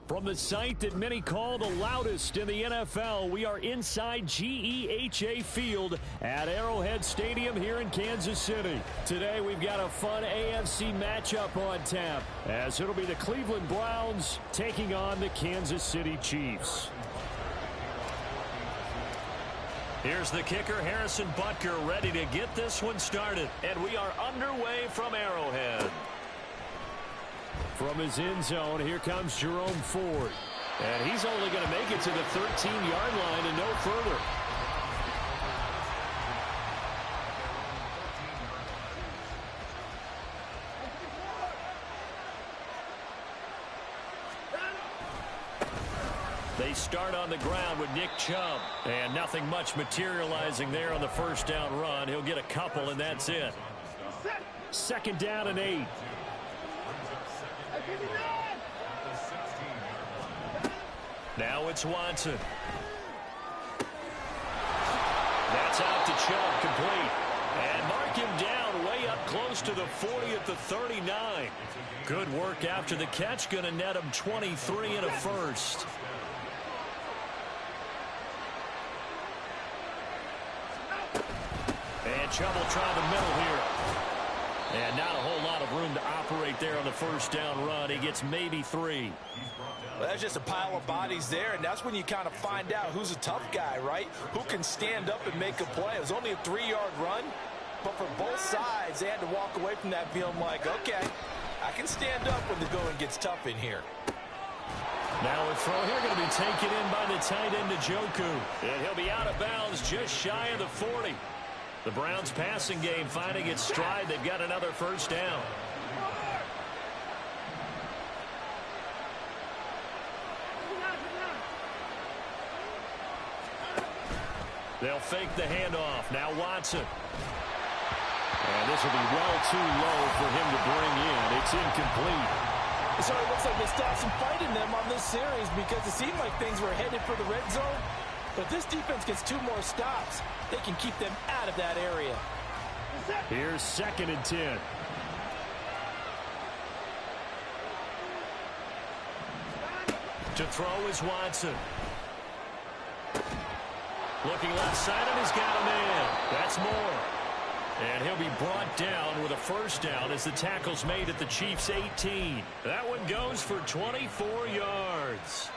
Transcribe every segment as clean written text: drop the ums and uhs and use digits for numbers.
From the site that many call the loudest in the NFL, we are inside GEHA Field at Arrowhead Stadium here in Kansas City. Today we've got a fun AFC matchup on tap, as it'll be the Cleveland Browns taking on the Kansas City Chiefs. Here's the kicker, Harrison Butker, ready to get this one started. And we are underway from Arrowhead. From his end zone, here comes Jerome Ford. And he's only going to make it to the 13-yard line and no further. They start on the ground with Nick Chubb. And nothing much materializing there on the first down run. He'll get a couple, and that's it. Second down and 8. Now it's Watson. That's out to Chubb, complete. And mark him down way up close to the 40 at the 39. Good work after the catch. Going to net him 23 and a first. And Chubb will try the middle here. And not a whole lot of room to operate there on the first down run. He gets maybe 3. Well, that's just a pile of bodies there, and that's when you kind of find out who's a tough guy, right? Who can stand up and make a play. It was only a 3-yard run, but for both sides, they had to walk away from that feeling like, okay, I can stand up when the going gets tough in here. Now a throw here going to be taken in by the tight end Njoku. And he'll be out of bounds just shy of the 40. The Browns passing game finding its stride. They've got another first down. They'll fake the handoff. Now Watson. And this will be well too low for him to bring in. It's incomplete. So it looks like they stopped some fight in them on this series because it seemed like things were headed for the red zone. But this defense gets 2 more stops. They can keep them out of that area. Here's 2nd and 10. To throw is Watson. Looking left side, and he's got a man. That's Moore. And he'll be brought down with a first down as the tackle's made at the Chiefs' 18. That one goes for 24 yards.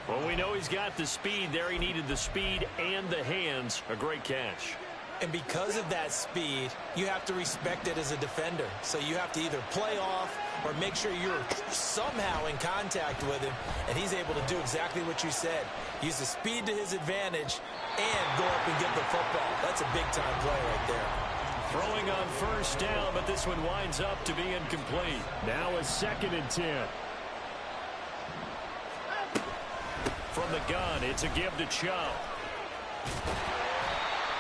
Well, we know he's got the speed there. He needed the speed and the hands. A great catch. And because of that speed, you have to respect it as a defender. So you have to either play off or make sure you're somehow in contact with him. And he's able to do exactly what you said. Use the speed to his advantage and go up and get the football. That's a big-time play right there. Throwing on first down, but this one winds up to be incomplete. Now a 2nd and 10. From the gun, it's a give to Chubb.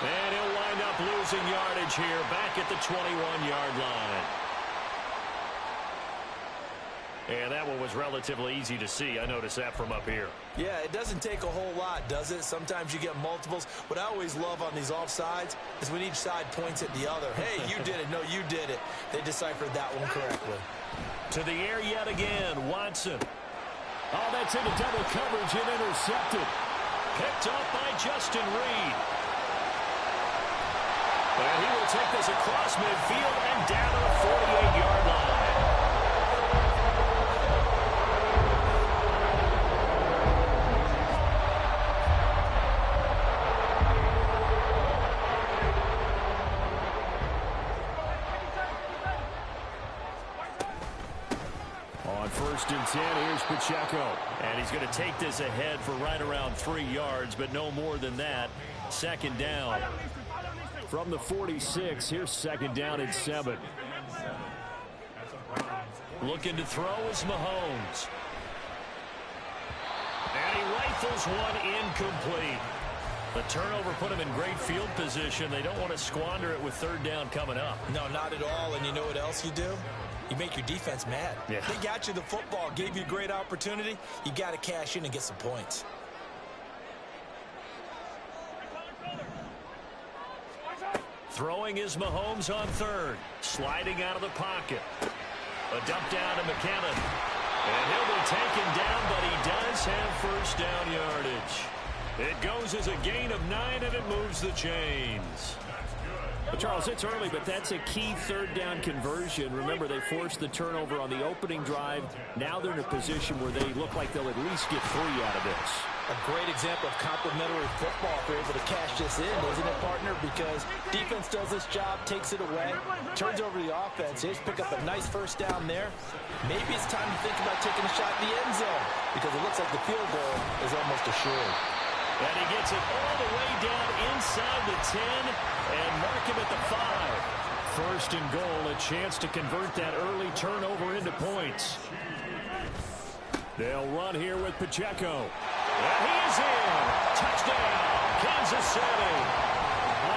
And he'll wind up losing yardage here back at the 21-yard line. And that one was relatively easy to see. I noticed that from up here. Yeah, it doesn't take a whole lot, does it? Sometimes you get multiples. What I always love on these offsides is when each side points at the other. Hey, you did it. No, you did it. They deciphered that one correctly. To the air yet again, Watson. Oh, that's into double coverage and intercepted. Picked up by Justin Reed. And he will take this across midfield and down to the 48-yard line. On 1st and 10, here's Pacheco. And he's going to take this ahead for right around 3 yards, but no more than that. 2nd down. From the 46, here's 2nd down and 7. Looking to throw is Mahomes. And he rifles one incomplete. The turnover put him in great field position. They don't want to squander it with 3rd down coming up. No, not at all. And you know what else you do? You make your defense mad. Yeah. They got you the football, gave you a great opportunity. You got to cash in and get some points. Throwing is Mahomes on 3rd. Sliding out of the pocket. A dump down to McKinnon. And he'll be taken down, but he does have first down yardage. It goes as a gain of 9, and it moves the chains. Well, Charles, it's early, but that's a key third down conversion. Remember, they forced the turnover on the opening drive. Now they're in a position where they look like they'll at least get 3 out of this. A great example of complementary football if they're able to cash this in, isn't it, partner? Because defense does this job, takes it away, turns over the offense. They just pick up a nice first down there. Maybe it's time to think about taking a shot in the end zone because it looks like the field goal is almost assured. And he gets it all the way down inside the 10 and mark him at the 5. First and goal, a chance to convert that early turnover into points. They'll run here with Pacheco. And he is in. Touchdown, Kansas City.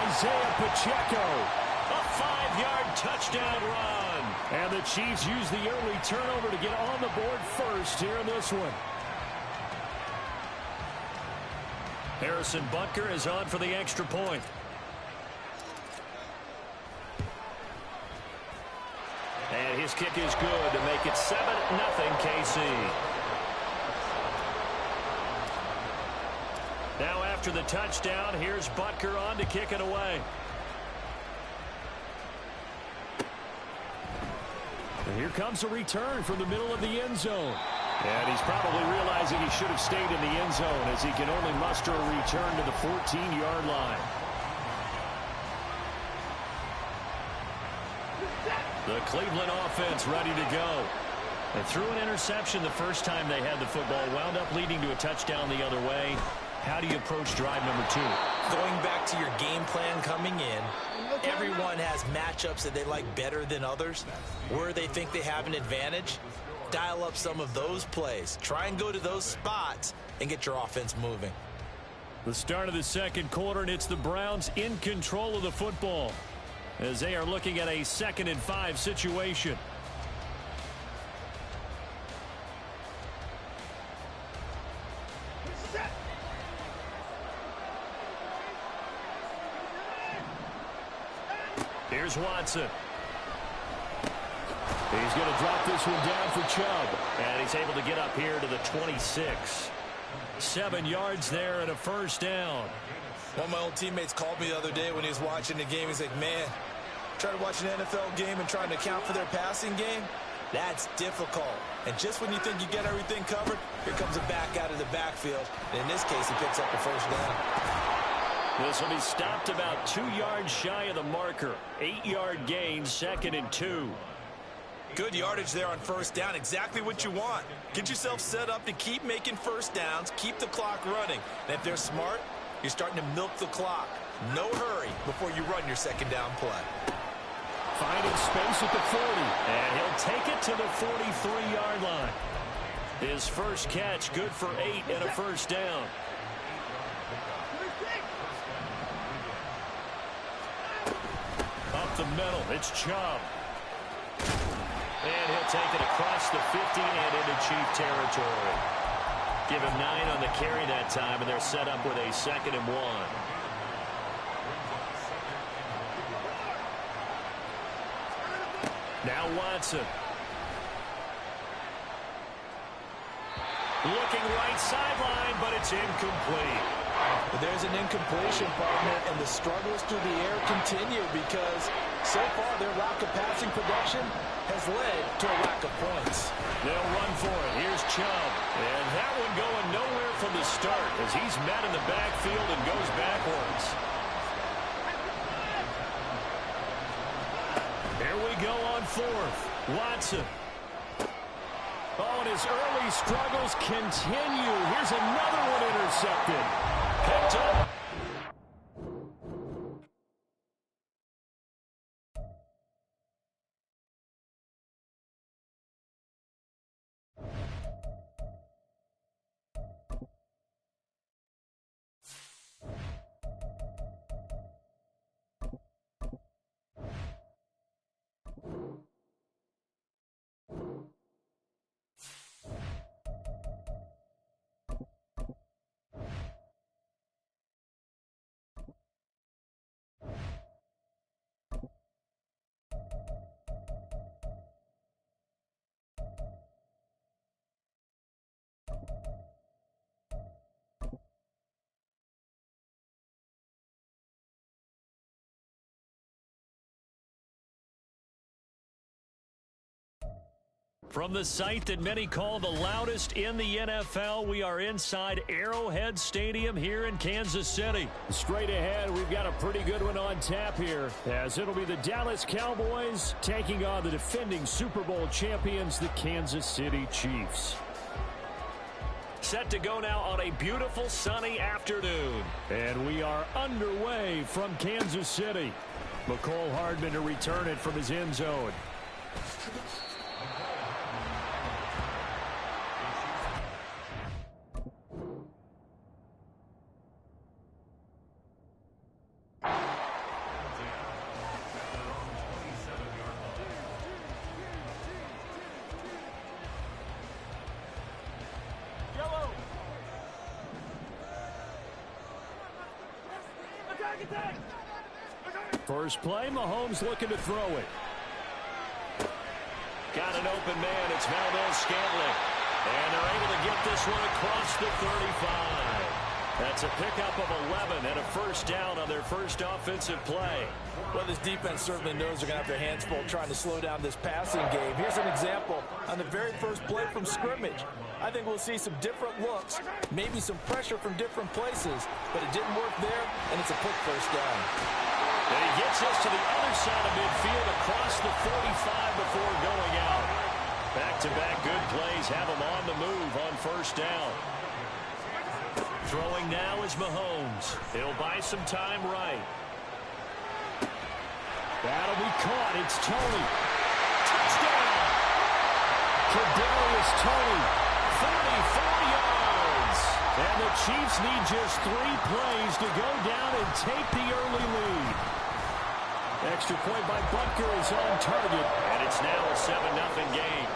Isaiah Pacheco, a 5-yard touchdown run. And the Chiefs use the early turnover to get on the board first here in this one. Harrison Butker is on for the extra point. And his kick is good to make it 7-0 KC. Now after the touchdown, here's Butker on to kick it away. And here comes a return from the middle of the end zone. And he's probably realizing he should have stayed in the end zone as he can only muster a return to the 14-yard line. The Cleveland offense ready to go. They threw an interception the first time they had the football, wound up leading to a touchdown the other way. How do you approach drive number 2? Going back to your game plan coming in, everyone has matchups that they like better than others. Where they think they have an advantage, dial up some of those plays. Try and go to those spots and get your offense moving. The start of the second quarter, and it's the Browns in control of the football as they are looking at a 2nd and 5 situation. Here's Watson. He's going to drop this one down for Chubb. And he's able to get up here to the 26. 7 yards there and a first down. One of my old teammates called me the other day when he was watching the game. He's like, man, trying to watch an NFL game and trying to account for their passing game, that's difficult. And just when you think you get everything covered, here comes a back out of the backfield. And in this case, he picks up the first down. This will be stopped about 2 yards shy of the marker. 8-yard gain, 2nd and 2. Good yardage there on first down. Exactly what you want. Get yourself set up to keep making first downs, keep the clock running. And if they're smart, you're starting to milk the clock. No hurry before you run your second down play. Finding space at the 40. And he'll take it to the 43-yard line. His first catch, good for 8 and a first down. Up the middle, it's Chubb. And he'll take it across the 50 and into Chief territory. Give him 9 on the carry that time, and they're set up with a 2nd and 1. Now Watson. Looking right sideline, but it's incomplete. But there's an incompletion, partner, and the struggles through the air continue because so far their lack of passing production has led to a lack of points. They'll run for it. Here's Chubb. And that one going nowhere from the start as he's met in the backfield and goes backwards. Here we go on 4th. Watson. Oh, and his early struggles continue. Here's another one intercepted. Picked up. From the site that many call the loudest in the NFL, we are inside Arrowhead Stadium here in Kansas City. Straight ahead, we've got a pretty good one on tap here, as it'll be the Dallas Cowboys taking on the defending Super Bowl champions, the Kansas City Chiefs. Set to go now on a beautiful sunny afternoon. And we are underway from Kansas City. McCole Hardman to return it from his end zone. First play, Mahomes looking to throw it. Got an open man. It's Valdez-Scantling. And they're able to get this one across the 35. That's a pickup of 11 and a first down on their first offensive play. Well, this defense certainly knows they're going to have their hands full trying to slow down this passing game. Here's an example on the very first play from scrimmage. I think we'll see some different looks, maybe some pressure from different places, but it didn't work there, and it's a quick first down. And he gets us to the other side of midfield across the 45 before going out. Back-to-back good plays have him on the move on first down. Throwing now is Mahomes. He'll buy some time right. That'll be caught. It's Tony. Touchdown! Kadarius Toney, 34 yards. And the Chiefs need just 3 plays to go down and take the early lead. Extra point by Butker is on target. And it's now a 7-0 game.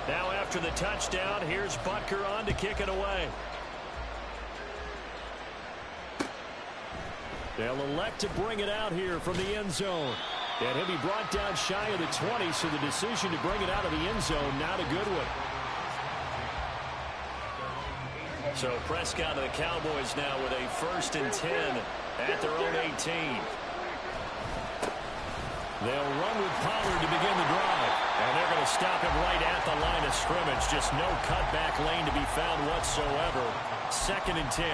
Now after the touchdown, here's Butker on to kick it away. They'll elect to bring it out here from the end zone. And he'll be brought down shy of the 20, so the decision to bring it out of the end zone, not a good one. So Prescott and the Cowboys now with a 1st and 10 at their own 18. They'll run with Pollard to begin the drive. And they're going to stop him right at the line of scrimmage. Just no cutback lane to be found whatsoever. 2nd and 10.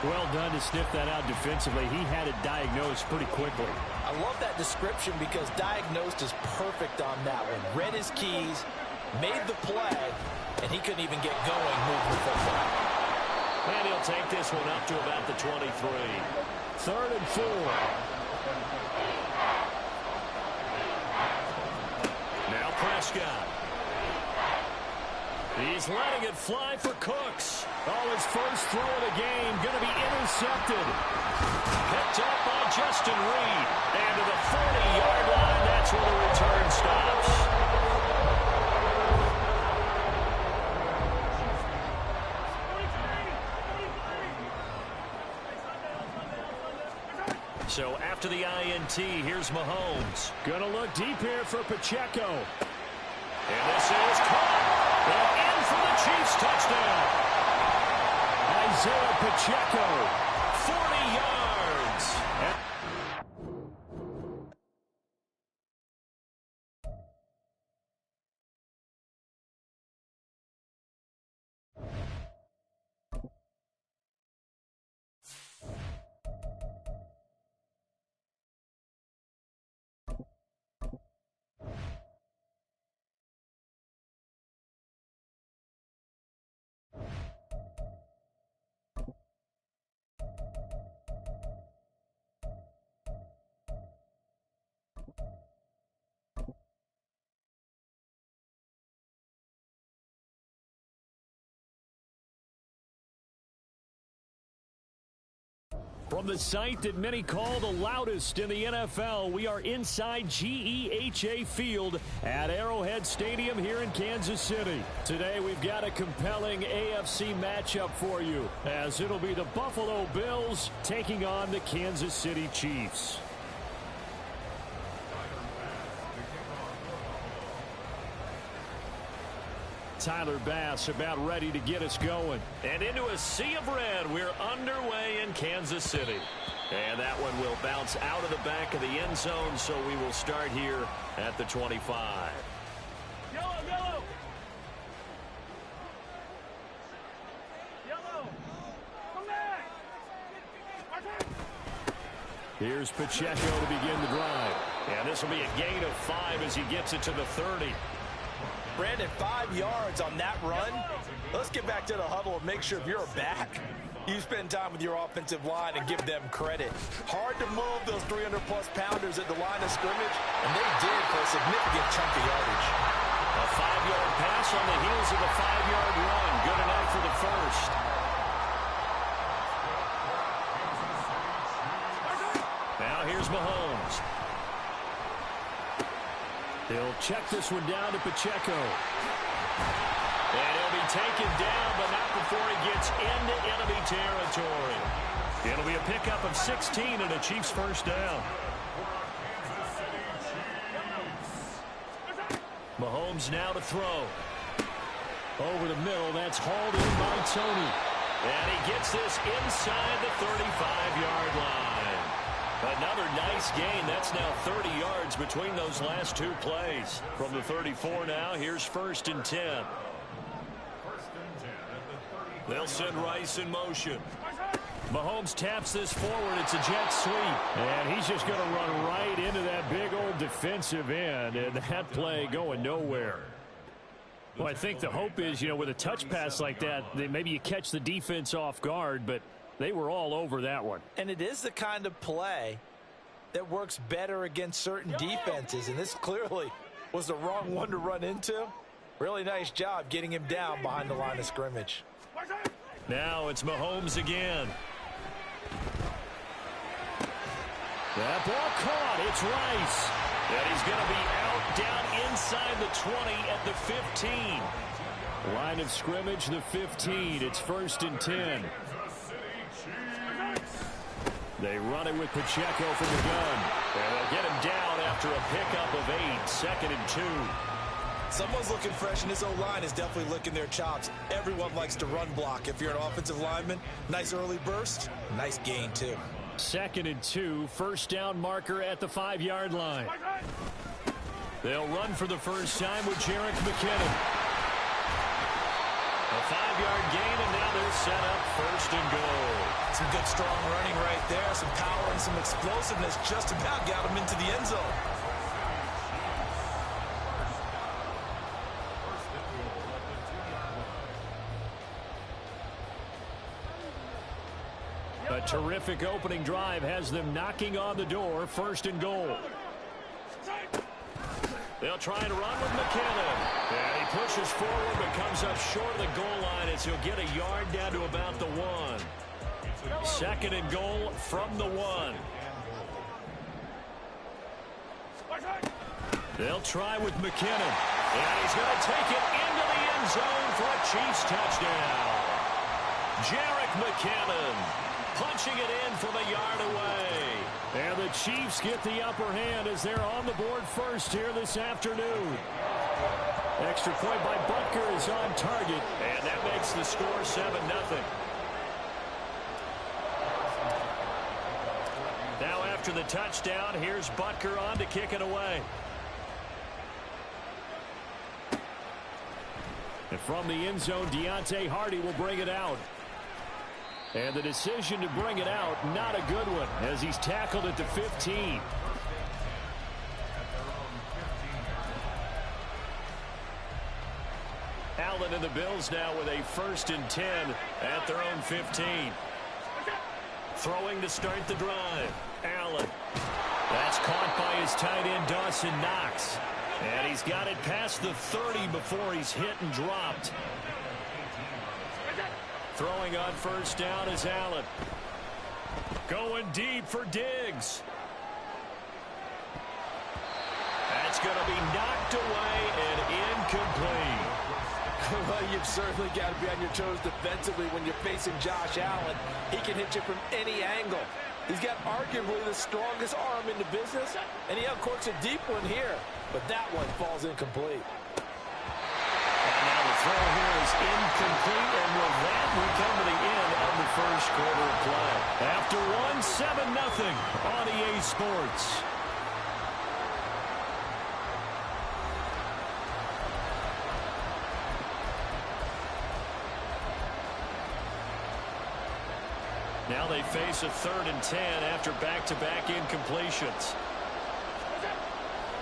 Well done to sniff that out defensively. He had it diagnosed pretty quickly. I love that description because diagnosed is perfect on that one. Read his keys, made the play, and he couldn't even get going moving the football. And he'll take this one up to about the 23. 3rd and 4. Now Prescott. He's letting it fly for Cooks. Oh, his first throw of the game going to be intercepted. Picked up by Justin Reed. And to the 40-yard line, that's where the return stops. So after the INT, here's Mahomes. Gonna look deep here for Pacheco. And this is caught. And in for the Chiefs touchdown. Isaiah Pacheco. 40 yards. From the site that many call the loudest in the NFL, we are inside GEHA Field at Arrowhead Stadium here in Kansas City. Today we've got a compelling AFC matchup for you, as it'll be the Buffalo Bills taking on the Kansas City Chiefs. Tyler Bass about ready to get us going. And into a sea of red, we're underway in Kansas City. And that one will bounce out of the back of the end zone, so we will start here at the 25. Yellow. Come back. Here's Pacheco to begin the drive. And this will be a gain of 5 as he gets it to the 30. Brandon, 5 yards on that run. Let's get back to the huddle and make sure if you're a back, you spend time with your offensive line and give them credit. Hard to move those 300-plus pounders at the line of scrimmage, and they did for a significant chunk of yardage. A 5-yard pass on the heels of a 5-yard run. Good enough for the first. Now here's Mahomes. He'll check this one down to Pacheco. And he'll be taken down, but not before he gets into enemy territory. It'll be a pickup of 16 and a Chiefs first down. Mahomes now to throw. Over the middle, that's hauled in by Tony. And he gets this inside the 35-yard line. Another nice gain. That's now 30 yards between those last two plays. From the 34 now, here's 1st and 10. They'll send Rice in motion. Mahomes taps this forward. It's a jet sweep. And he's just going to run right into that big old defensive end. And that play going nowhere. Well, I think the hope is, with a touch pass like that, maybe you catch the defense off guard, but they were all over that one. And it is the kind of play that works better against certain defenses. And this clearly was the wrong one to run into. Really nice job getting him down behind the line of scrimmage. Now it's Mahomes again. That ball caught. It's Rice. And he's going to be out down inside the 20 at the 15. Line of scrimmage, the 15. It's 1st and 10. They run it with Pacheco from the gun. And they'll get him down after a pickup of 8. 2nd and 2. Someone's looking fresh, and his O-line is definitely licking their chops. Everyone likes to run block. If you're an offensive lineman, nice early burst, nice gain, too. 2nd and 2, first down marker at the 5-yard line. They'll run for the first time with Jerick McKinnon. A 5-yard gain, and now they're set up 1st and goal. Some good, strong running right there. Some power and some explosiveness just about got him into the end zone. A terrific opening drive has them knocking on the door. 1st and goal. They'll try and run with McKinnon. And he pushes forward but comes up short of the goal line as he'll get a yard down to about the 1. 2nd and goal from the 1. They'll try with McKinnon. And he's going to take it into the end zone for a Chiefs touchdown. Jerick McKinnon punching it in from a yard away. And the Chiefs get the upper hand as they're on the board first here this afternoon. Extra point by Butker is on target. And that makes the score 7-0. Now after the touchdown, here's Butker on to kick it away. And from the end zone, Deontay Hardy will bring it out. And the decision to bring it out, not a good one, as he's tackled at the 15. Allen and the Bills now with a 1st and 10 at their own 15. Throwing to start the drive. Allen. That's caught by his tight end, Dawson Knox. And he's got it past the 30 before he's hit and dropped. Throwing on 1st down is Allen. Going deep for Diggs. That's going to be knocked away and incomplete. Well, you've certainly got to be on your toes defensively when you're facing Josh Allen. He can hit you from any angle. He's got arguably the strongest arm in the business, and he uncorks a deep one here. But that one falls incomplete. And now the throw here is incomplete, and with that, we come to the end of the first quarter of play. After one, 7-0 on EA Sports. Now they face a 3rd and 10 after back-to-back incompletions.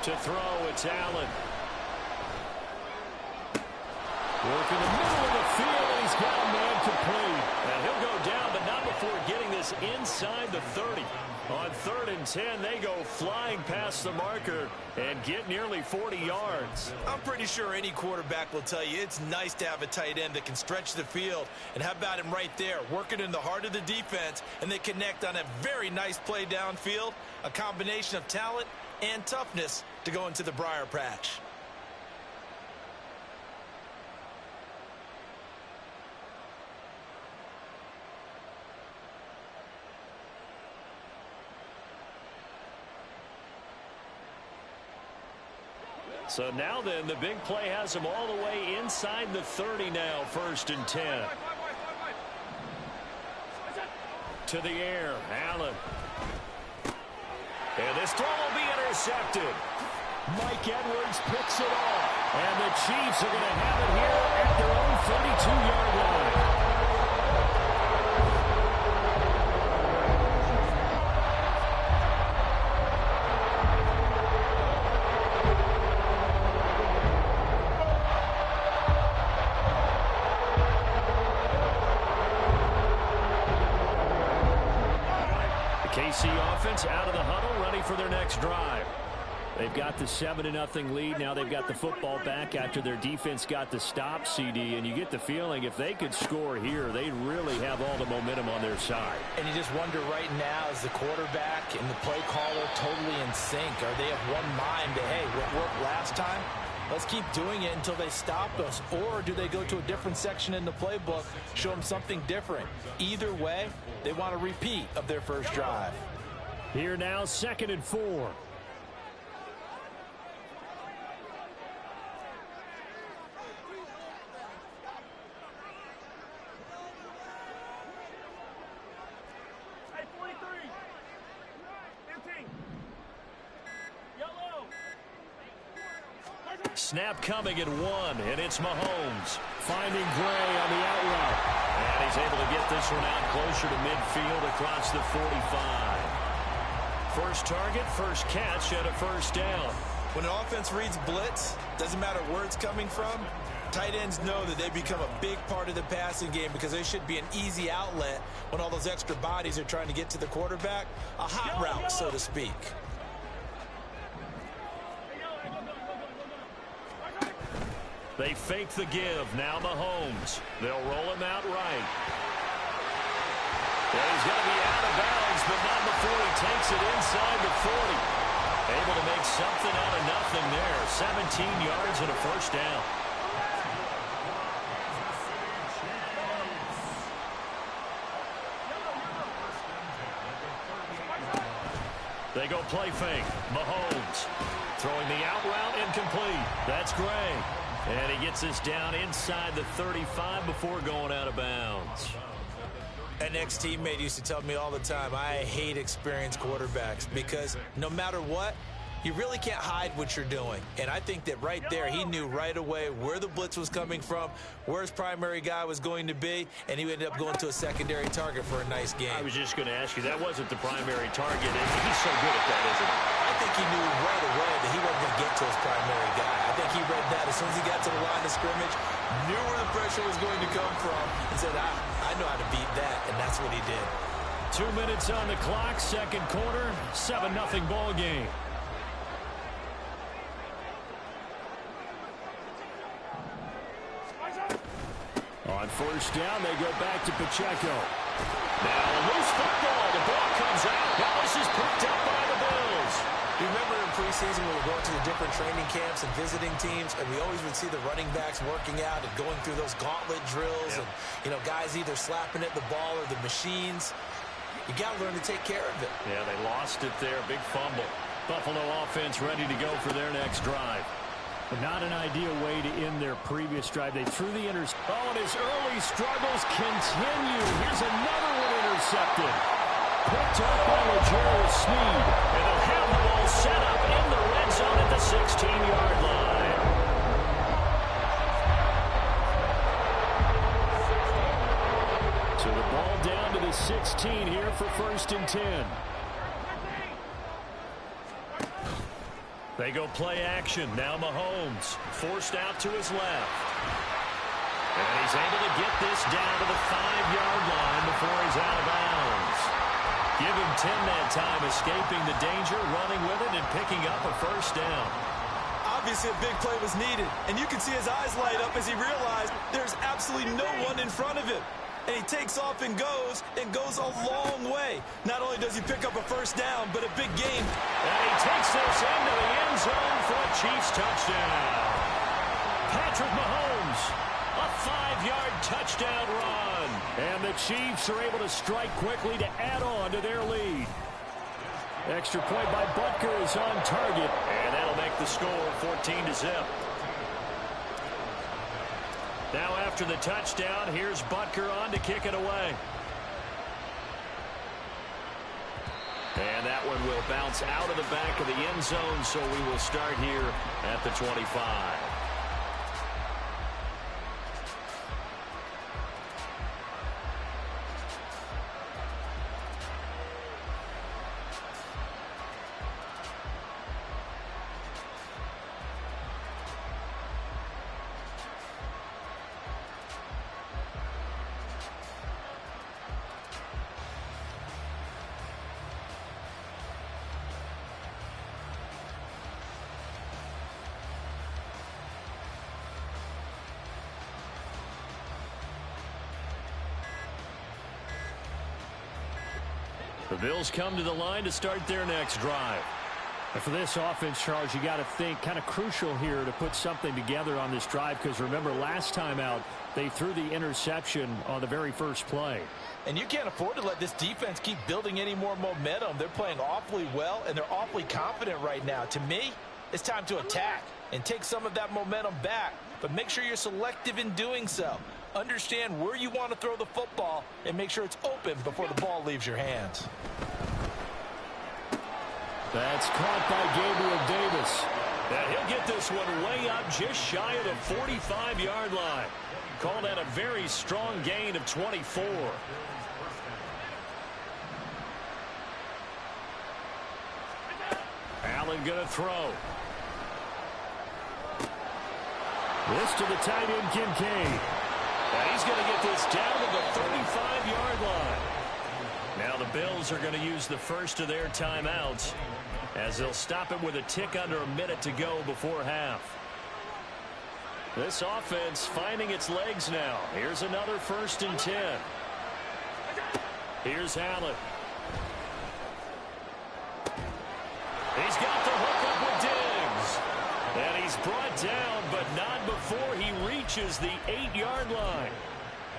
To throw, it's Allen. Working the middle of the field, and he's got a man complete. And he'll go down, but not before getting this inside the 30. On 3rd and 10, they go flying past the marker and get nearly 40 yards. I'm pretty sure any quarterback will tell you it's nice to have a tight end that can stretch the field. And how about him right there, working in the heart of the defense, and they connect on a very nice play downfield, a combination of talent and toughness to go into the briar patch. So now then, the big play has them all the way inside the 30 now, 1st and 10. To the air, Allen. And this throw will be intercepted. Mike Edwards picks it off. And the Chiefs are going to have it here at their own 32-yard line. KC offense out of the huddle, ready for their next drive. They've got the 7-0 lead. Now they've got the football back after their defense got the stop, CD. And you get the feeling if they could score here, they'd really have all the momentum on their side. And you just wonder right now, is the quarterback and the play caller totally in sync? Are they of one mind that, hey, what worked last time? Let's keep doing it until they stop us. Or do they go to a different section in the playbook, show them something different? Either way, they want a repeat of their first drive. Here now, 2nd and 4. Hey, 43. 15. Yellow. Snap coming at 1, and it's Mahomes. Finding Gray on the out route. And he's able to get this one out closer to midfield across the 45. First target, first catch, and a 1st down. When an offense reads blitz, doesn't matter where it's coming from, tight ends know that they become a big part of the passing game because they should be an easy outlet when all those extra bodies are trying to get to the quarterback. A hot route, so to speak. They fake the give. Now Mahomes. They'll roll him out right. And he's going to be out of bounds, but not before he takes it inside the 40. Able to make something out of nothing there. 17 yards and a 1st down. They go play fake. Mahomes throwing the out route incomplete. That's Gray. And he gets this down inside the 35 before going out of bounds. An ex-teammate used to tell me all the time, I hate experienced quarterbacks because no matter what, you really can't hide what you're doing. And I think that right there, he knew right away where the blitz was coming from, where his primary guy was going to be, and he ended up going to a secondary target for a nice game. I was just going to ask you, that wasn't the primary target, and he's so good at that, isn't he? I think he knew right away that he wasn't going to get to his primary guy. I think he read that as soon as he got to the line of scrimmage, knew where the pressure was going to come from, and said, I know how to beat that, and that's what he did. 2 minutes on the clock, 2nd quarter, 7-0 ball game. On 1st down, they go back to Pacheco. Now a loose football. The ball comes out. Now this is picked up by the Bills. You remember in preseason when we were going to the different training camps and visiting teams, and we always would see the running backs working out and going through those gauntlet drills, and guys either slapping at the ball or the machines. You got to learn to take care of it. Yeah, they lost it there. Big fumble. Buffalo offense ready to go for their next drive. Not an ideal way to end their previous drive. They threw the interception. Oh, and his early struggles continue. Here's another one intercepted. Picked up by L'Jarius Sneed. And they'll have the ball set up in the red zone at the 16-yard line. So the ball down to the 16 here for 1st and 10. They go play action. Now Mahomes forced out to his left. And he's able to get this down to the 5-yard line before he's out of bounds. Give him 10 that time, escaping the danger, running with it, and picking up a 1st down. Obviously, a big play was needed, and you can see his eyes light up as he realized there's absolutely no one in front of him. And he takes off and goes a long way. Not only does he pick up a 1st down, but a big gain. And he takes this into the end zone for a Chiefs touchdown. Patrick Mahomes, a 5-yard touchdown run. And the Chiefs are able to strike quickly to add on to their lead. Extra point by Butker is on target. And that'll make the score 14-0. Now after the touchdown, here's Butker on to kick it away. And that one will bounce out of the back of the end zone, so we will start here at the 25. The Bills come to the line to start their next drive. And for this offense, Charles, you got to think kind of crucial here to put something together on this drive, because remember last time out they threw the interception on the very first play. And you can't afford to let this defense keep building any more momentum. They're playing awfully well, and they're awfully confident right now. To me, it's time to attack and take some of that momentum back, but make sure you're selective in doing so. Understand where you want to throw the football and make sure it's open before the ball leaves your hands. That's caught by Gabriel Davis. And he'll get this one way up just shy of the 45-yard line. Call that a very strong gain of 24. Allen going to throw. This to the tight end, Kincaid. And he's going to get this down to the 35-yard line. Now the Bills are going to use the first of their timeouts, as they'll stop it with a tick under a minute to go before half. This offense finding its legs now. Here's another 1st and 10. Here's Allen. He's got the hook up with Diggs. And he's brought down, but not before he reaches the 8-yard line.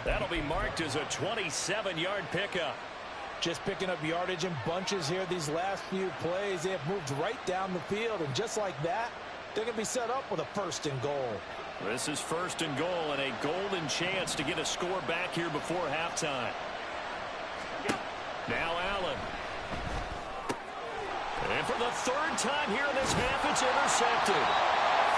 That'll be marked as a 27-yard pickup. Just picking up yardage in bunches here these last few plays. They have moved right down the field, and just like that, they're going to be set up with a 1st and goal. This is 1st and goal, and a golden chance to get a score back here before halftime. Now Allen. And for the 3rd time here in this half, it's intercepted.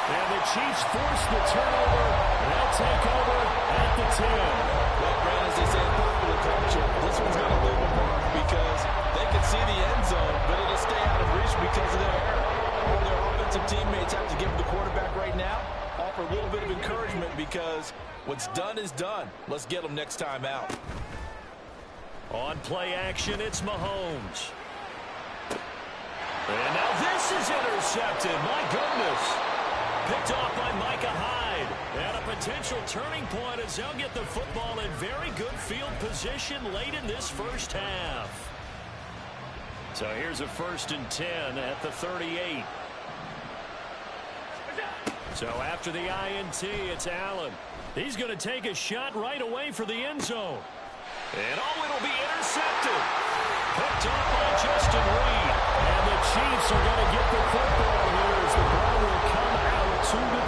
And the Chiefs force the turnover. They'll take over at the 10. Well, Brand, as they say in popular culture, this one's going to leave a mark because they can see the end zone, but it'll stay out of reach because of their error. All their offensive teammates have to give the quarterback right now, offer a little bit of encouragement, because what's done is done. Let's get them next time out. On play action, it's Mahomes. And now this is intercepted. My goodness. Picked off by Micah Hyde. And a potential turning point as they'll get the football in very good field position late in this first half. So here's a 1st and 10 at the 38. So after the INT, it's Allen. He's going to take a shot right away for the end zone. And oh, it'll be intercepted. Picked off by Justin Reed. And the Chiefs are going to get the football here as the ball will come out to the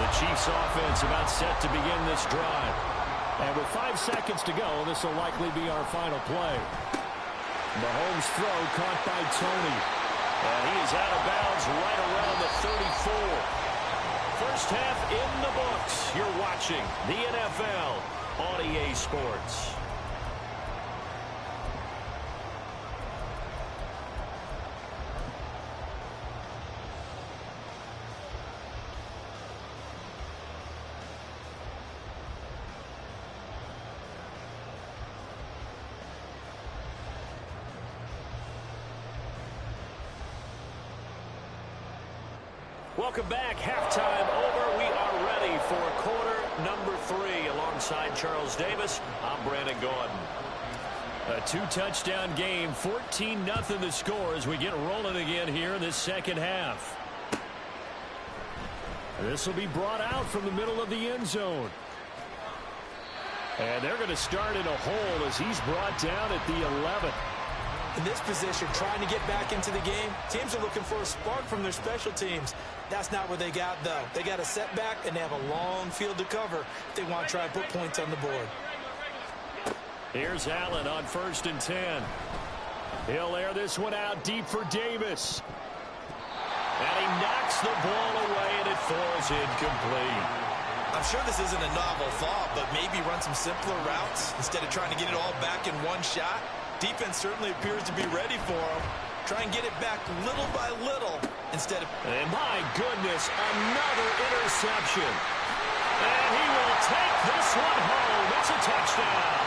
The Chiefs offense about set to begin this drive. And with 5 seconds to go, this will likely be our final play. Mahomes' throw caught by Tony. And he is out of bounds right around the 34. First half in the books. You're watching the NFL on EA Sports. Welcome back. Halftime over. We are ready for quarter number 3. Alongside Charles Davis, I'm Brandon Gordon. A 2-touchdown game, 14-0 the score as we get rolling again here in this second half. This will be brought out from the middle of the end zone. And they're going to start in a hole as he's brought down at the 11. In this position, trying to get back into the game, teams are looking for a spark from their special teams. That's not what they got, though. They got a setback, and they have a long field to cover if they want to try and put points on the board. Here's Allen on 1st and 10. He'll air this one out deep for Davis. And he knocks the ball away, and it falls incomplete. I'm sure this isn't a novel thought, but maybe run some simpler routes instead of trying to get it all back in one shot. Defense certainly appears to be ready for him. Try and get it back little by little instead of... And my goodness, another interception. And he will take this one home. It's a touchdown.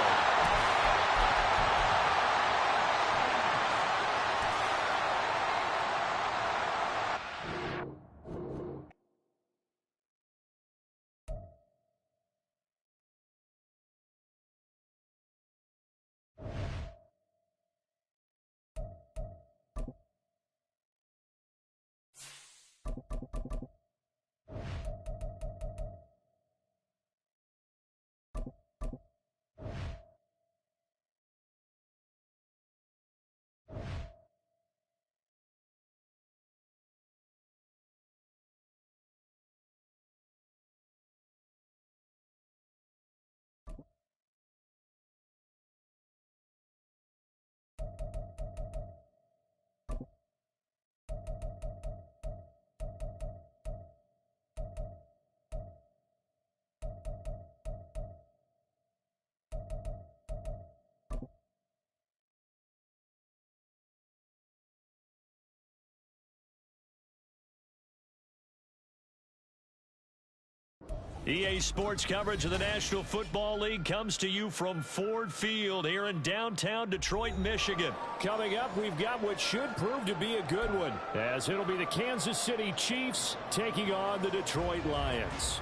EA Sports coverage of the National Football League comes to you from Ford Field here in downtown Detroit, Michigan. Coming up, we've got what should prove to be a good one, as it'll be the Kansas City Chiefs taking on the Detroit Lions.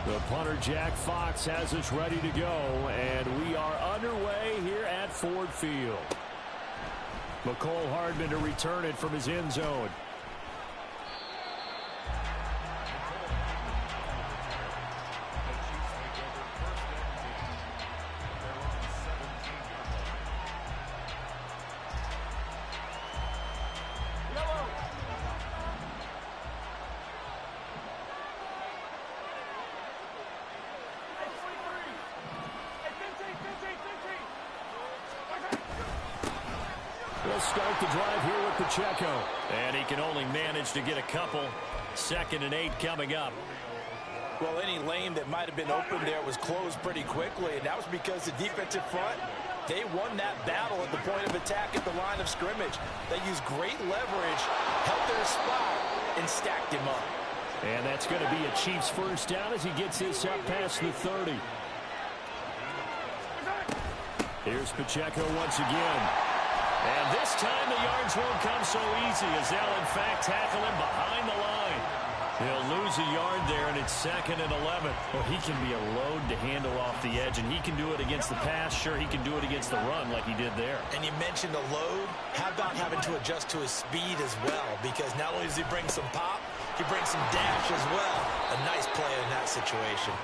The punter, Jack Fox, has us ready to go, and we are underway here at Ford Field. McCole Hardman to return it from his end zone. They'll start the drive here with Pacheco. And he can only manage to get a couple. 2nd and 8 coming up. Well, any lane that might have been open there was closed pretty quickly, and that was because the defensive front, they won that battle at the point of attack at the line of scrimmage. They used great leverage, held their spot, and stacked him up. And that's going to be a Chiefs first down as he gets this up past the 30. Here's Pacheco once again. And this time the yards won't come so easy as they'll, in fact, tackle him behind the line. He'll lose a yard there, and it's 2nd and 11. Well, he can be a load to handle off the edge, and he can do it against the pass. Sure, he can do it against the run like he did there. And you mentioned a load. How about having to adjust to his speed as well? Because not only does he bring some pop, he brings some dash as well. A nice play in that situation.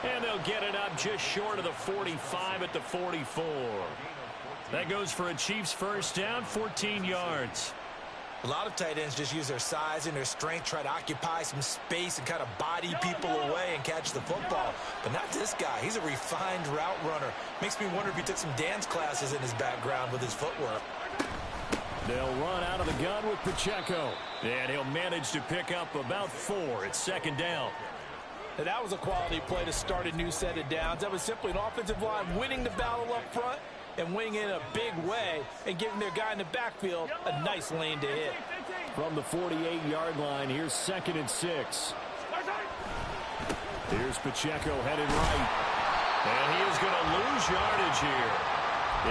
And they'll get it up just short of the 45 at the 44. That goes for a Chiefs first down, 14 yards. A lot of tight ends just use their size and their strength, try to occupy some space and kind of body people away and catch the football. But not this guy. He's a refined route runner. Makes me wonder if he took some dance classes in his background with his footwork. They'll run out of the gun with Pacheco. And he'll manage to pick up about 4 at second down. Now, that was a quality play to start a new set of downs. That was simply an offensive line winning the battle up front and winning in a big way and giving their guy in the backfield a nice lane to hit. From the 48-yard line, here's 2nd and 6. Here's Pacheco headed right. And he is going to lose yardage here.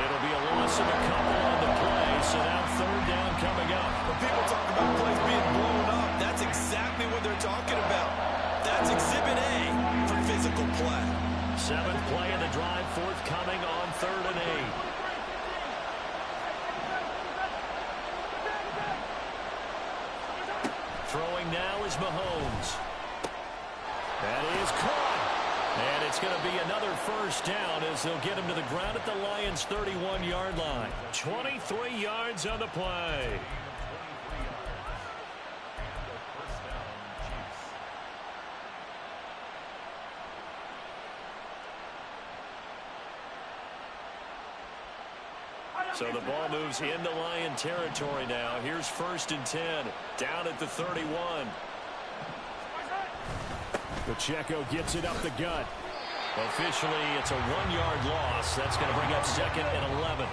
It'll be a loss of a couple on the play, so now 3rd down coming up. When people talk about plays being blown up, that's exactly what they're talking about. That's Exhibit A for physical play. 7th play of the drive, forthcoming on 3rd and 8. Throwing now is Mahomes. That is caught. And it's going to be another first down as they'll get him to the ground at the Lions' 31-yard line. 23 yards on the play. So the ball moves into Lion territory now. Here's 1st and 10, down at the 31. Pacheco gets it up the gut. Officially, it's a 1-yard loss. That's going to bring up 2nd and 11.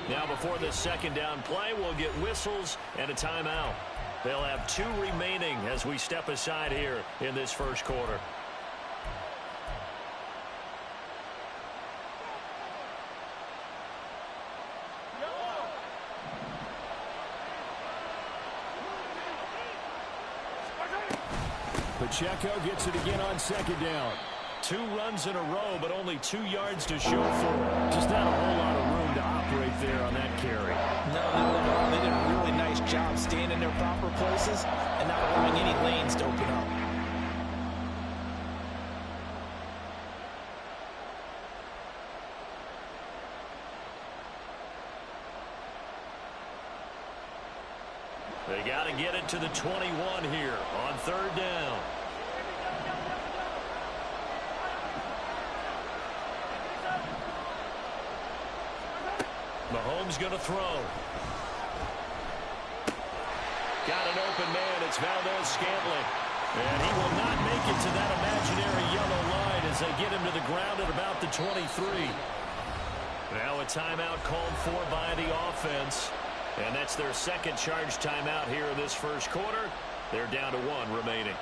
Now before the 2nd down play, we'll get whistles and a timeout. They'll have 2 remaining as we step aside here in this first quarter. Pacheco gets it again on 2nd down. 2 runs in a row, but only 2 yards to show for it. Just not a whole lot of room to operate there on that carry. No, not at all. They did a really nice job staying in their proper places and not allowing any lanes to open up. They got to get it to the 21 here on 3rd down. Mahomes going to throw. Got an open man. It's Valdez-Scantling. And he will not make it to that imaginary yellow line as they get him to the ground at about the 23. Now a timeout called for by the offense. And that's their 2nd charge timeout here in this first quarter. They're down to 1 remaining.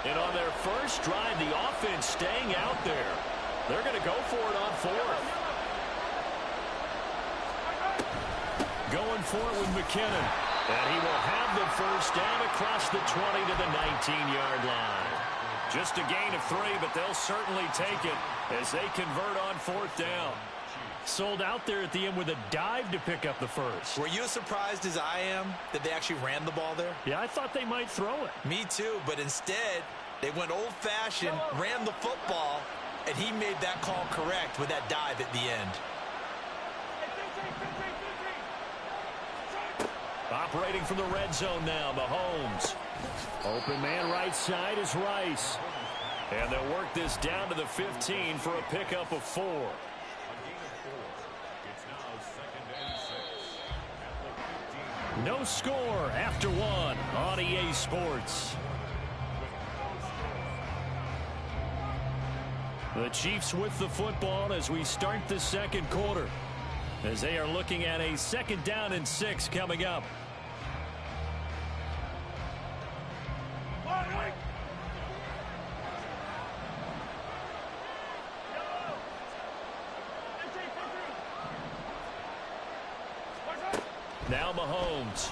And on their first drive, the offense staying out there. They're going to go for it on 4th. Going for it with McKinnon. And he will have the first down across the 20 to the 19-yard line. Just a gain of 3, but they'll certainly take it as they convert on 4th down. Sold out there at the end with a dive to pick up the first. Were you as surprised as I am that they actually ran the ball there? Yeah, I thought they might throw it. Me too, but instead, they went old-fashioned, ran the football, and he made that call correct with that dive at the end. Operating from the red zone now, Mahomes. Open man right side is Rice. And they'll work this down to the 15 for a pickup of 4. No score after 1 on EA Sports. The Chiefs with the football as we start the 2nd quarter, as they are looking at a 2nd down and 6 coming up. Now Mahomes.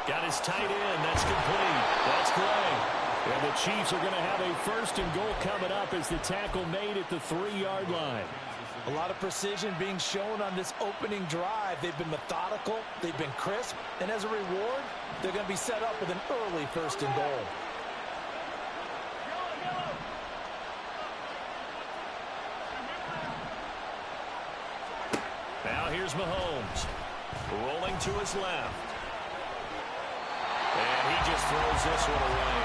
Got his tight end. That's complete. That's great. And the Chiefs are going to have a 1st and goal coming up as the tackle made at the 3-yard line. A lot of precision being shown on this opening drive. They've been methodical. They've been crisp. And as a reward, they're going to be set up with an early 1st and goal. Now here's Mahomes. Rolling to his left. And he just throws this one away.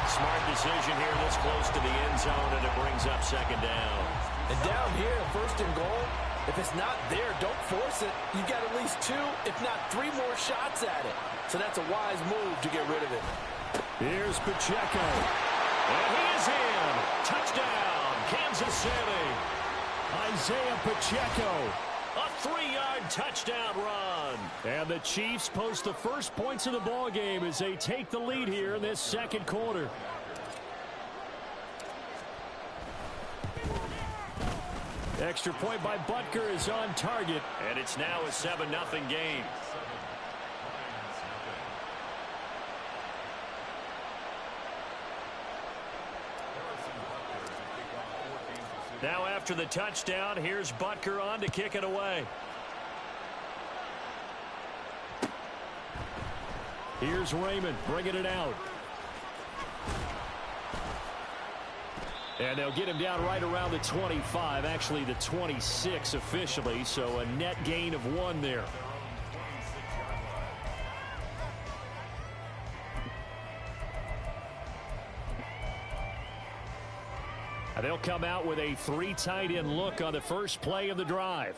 Smart decision here this close to the end zone, and it brings up second down. And down here, first and goal, if it's not there, don't force it. You've got at least 2, if not 3 more shots at it. So that's a wise move to get rid of it. Here's Pacheco. And he is in. Touchdown, Kansas City. Isaiah Pacheco. A 3-yard touchdown run. And the Chiefs post the first points of the ball game as they take the lead here in this second quarter. Extra point by Butker is on target. And it's now a 7-0 game. Now after the touchdown, here's Butker on to kick it away. Here's Raymond bringing it out. And they'll get him down right around the 25, actually the 26 officially, so a net gain of 1 there. And they'll come out with a 3 tight end look on the first play of the drive.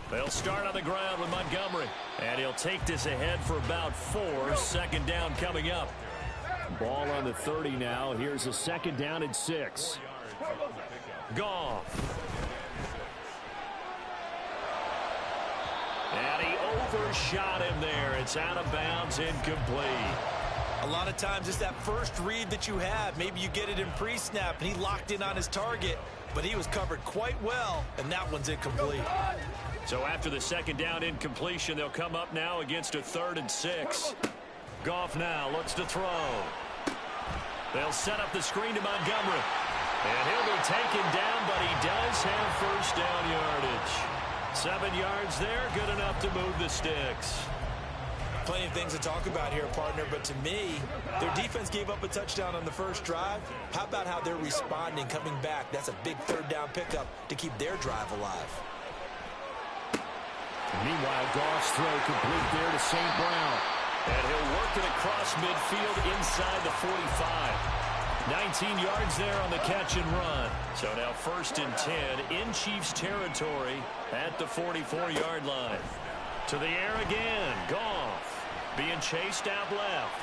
They'll start on the ground with Montgomery. And he'll take this ahead for about 4. Second down coming up. Ball on the 30 now. Here's a second down and 6. Goff. And he overshot him there. It's out of bounds, incomplete. A lot of times it's that first read that you have. Maybe you get it in pre-snap and he locked in on his target, but he was covered quite well, and that one's incomplete. So after the second down incompletion, they'll come up now against a 3rd and 6. Goff now looks to throw. They'll set up the screen to Montgomery. And he'll be taken down, but he does have first down yardage. 7 yards there, good enough to move the sticks. Plenty of things to talk about here, partner, but to me, their defense gave up a touchdown on the first drive. How about how they're responding, coming back? That's a big 3rd down pickup to keep their drive alive. Meanwhile, Goff's throw complete there to St. Brown. And he'll work it across midfield inside the 45. 19 yards there on the catch and run. So now 1st and 10 in Chiefs territory at the 44-yard line. To the air again. Goff being chased out left.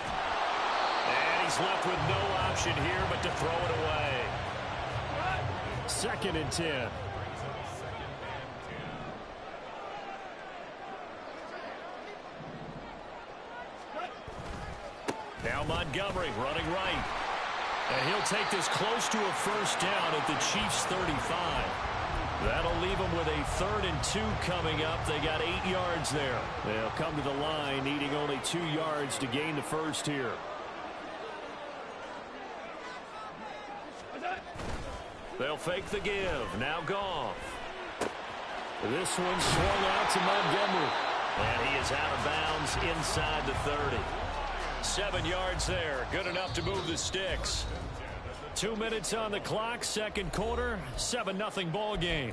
And he's left with no option here but to throw it away. 2nd and 10. Now Montgomery running right. And he'll take this close to a first down at the Chiefs' 35. That'll leave them with a 3rd and 2 coming up. They got 8 yards there. They'll come to the line needing only 2 yards to gain the first here. They'll fake the give. Now Goff. This one swung out to Montgomery. And he is out of bounds inside the 30. 7 yards there. Good enough to move the sticks. 2 minutes on the clock, second quarter, 7-0 ball game.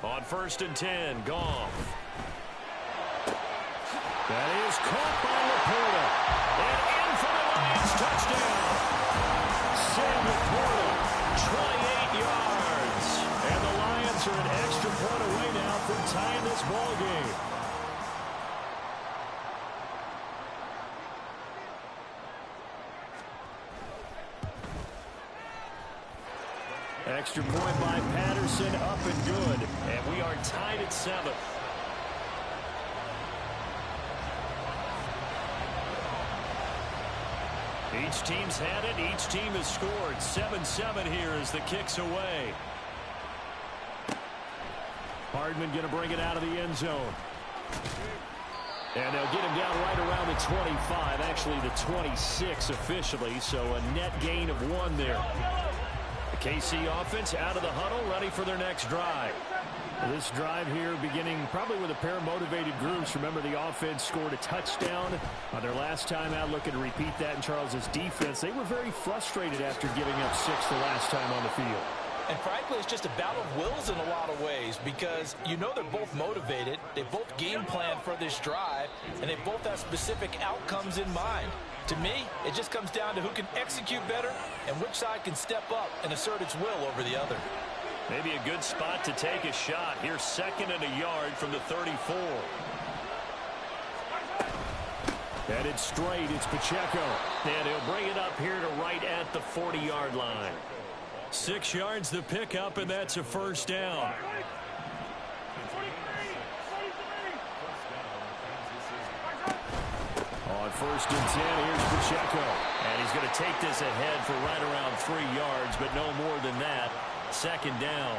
On 1st and 10, Goff. That is caught by Laporta. And in for the Lions touchdown. Sam Laporta, 28 yards. And the Lions are an extra point away now from tying this ball game. Extra point by Patterson, up and good. And we are tied at 7. Each team's had it. Each team has scored. 7-7 here as the kick's away. Hardman going to bring it out of the end zone. And they'll get him down right around the 25, actually the 26 officially, so a net gain of 1 there. The KC offense out of the huddle, ready for their next drive. This drive here beginning probably with a pair of motivated groups. Remember, the offense scored a touchdown on their last time out, looking to repeat that in Charles's defense. They were very frustrated after giving up 6 the last time on the field. And frankly, it's just a battle of wills in a lot of ways because you know they're both motivated, they both game plan for this drive, and they both have specific outcomes in mind. To me, it just comes down to who can execute better and which side can step up and assert its will over the other. Maybe a good spot to take a shot. Here's 2nd and a yard from the 34. Headed straight, it's Pacheco. And he'll bring it up here to right at the 40-yard line. 6 yards the pickup, and that's a first down. On 1st and 10, here's Pacheco. And he's going to take this ahead for right around 3 yards, but no more than that. 2nd down.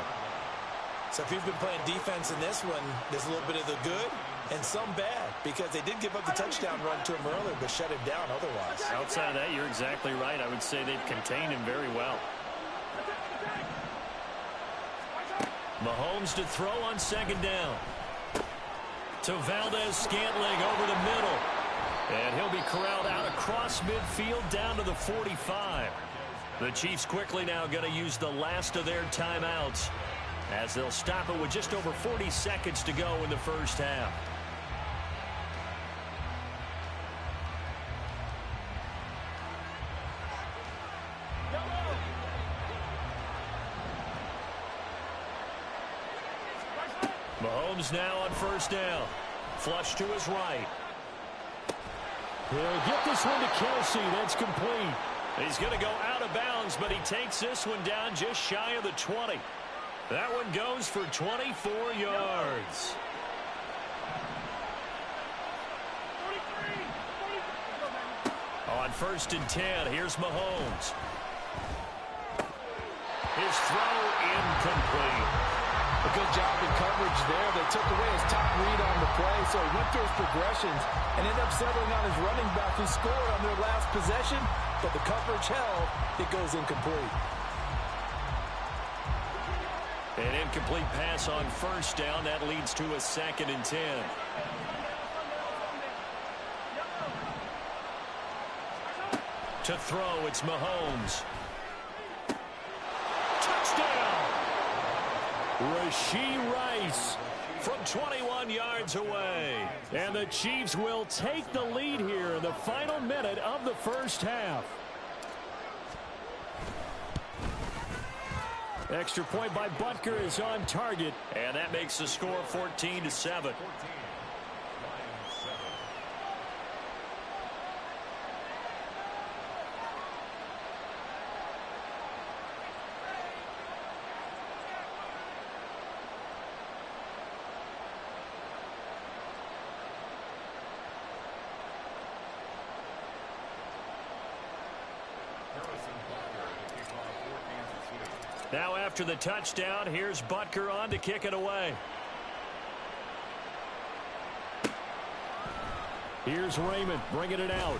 So if you've been playing defense in this one, there's a little bit of the good and some bad because they did give up the touchdown run to him earlier but shut him down otherwise. Outside of that, you're exactly right. I would say they've contained him very well. Mahomes to throw on 2nd down. To Valdez-Scantling over the middle. And he'll be corralled out across midfield down to the 45. The Chiefs quickly now going to use the last of their timeouts as they'll stop it with just over 40 seconds to go in the first half. Mahomes now on 1st down. Flush to his right. He'll get this one to Kelsey. That's complete. He's going to go out of bounds, but he takes this one down just shy of the 20. That one goes for 24 yards. On 1st and 10, here's Mahomes. His throw incomplete. A good job in coverage there. They took away his top read on the play, so he went through his progressions and ended up settling on his running back who scored on their last possession, but the coverage held. It goes incomplete. An incomplete pass on 1st down. That leads to a 2nd and 10. To throw, it's Mahomes. Touchdown! Rashee Rice from 21 yards away. And the Chiefs will take the lead here in the final minute of the first half. Extra point by Butker is on target. And that makes the score 14-7. Now after the touchdown, here's Butker on to kick it away. Here's Raymond bringing it out.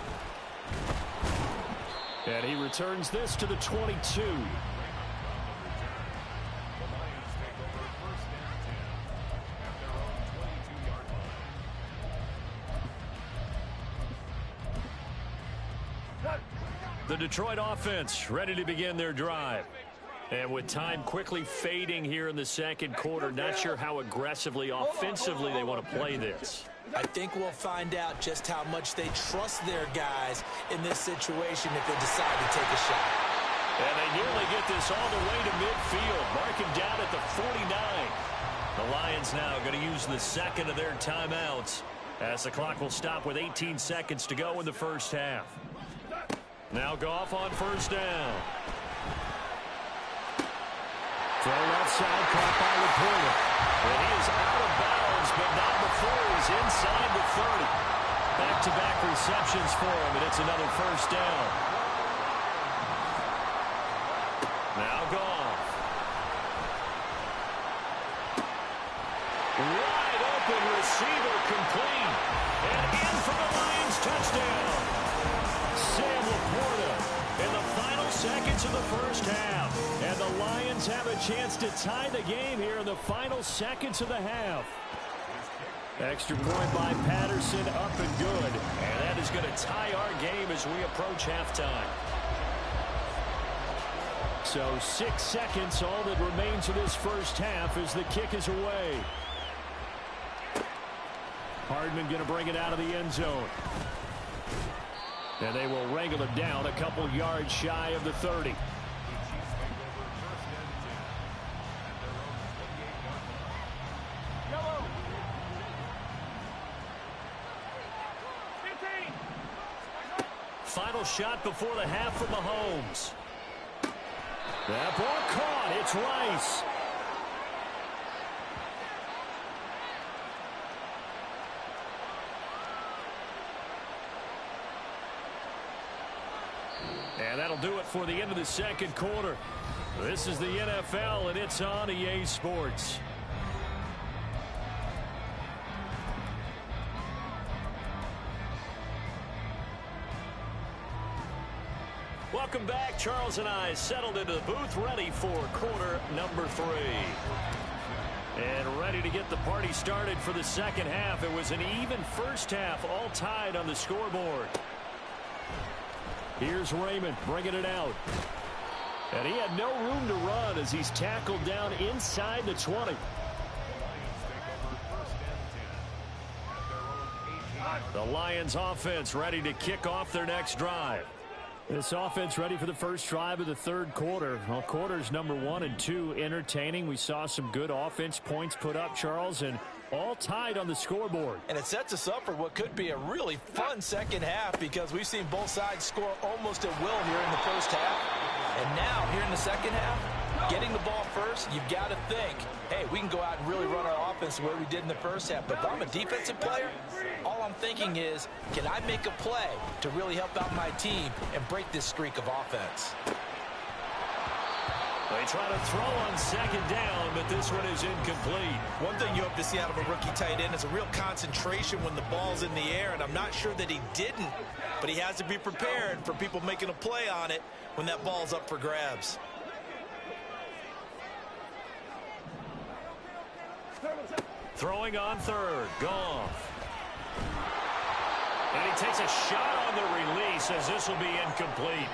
And he returns this to the 22. The Detroit offense ready to begin their drive. And with time quickly fading here in the second quarter, not sure how aggressively, offensively they want to play this. I think we'll find out just how much they trust their guys in this situation if they decide to take a shot. And they nearly get this all the way to midfield, marking down at the 49. The Lions now going to use the 2nd of their timeouts as the clock will stop with 18 seconds to go in the first half. Now Goff on 1st down. Thrown outside, caught by Laporta. And he is out of bounds, but not before he's inside the 30. Back-to-back receptions for him, and it's another 1st down. Now Goff. Wide open receiver complete. And in for the Lions touchdown. Sam Laporta in the final seconds of the first half. And the Lions have a chance to tie the game here in the final seconds of the half. Extra point by Patterson, up and good. And that is going to tie our game as we approach halftime. So 6 seconds, all that remains of this first half as the kick is away. Hardman going to bring it out of the end zone. And they will wrangle it down a couple yards shy of the 30. Final shot before the half from Mahomes. That ball caught. It's Rice. And that'll do it for the end of the second quarter. This is the NFL, and it's on EA Sports. Welcome back. Charles and I settled into the booth, ready for quarter number 3. And ready to get the party started for the second half. It was an even first half, all tied on the scoreboard. Here's Raymond bringing it out. And he had no room to run as he's tackled down inside the 20. The Lions offense ready to kick off their next drive. This offense ready for the first drive of the third quarter. Well, quarters number 1 and 2 entertaining. We saw some good offense points put up, Charles, and all tied on the scoreboard. And it sets us up for what could be a really fun second half because we've seen both sides score almost at will here in the first half. And now, here in the second half, getting the ball first, you've got to think, hey, we can go out and really run our offense the way we did in the first half. But if I'm a defensive player, all I'm thinking is, can I make a play to really help out my team and break this streak of offense? They try to throw on second down, but this one is incomplete. One thing you hope to see out of a rookie tight end is a real concentration when the ball's in the air, and I'm not sure that he didn't, but he has to be prepared for people making a play on it when that ball's up for grabs. Throwing on third, Goff. And he takes a shot on the release as this will be incomplete.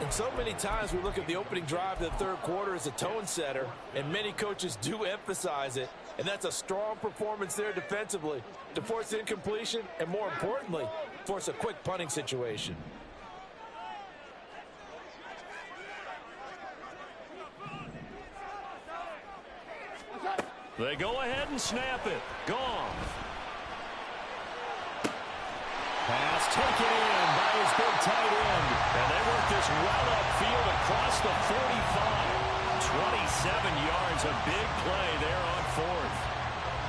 And so many times we look at the opening drive of the third quarter as a tone setter, and many coaches do emphasize it, and that's a strong performance there defensively to force incompletion and, more importantly, force a quick punting situation. They go ahead and snap it. Goff. Pass taken in by his big tight end. And they work this well upfield across the 45. 27 yards, a big play there on fourth.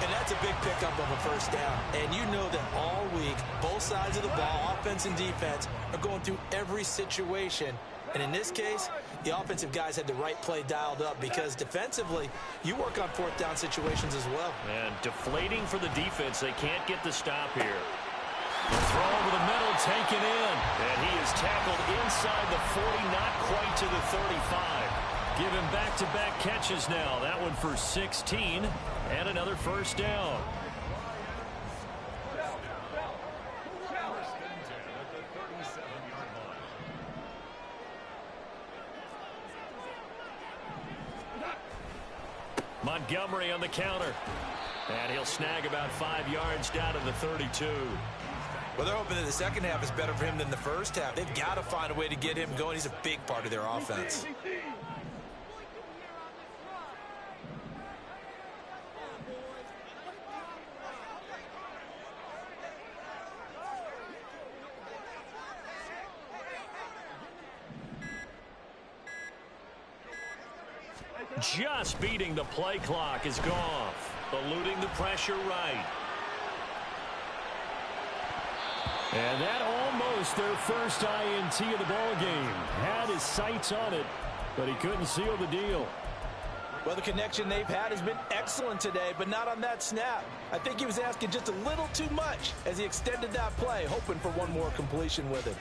And that's a big pickup of a first down. And you know that all week, both sides of the ball, offense and defense, are going through every situation. And in this case, the offensive guys had the right play dialed up because defensively, you work on fourth down situations as well. And deflating for the defense. They can't get the stop here. The throw over the middle, taken in. And he is tackled inside the 40, not quite to the 35. Give him back-to-back catches now. That one for 16 and another first down. Montgomery on the counter. And he'll snag about 5 yards down to the 32. Well, they're hoping that the second half is better for him than the first half. They've got to find a way to get him going. He's a big part of their offense. Just beating the play clock is Goff. Eluding the pressure right. And that almost their first INT of the ball game. Had his sights on it, but he couldn't seal the deal. Well, the connection they've had has been excellent today, but not on that snap. I think he was asking just a little too much as he extended that play, hoping for one more completion with it.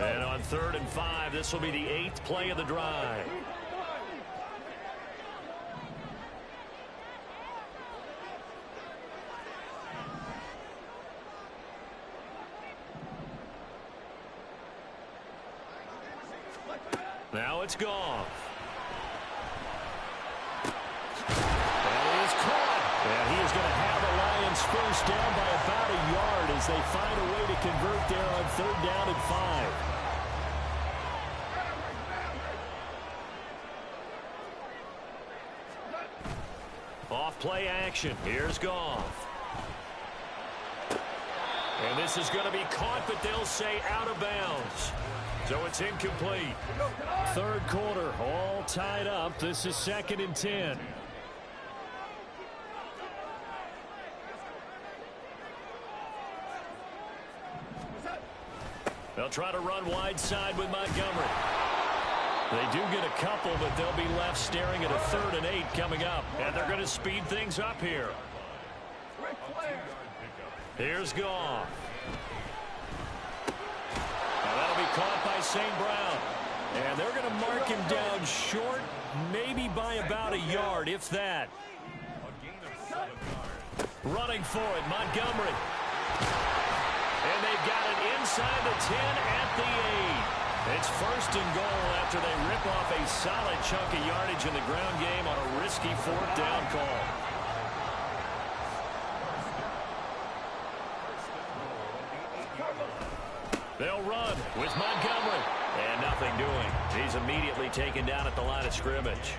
And on 3rd and 5, this will be the 8th play of the drive. Now it's Goff. And he is caught. And he is going to have the Lions first down by about a yard as they find a way to convert there on 3rd down and 5. Off play action. Here's Goff. And this is going to be caught, but they'll say out of bounds. So it's incomplete. 3rd quarter, all tied up. This is 2nd and 10. They'll try to run wide side with Montgomery. They do get a couple, but they'll be left staring at a 3rd and 8 coming up. And they're going to speed things up here. Here's Goff. That'll be caught by St. Brown. And they're going to mark him down short, maybe by about a yard, if that. Running for it, Montgomery. And they've got it inside the 10 at the 8. It's 1st and goal after they rip off a solid chunk of yardage in the ground game on a risky 4th down call. They'll run with Montgomery. And nothing doing. He's immediately taken down at the line of scrimmage.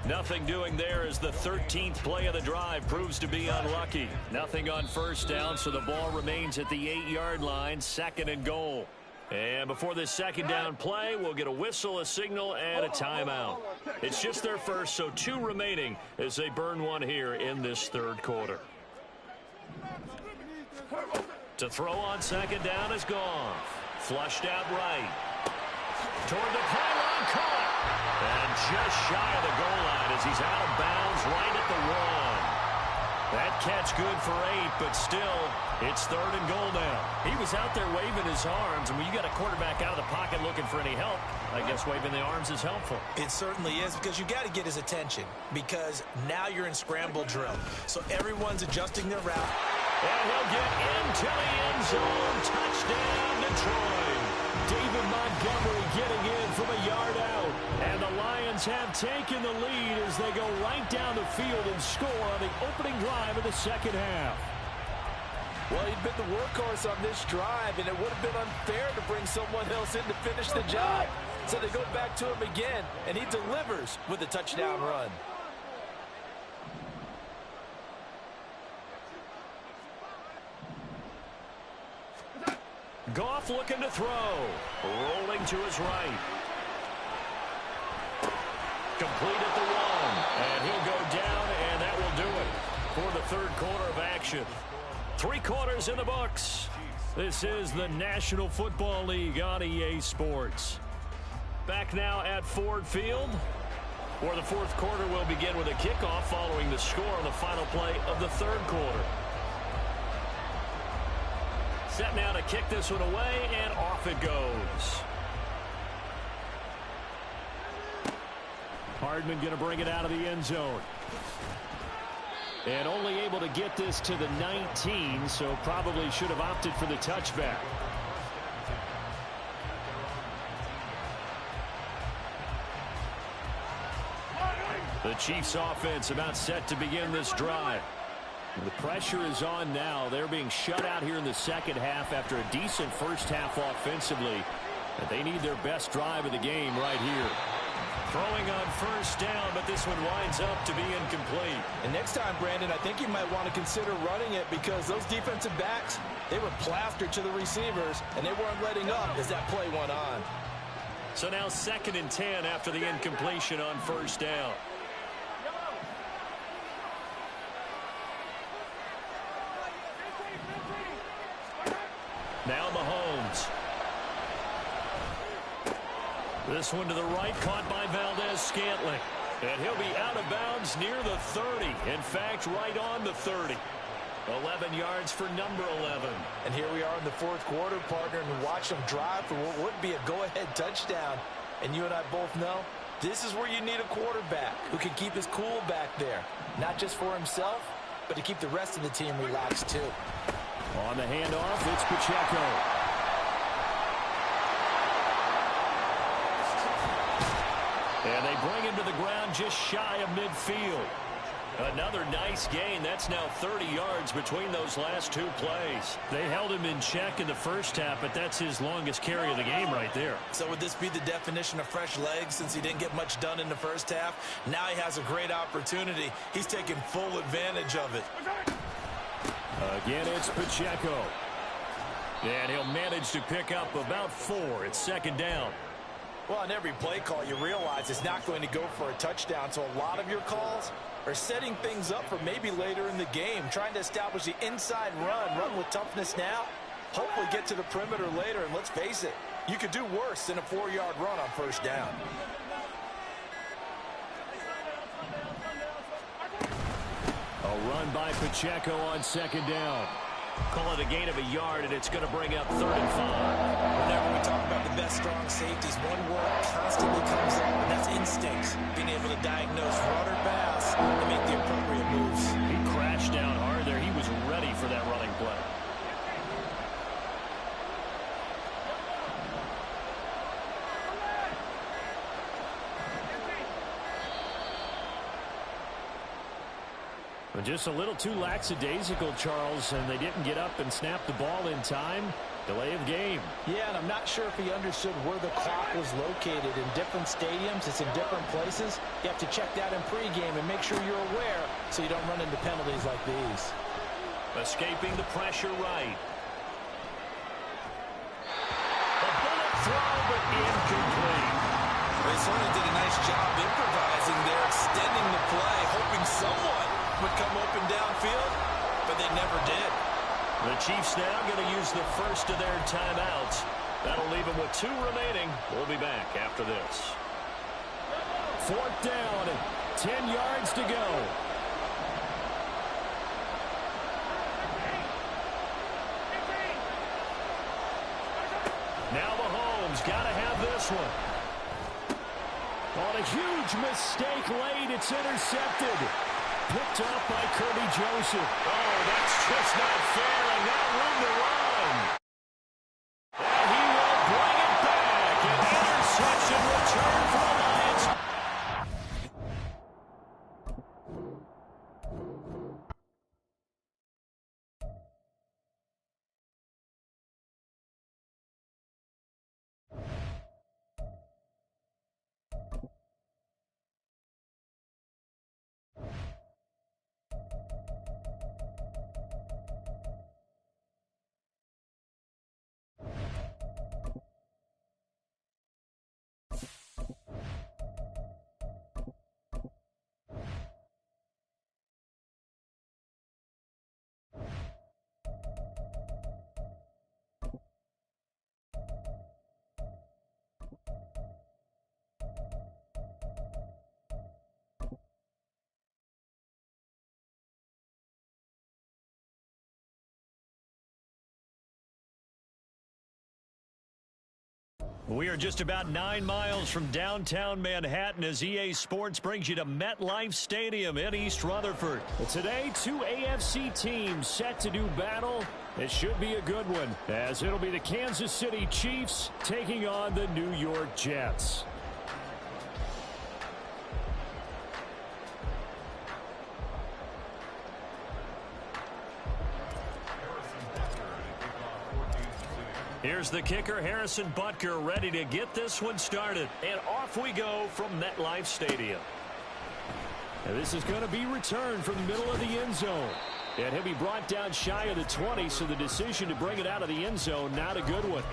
Nothing doing there as the 13th play of the drive proves to be unlucky. Nothing on 1st down, so the ball remains at the 8-yard line, 2nd and goal. And before this 2nd down play, we'll get a whistle, a signal, and a timeout. It's just their first, so 2 remaining as they burn one here in this 3rd quarter. To throw on 2nd down is Goff. Flushed out right. Toward the pylon, caught. And just shy of the goal line as he's out of bounds right at the 1. That catch good for 8, but still, it's 3rd and goal now. He was out there waving his arms, and when you got a quarterback out of the pocket looking for any help, I guess waving the arms is helpful. It certainly is, because you got to get his attention, because now you're in scramble drill. So everyone's adjusting their route. And he'll get into the end zone. Touchdown, Detroit. David Montgomery getting in from a yard out. And the Lions have taken the lead as they go right down the field and score on the opening drive of the 2nd half. Well, he'd been the workhorse on this drive, and it would have been unfair to bring someone else in to finish the job. So they go back to him again, and he delivers with a touchdown run. Goff looking to throw. Rolling to his right. Complete at the 1. And he'll go down, and that will do it for the 3rd quarter of action. 3 quarters in the books. This is the National Football League on EA Sports. Back now at Ford Field, where the 4th quarter will begin with a kickoff following the score on the final play of the 3rd quarter. Set now to kick this one away, and off it goes. Hardman going to bring it out of the end zone. And only able to get this to the 19, so probably should have opted for the touchback. The Chiefs offense about set to begin this drive. The pressure is on now. They're being shut out here in the 2nd half after a decent 1st half offensively. And they need their best drive of the game right here. Throwing on 1st down, but this one winds up to be incomplete. And next time, Brandon, I think you might want to consider running it, because those defensive backs, they were plastered to the receivers, and they weren't letting up as that play went on. So now 2nd and 10 after the incompletion on 1st down. Now Mahomes. This one to the right, caught by Valdez-Scantling. And he'll be out of bounds near the 30. In fact, right on the 30. 11 yards for number 11. And here we are in the fourth quarter, partner, and watch them drive for what would be a go-ahead touchdown. And you and I both know this is where you need a quarterback who can keep his cool back there. Not just for himself, but to keep the rest of the team relaxed too. On the handoff, it's Pacheco. And they bring him to the ground just shy of midfield. Another nice gain. That's now 30 yards between those last two plays. They held him in check in the first half, but that's his longest carry of the game right there. So would this be the definition of fresh legs since he didn't get much done in the first half? Now he has a great opportunity. He's taking full advantage of it. Again, it's Pacheco. And he'll manage to pick up about 4. It's second down. Well, on every play call, you realize it's not going to go for a touchdown. So a lot of your calls are setting things up for maybe later in the game, trying to establish the inside run with toughness now, hopefully get to the perimeter later. And let's face it, you could do worse than a 4-yard run on first down. A run by Pacheco on second down. Call it a gain of a yard, and it's going to bring up 3rd and 5. Whenever we talk about the best strong safeties, one word constantly comes up, and that's instincts. Being able to diagnose run or pass and make the appropriate moves. He crashed down hard there. He was ready for that running play. Just a little too lackadaisical, Charles, and they didn't get up and snap the ball in time. Delay of game. Yeah, and I'm not sure if he understood where the clock was located. In different stadiums, it's in different places. You have to check that in pregame and make sure you're aware so you don't run into penalties like these. Escaping the pressure right. A bullet throw, but incomplete. They certainly did a nice job improvising there, extending the play, hoping someone would come open downfield, but they never did. The Chiefs now going to use the first of their timeouts. That'll leave them with 2 remaining. We'll be back after this. 4th down, 10 yards to go. Now Mahomes got to have this one. On a huge mistake late, it's intercepted. Picked up by Kirby Joseph. Oh, that's just not fair, and not room to run. And he will bring it back. An interception return for the Lions. We are just about 9 miles from downtown Manhattan as EA Sports brings you to MetLife Stadium in East Rutherford. Today, 2 AFC teams set to do battle. It should be a good one, as it'll be the Kansas City Chiefs taking on the New York Jets. Here's the kicker, Harrison Butker, ready to get this one started. And off we go from MetLife Stadium. And this is going to be returned from the middle of the end zone. And he'll be brought down shy of the 20, so the decision to bring it out of the end zone, not a good one.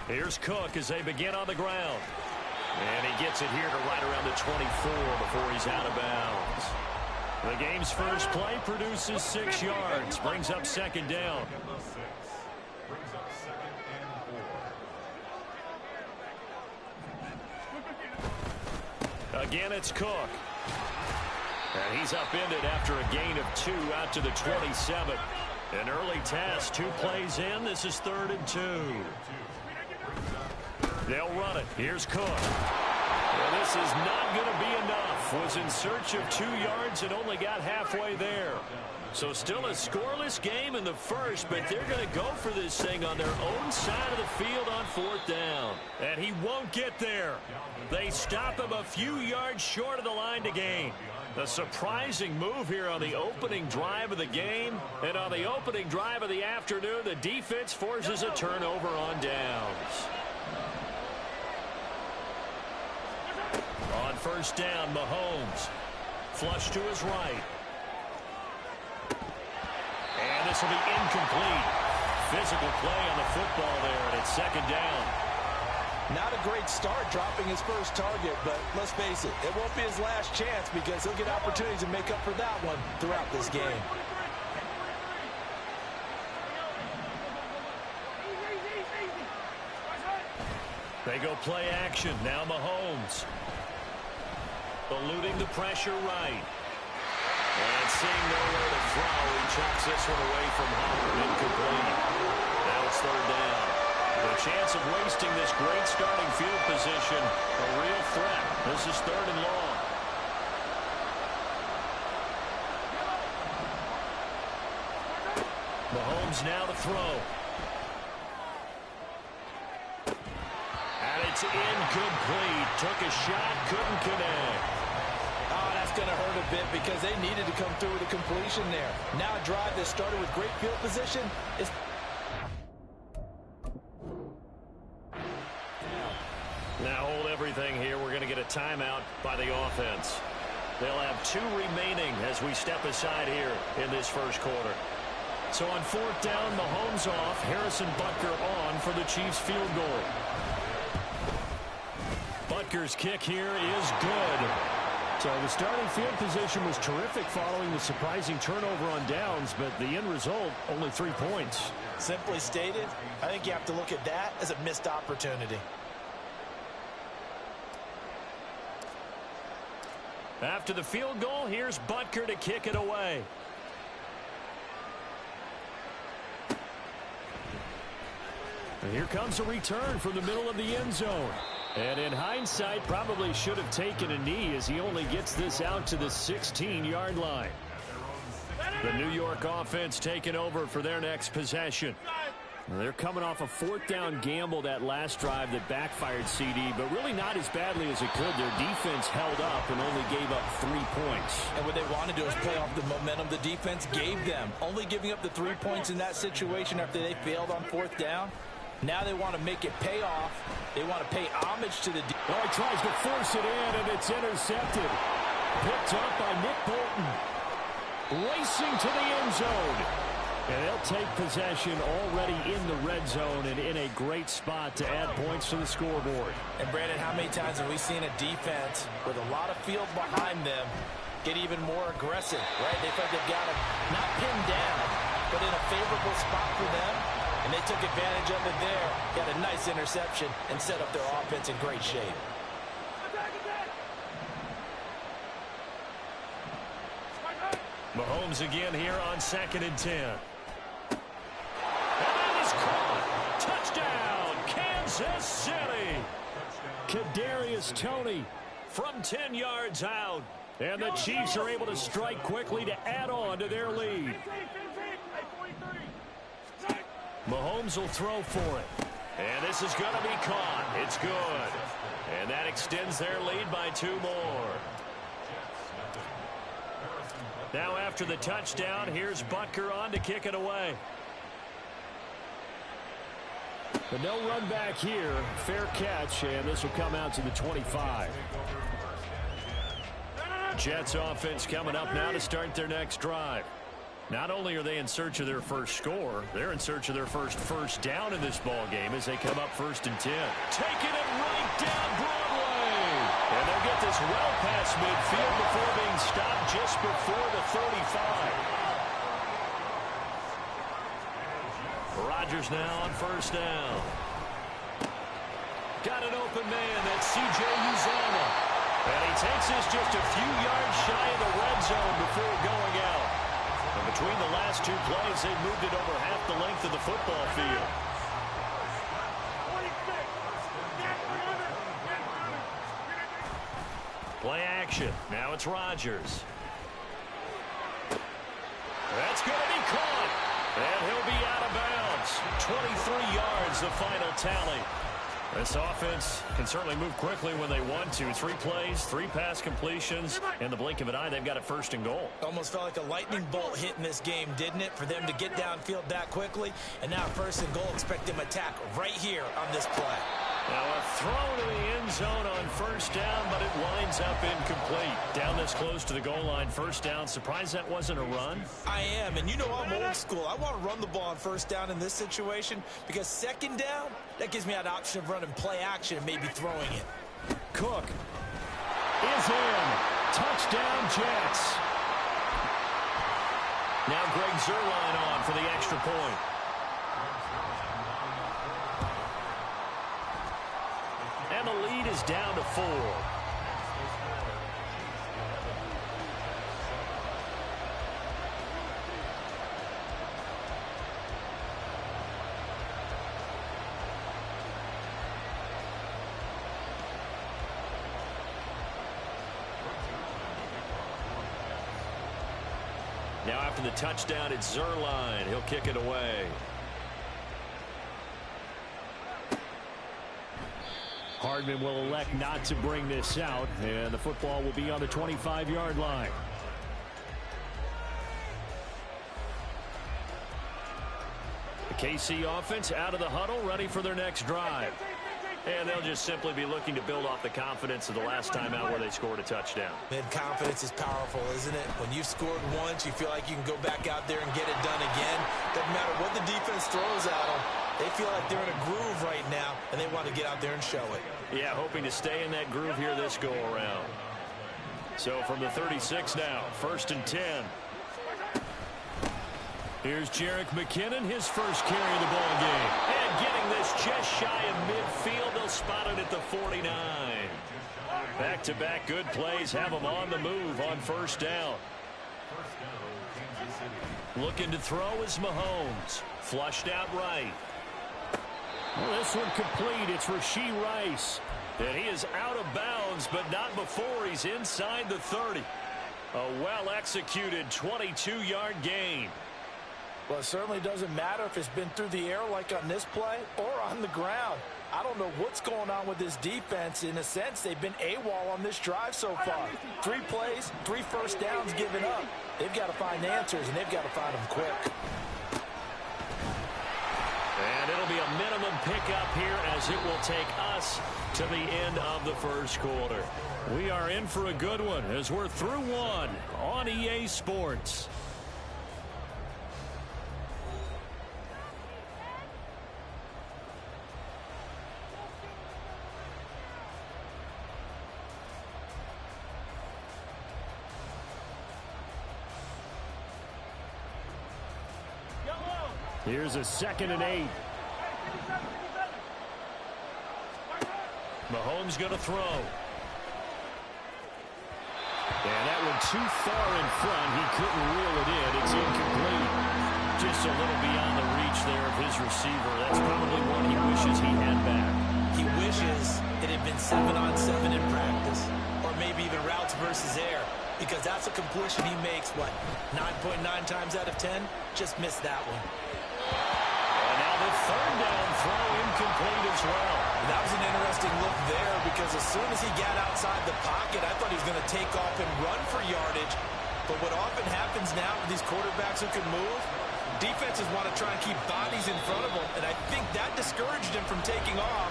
Here's Cook as they begin on the ground. And he gets it here to right around the 24 before he's out of bounds. The game's first play produces 6 yards, brings up second down. Again, it's Cook. And he's upended after a gain of 2 out to the 27. An early test, 2 plays in. This is 3rd and 2. They'll run it. Here's Cook. Well, this is not going to be enough. Was in search of 2 yards and only got halfway there. So still a scoreless game in the first, but they're going to go for this thing on their own side of the field on 4th down. And he won't get there. They stop him a few yards short of the line to gain. A surprising move here on the opening drive of the game. And on the opening drive of the afternoon, the defense forces a turnover on downs. On 1st down, Mahomes. Flush to his right. And this will be incomplete. Physical play on the football there, and it's 2nd down. Not a great start dropping his first target, but let's face it, it won't be his last chance because he'll get opportunities to make up for that one throughout this game. They go play action. Now Mahomes. Eluding the pressure right. And seeing nowhere to throw, he chucks this one away from Hubbard. Incomplete. Now it's 3rd down. The chance of wasting this great starting field position, a real threat. This is 3rd and long. Mahomes now to throw. And it's incomplete. Took a shot, couldn't connect. Oh, that's going to hurt a bit because they needed to come through with a completion there. Now a drive that started with great field position is... Now hold everything here. We're going to get a timeout by the offense. They'll have 2 remaining as we step aside here in this first quarter. So on 4th down, Mahomes off. Harrison Butker on for the Chiefs field goal. Butker's kick here is good. So the starting field position was terrific following the surprising turnover on downs, but the end result, only 3 points. Simply stated, I think you have to look at that as a missed opportunity. After the field goal, here's Butker to kick it away. And here comes a return from the middle of the end zone. And in hindsight, probably should have taken a knee as he only gets this out to the 16-yard line. The New York offense taking over for their next possession. They're coming off a 4th down gamble that last drive that backfired CD, but really not as badly as it could. Their defense held up and only gave up 3 points. And what they want to do is play off the momentum the defense gave them. Only giving up the 3 points in that situation after they failed on 4th down. Now they want to make it pay off. They want to pay homage to the defense. Oh, he tries to force it in, and it's intercepted. Picked up by Nick Bolton. Racing to the end zone. And they'll take possession already in the red zone and in a great spot to add points to the scoreboard. And, Brandon, how many times have we seen a defense with a lot of field behind them get even more aggressive, right? They felt they've got them not pinned down, but in a favorable spot for them, and they took advantage of it there. Got a nice interception and set up their offense in great shape. Mahomes again here on 2nd and 10. And that is caught. Touchdown, Kansas City. Kadarius Toney from 10 yards out. And the Chiefs are able to strike quickly to add on to their lead. Mahomes will throw for it. And this is going to be caught. It's good. And that extends their lead by 2 more. Now after the touchdown, here's Butker on to kick it away. But no run back here. Fair catch, and this will come out to the 25. Jets offense coming up now to start their next drive. Not only are they in search of their first score, they're in search of their first down in this ball game as they come up 1st and 10. Taking it right down Broadway. And they'll get this well past midfield before being stopped just before the 35. Rodgers now on 1st down. Got an open man. That's C.J. Uzomah. And he takes this just a few yards shy of the red zone before going out. And between the last 2 plays, they've moved it over half the length of the football field. Play action. Now it's Rodgers. That's going to be caught. And he'll be out of bounds. 23 yards, the final tally. This offense can certainly move quickly when they want to. 3 plays, 3 pass completions. In the blink of an eye, they've got it 1st and goal. Almost felt like a lightning bolt hit in this game, didn't it? For them to get downfield that quickly. And now 1st and goal, expect them to attack right here on this play. Now a throw to the end zone on 1st down, but it winds up incomplete. Down this close to the goal line, 1st down. Surprised that wasn't a run? I am, and you know I'm old school. I want to run the ball on 1st down in this situation because 2nd down, that gives me an option of running play action and maybe throwing it. Cook is in. Touchdown, Jets. Now Greg Zuerlein on for the extra point. And the lead is down to 4. Now after the touchdown, it's Zuerlein. He'll kick it away. Hardman will elect not to bring this out, and the football will be on the 25-yard line. The KC offense out of the huddle, ready for their next drive. And they'll just simply be looking to build off the confidence of the last time out where they scored a touchdown. Man, confidence is powerful, isn't it? When you've scored once, you feel like you can go back out there and get it done again. Doesn't matter what the defense throws at them. They feel like they're in a groove right now, and they want to get out there and show it. Yeah, hoping to stay in that groove here this go-around. So from the 36 now, 1st and 10. Here's Jerick McKinnon, his first carry of the ball game. And getting this just shy of midfield, they'll spot it at the 49. Back-to-back good plays have them on the move on 1st down. Looking to throw is Mahomes. Flushed out right. Well, this one complete. It's Rashee Rice. And he is out of bounds, but not before he's inside the 30. A well-executed 22-yard gain. Well, it certainly doesn't matter if it's been through the air like on this play or on the ground. I don't know what's going on with this defense. In a sense, they've been AWOL on this drive so far. 3 plays, 3 first downs given up. They've got to find answers, and they've got to find them quick. And it'll be a minimum pickup here as it will take us to the end of the 1st quarter. We are in for a good one as we're through 1 on EA Sports. Here's a 2nd and 8. Mahomes going to throw. And that one too far in front. He couldn't reel it in. It's incomplete. Just a little beyond the reach there of his receiver. That's probably one he wishes he had back. He wishes it had been 7-on-7 in practice, or maybe even routes versus air, because that's a completion he makes, what, 9.9 times out of 10? Just missed that one. And now the 3rd down throw incomplete as well. That was an interesting look there because as soon as he got outside the pocket, I thought he was going to take off and run for yardage. But what often happens now with these quarterbacks who can move, defenses want to try and keep bodies in front of them, and I think that discouraged him from taking off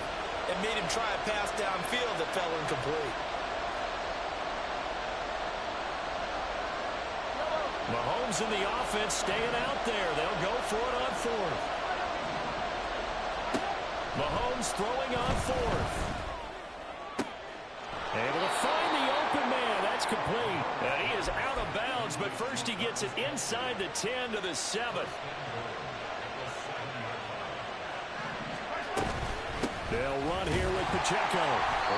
and made him try a pass downfield that fell incomplete. Mahomes and the offense staying out there. They'll go for it on fourth. Mahomes throwing on fourth. Able to find the open man. That's complete. And he is out of bounds, but first he gets it inside the 10 to the 7. They'll run here with Pacheco.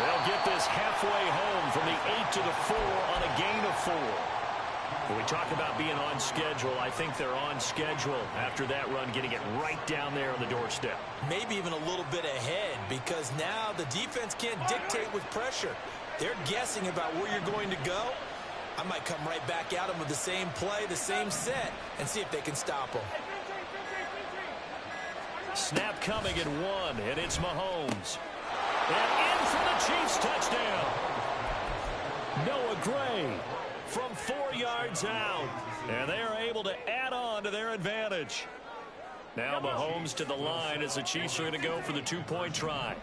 They'll get this halfway home from the 8 to the 4 on a gain of 4. When we talk about being on schedule, I think they're on schedule after that run, getting it right down there on the doorstep. Maybe even a little bit ahead, because now the defense can't dictate with pressure. They're guessing about where you're going to go. I might come right back at them with the same play, the same set, and see if they can stop them. Snap coming at 1, and it's Mahomes. And in for the Chiefs touchdown. Noah Gray from 4 yards out. And they are able to add on to their advantage. Now Mahomes to the line as the Chiefs are going to go for the 2-point try.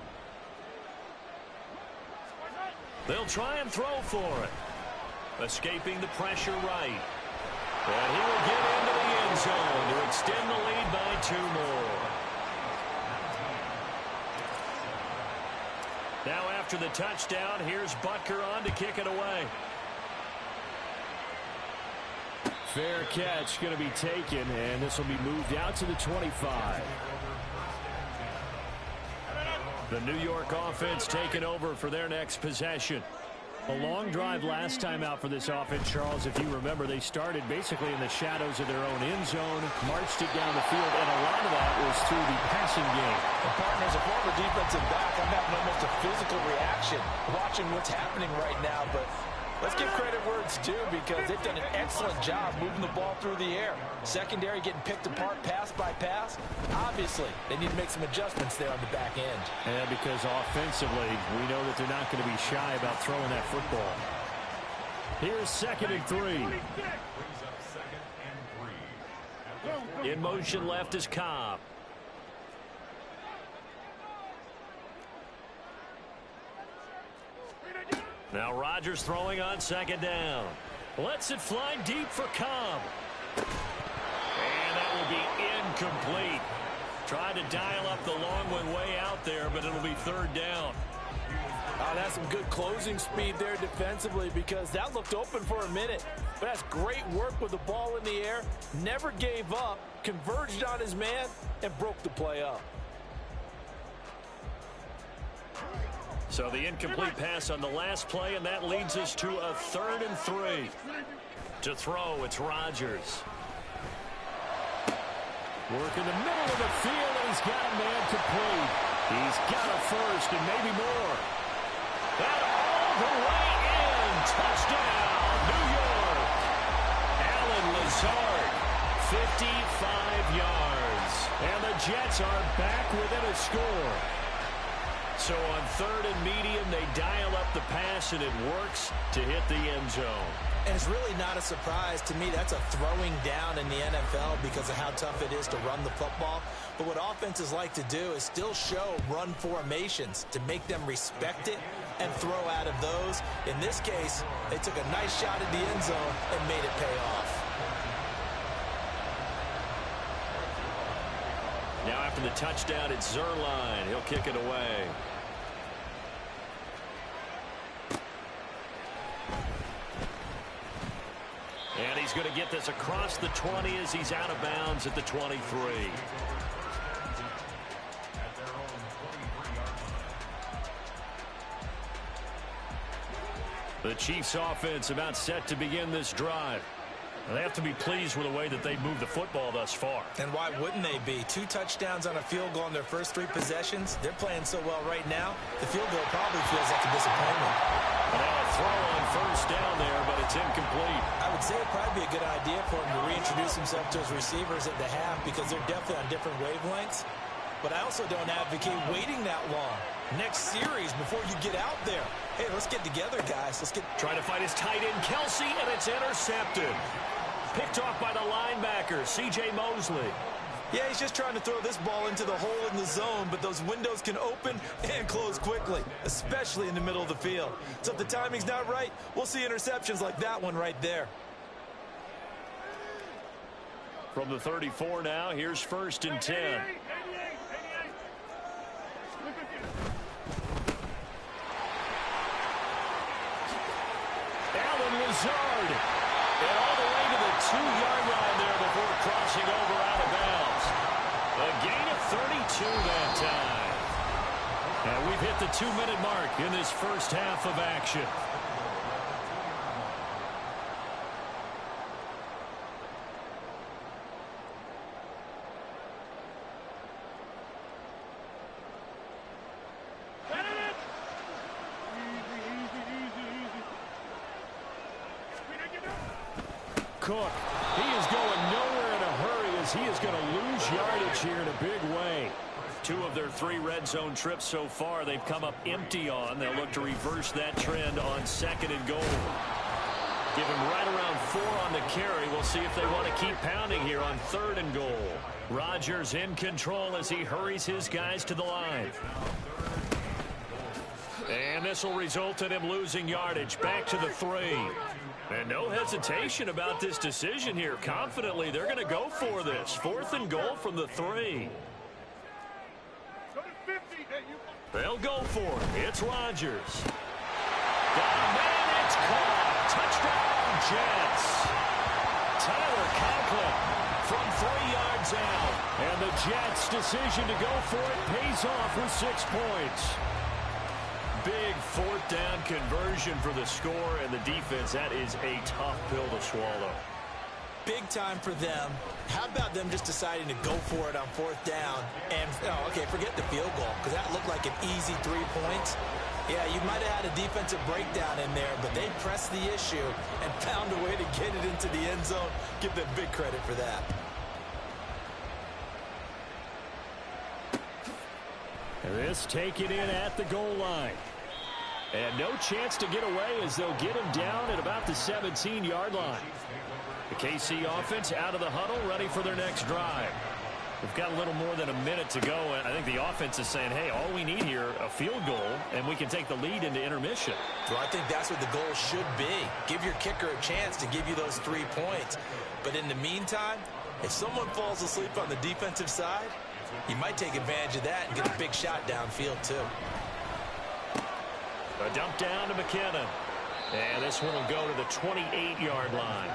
They'll try and throw for it. Escaping the pressure right. And he will get into the end zone to extend the lead by 2 more. Now after the touchdown, here's Butker on to kick it away. Fair catch going to be taken, and this will be moved out to the 25. The New York offense taking over for their next possession. A long drive last time out for this offense, Charles. If you remember, they started basically in the shadows of their own end zone, marched it down the field, and a lot of that was through the passing game. And partner, as a former defensive back, I'm having almost a physical reaction watching what's happening right now. But let's give credit where it's due, because they've done an excellent job moving the ball through the air. Secondary getting picked apart pass by pass. Obviously, they need to make some adjustments there on the back end. Yeah, because offensively, we know that they're not going to be shy about throwing that football. Here's 2nd and 3. In motion left is Cobb. Now Rodgers throwing on 2nd down. Lets it fly deep for Cobb. And that will be incomplete. Tried to dial up the long one way out there, but it'll be 3rd down. Oh, that's some good closing speed there defensively, because that looked open for a minute. But that's great work with the ball in the air. Never gave up, converged on his man, and broke the play up. So the incomplete pass on the last play, and that leads us to a 3rd and 3. To throw, it's Rodgers. Work in the middle of the field, and he's got a man complete. He's got a first and maybe more. And all the way in. Touchdown, New York. Allen Lazard, 55 yards. And the Jets are back within a score. So on 3rd and medium, they dial up the pass, and it works to hit the end zone. And it's really not a surprise to me. That's a throwing down in the NFL because of how tough it is to run the football. But what offenses like to do is still show run formations to make them respect it and throw out of those. In this case, they took a nice shot at the end zone and made it pay off. Now after the touchdown, it's Zerline. He'll kick it away. And he's going to get this across the 20 as he's out of bounds at the 23. The Chiefs offense about set to begin this drive. They have to be pleased with the way that they've moved the football thus far. And why wouldn't they be? 2 touchdowns on a field goal in their first 3 possessions. They're playing so well right now, the field goal probably feels like a disappointment. Now a throw on 1st down there, but it's incomplete. I would say it'd probably be a good idea for him to reintroduce himself to his receivers at the half, because they're definitely on different wavelengths. But I also don't advocate waiting that long. Next series, before you get out there, hey, let's get together, guys. Trying to find his tight end, Kelsey, and it's intercepted. Picked off by the linebacker, C.J. Mosley. Yeah, he's just trying to throw this ball into the hole in the zone, but those windows can open and close quickly, especially in the middle of the field. So if the timing's not right, we'll see interceptions like that one right there. From the 34 now, here's 1st and 10. 88. Allen Lazard. And all the way to the 2-yard line there before crossing over out of bounds. A gain of 32 that time. And we've hit the 2-minute mark in this first half of action. Cook, he is going nowhere in a hurry as he is going to lose yardage here in a big way. 2 of their 3 red zone trips so far they've come up empty on. They'll look to reverse that trend on 2nd and goal. Give him right around 4 on the carry. We'll see if they want to keep pounding here on 3rd and goal. Rodgers in control as he hurries his guys to the line. And this will result in him losing yardage back to the 3. And no hesitation about this decision here. Confidently, they're going to go for this. 4th and goal from the 3. They'll go for it. It's Rodgers. Got a man. It's caught. Touchdown, Jets. Tyler Conklin from 3 yards out. And the Jets' decision to go for it pays off with 6 points. Big 4th down conversion for the score, and the defense, that is a tough pill to swallow. Big time for them. How about them just deciding to go for it on 4th down? And, okay, forget the field goal, because that looked like an easy 3 points. Yeah, you might have had a defensive breakdown in there, but they pressed the issue and found a way to get it into the end zone. Give them big credit for that. This taken in at the goal line. And no chance to get away as they'll get him down at about the 17-yard line. The KC offense out of the huddle, ready for their next drive. We've got a little more than a minute to go, and I think the offense is saying, hey, all we need here, a field goal, and we can take the lead into intermission. Well, I think that's what the goal should be. Give your kicker a chance to give you those 3 points. But in the meantime, if someone falls asleep on the defensive side, you might take advantage of that and get a big shot downfield, too. A dump down to McKinnon. And this one will go to the 28-yard line.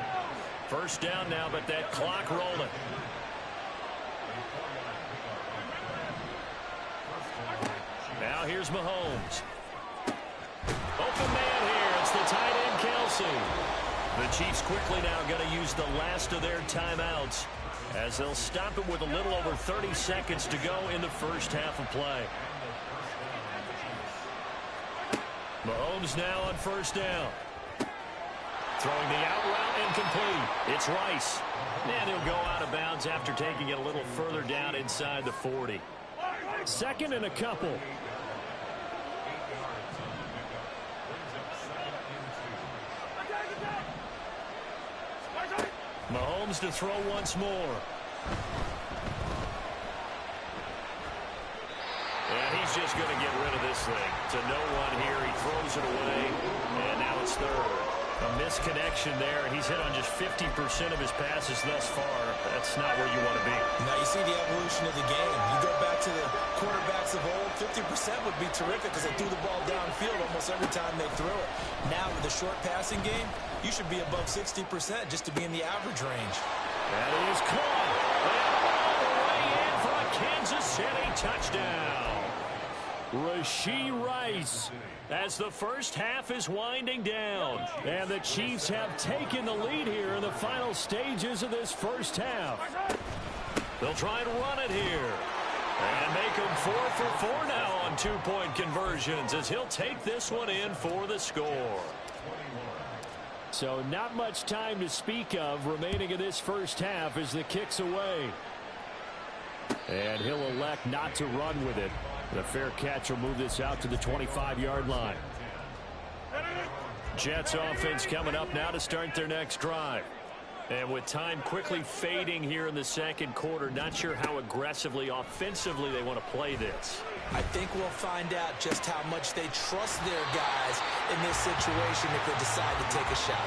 1st down now, but that clock rolling. Now here's Mahomes. Open man here. It's the tight end, Kelsey. The Chiefs quickly now going to use the last of their timeouts as they'll stop it with a little over 30 seconds to go in the first half of play. Mahomes now on 1st down. Throwing the out route incomplete. It's Rice. And he'll go out of bounds after taking it a little further down inside the 40. 2nd and a couple. Mahomes to throw once more. And he's just going to get rid of this thing. To no one here. He throws it away. And now it's 3rd. A misconnection there. He's hit on just 50% of his passes thus far. That's not where you want to be. Now you see the evolution of the game. You go back to the quarterbacks of old, 50% would be terrific because they threw the ball downfield almost every time they threw it. Now with the short passing game, you should be above 60% just to be in the average range. That is caught. And all the way in for a Kansas City touchdown. Rashee Rice as the first half is winding down. And the Chiefs have taken the lead here in the final stages of this first half. They'll try and run it here. And make them 4 for 4 now on 2-point conversions as he'll take this one in for the score. So not much time to speak of remaining in this first half as the kick's away. And he'll elect not to run with it. The fair catch will move this out to the 25-yard line. Jets offense coming up now to start their next drive. And with time quickly fading here in the 2nd quarter, not sure how aggressively, offensively they want to play this. I think we'll find out just how much they trust their guys in this situation if they decide to take a shot.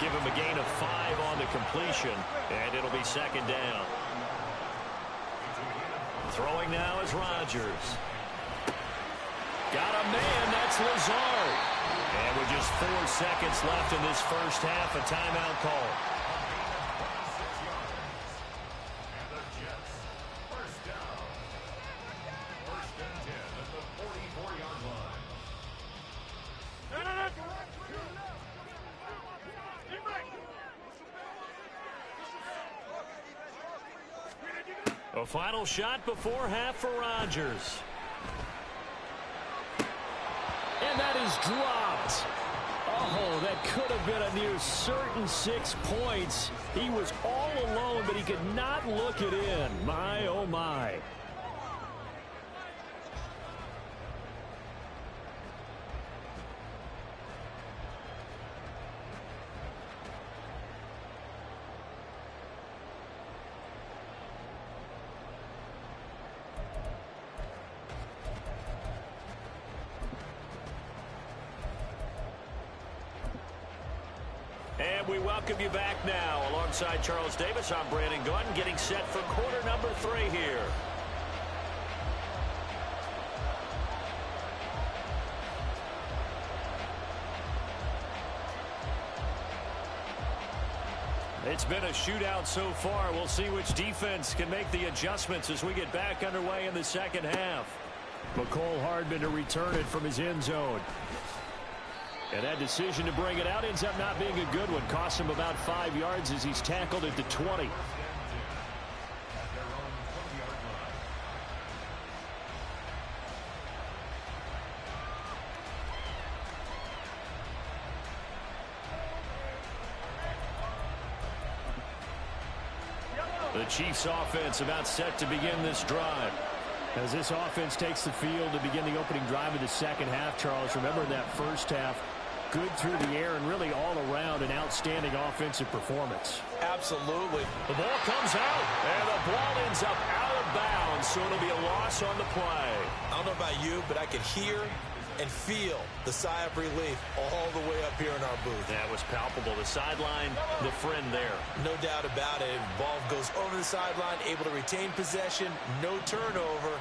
give him a gain of 5 on the completion, and it'll be second down. Throwing now is Rodgers. Got a man, that's Lazard. And with just 4 seconds left in this first half, a timeout call. A final shot before half for Rodgers. And that is dropped. Oh, that could have been a near certain 6 points. He was all alone, but he could not look it in. My, oh, my. And we welcome you back now. Alongside Charles Davis, I'm Brandon Gunn, getting set for quarter number 3 here. It's been a shootout so far. We'll see which defense can make the adjustments as we get back underway in the second half. McCole Hardman to return it from his end zone. And that decision to bring it out ends up not being a good one. Costs him about 5 yards as he's tackled at the 20. The Chiefs offense about set to begin this drive. As this offense takes the field to begin the opening drive of the second half, Charles, remember that first half, good through the air and really all around an outstanding offensive performance. Absolutely. The ball comes out, and the ball ends up out of bounds, so it'll be a loss on the play. I don't know about you, but I could hear and feel the sigh of relief all the way up here in our booth. That was palpable. The sideline, the friend there. No doubt about it. Ball goes over the sideline, able to retain possession, no turnover.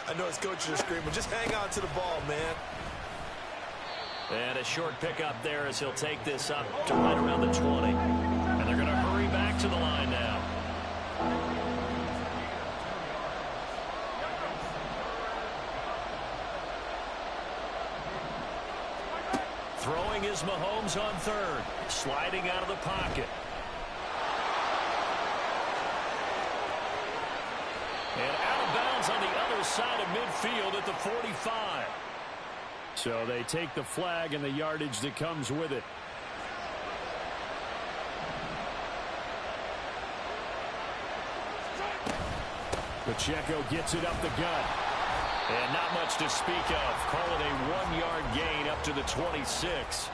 I know his coaches are screaming, just hang on to the ball, man. And a short pickup there as he'll take this up to right around the 20. And they're going to hurry back to the line now. Throwing is Mahomes on third. Sliding out of the pocket. And out of bounds on the other side of midfield at the 45. So they take the flag and the yardage that comes with it. Pacheco gets it up the gut. And not much to speak of. Call it a 1-yard gain up to the 26.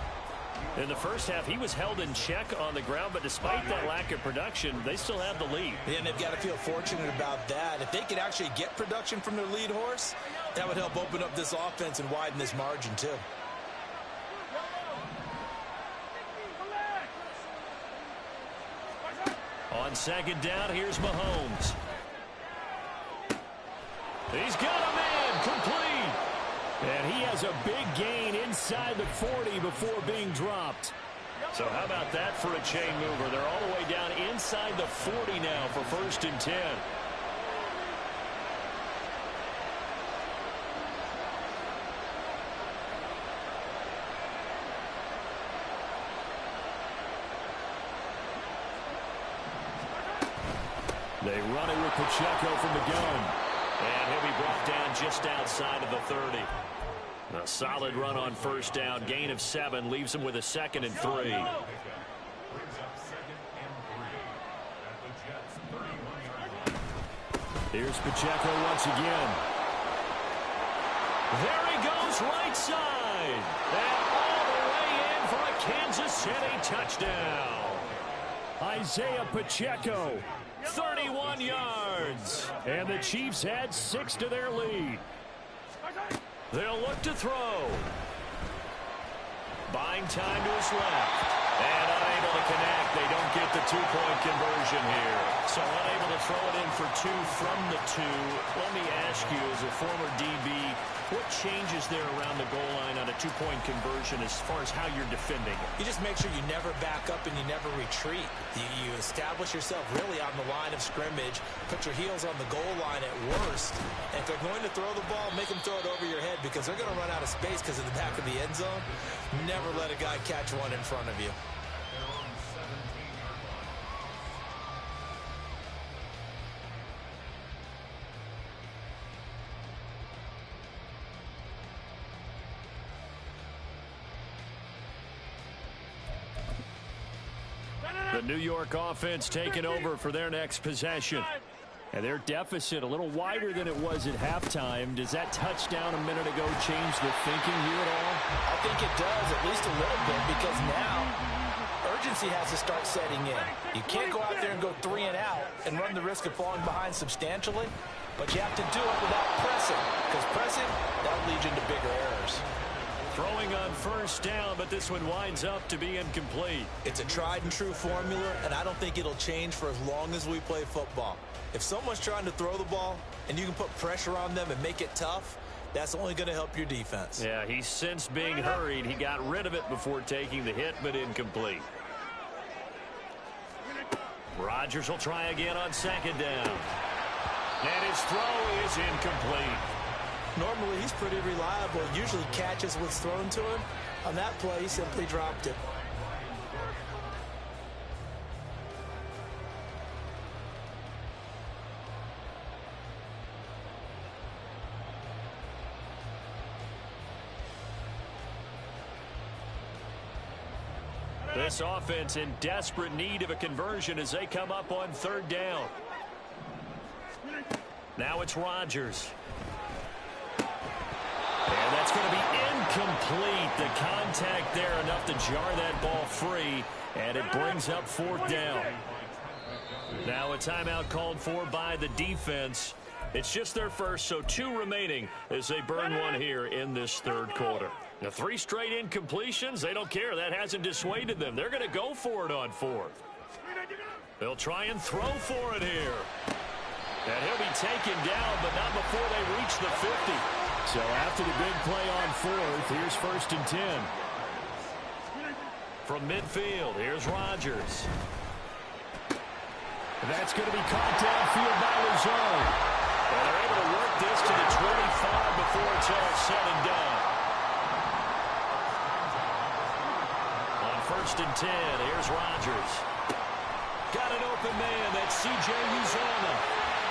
In the first half, he was held in check on the ground, but despite that lack of production, they still have the lead. Yeah, and they've got to feel fortunate about that. If they could actually get production from their lead horse, that would help open up this offense and widen this margin, too. On second down, here's Mahomes. He's got a man complete. And he has a big gain inside the 40 before being dropped. So how about that for a chain mover? They're all the way down inside the 40 now for 1st and 10. They run it with Pacheco from the gun. And he'll be brought down just outside of the 30. A solid run on first down. Gain of 7 leaves him with a 2nd and 3. Here's Pacheco once again. There he goes right side. And all the way in for a Kansas City touchdown. Isaiah Pacheco, 31 yards. And the Chiefs add 6 to their lead. They'll look to throw. Buying time to his left. And on a two-point conversion here. So unable to throw it in for two from the two. Let me ask you, as a former DB, what changes there around the goal line on a two-point conversion as far as how you're defending it? You just make sure you never back up and you never retreat. You establish yourself really on the line of scrimmage, put your heels on the goal line at worst, and if they're going to throw the ball, make them throw it over your head because they're going to run out of space because of the back of the end zone. Never let a guy catch one in front of you. The New York offense taking over for their next possession. And their deficit a little wider than it was at halftime. Does that touchdown a minute ago change the thinking here at all? I think it does, at least a little bit, because now urgency has to start setting in. You can't go out there and go 3 and out and run the risk of falling behind substantially, but you have to do it without pressing, because pressing, that'll lead you into bigger errors. Throwing on first down, but this one winds up to be incomplete. It's a tried and true formula, and I don't think it'll change for as long as we play football. If someone's trying to throw the ball and you can put pressure on them and make it tough, that's only going to help your defense. Yeah, he's sensed being hurried. He got rid of it before taking the hit, but incomplete. Rodgers will try again on second down. And his throw is incomplete. Normally, he's pretty reliable. Usually catches what's thrown to him. On that play, he simply dropped it. This offense in desperate need of a conversion as they come up on third down. Now it's Rodgers. And that's going to be incomplete. The contact there enough to jar that ball free, and it brings up fourth down. Now a timeout called for by the defense. It's just their first, so 2 remaining as they burn one here in this third quarter. Now 3 straight incompletions, they don't care. That hasn't dissuaded them. They're going to go for it on fourth. They'll try and throw for it here. And he'll be taken down, but not before they reach the 50. So after the big play on fourth, here's first and 10. From midfield, here's Rodgers. That's going to be caught downfield by Lazard. And they're able to work this to the 25 before it's all said and done. On first and 10, here's Rodgers. Got an open man, that's C.J. Uzomah.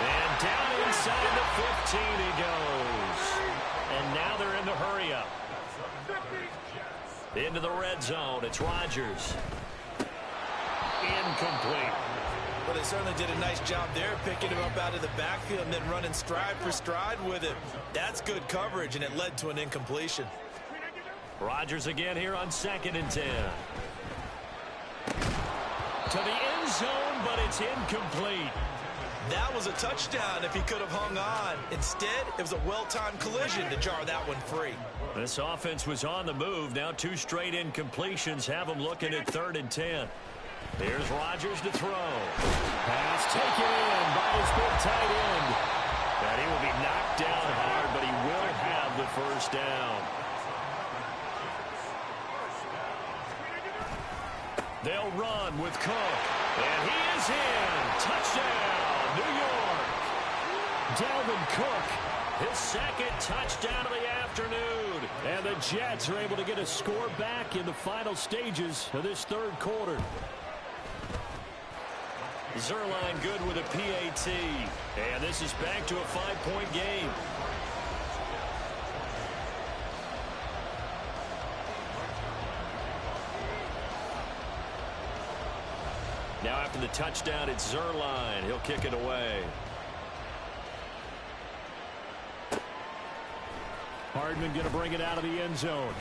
And down inside the 15 he goes. And now they're in the hurry-up. Into the red zone, it's Rodgers. Incomplete. Well, they certainly did a nice job there, picking him up out of the backfield and then running stride for stride with him. That's good coverage, and it led to an incompletion. Rodgers again here on second and 10. To the end zone, but it's incomplete. That was a touchdown if he could have hung on. Instead, it was a well-timed collision to jar that one free. This offense was on the move. Now 2 straight incompletions have them looking at third and 10. Here's Rodgers to throw. Pass taken in by his big tight end. And he will be knocked down hard, but he will have the first down. They'll run with Cook. And he is in. Touchdown, New York. Dalvin Cook, his second touchdown of the afternoon. And the Jets are able to get a score back in the final stages of this third quarter. Zerline good with a PAT. And this is back to a 5-point game. Now after the touchdown, it's Zerline. He'll kick it away. Hardman going to bring it out of the end zone.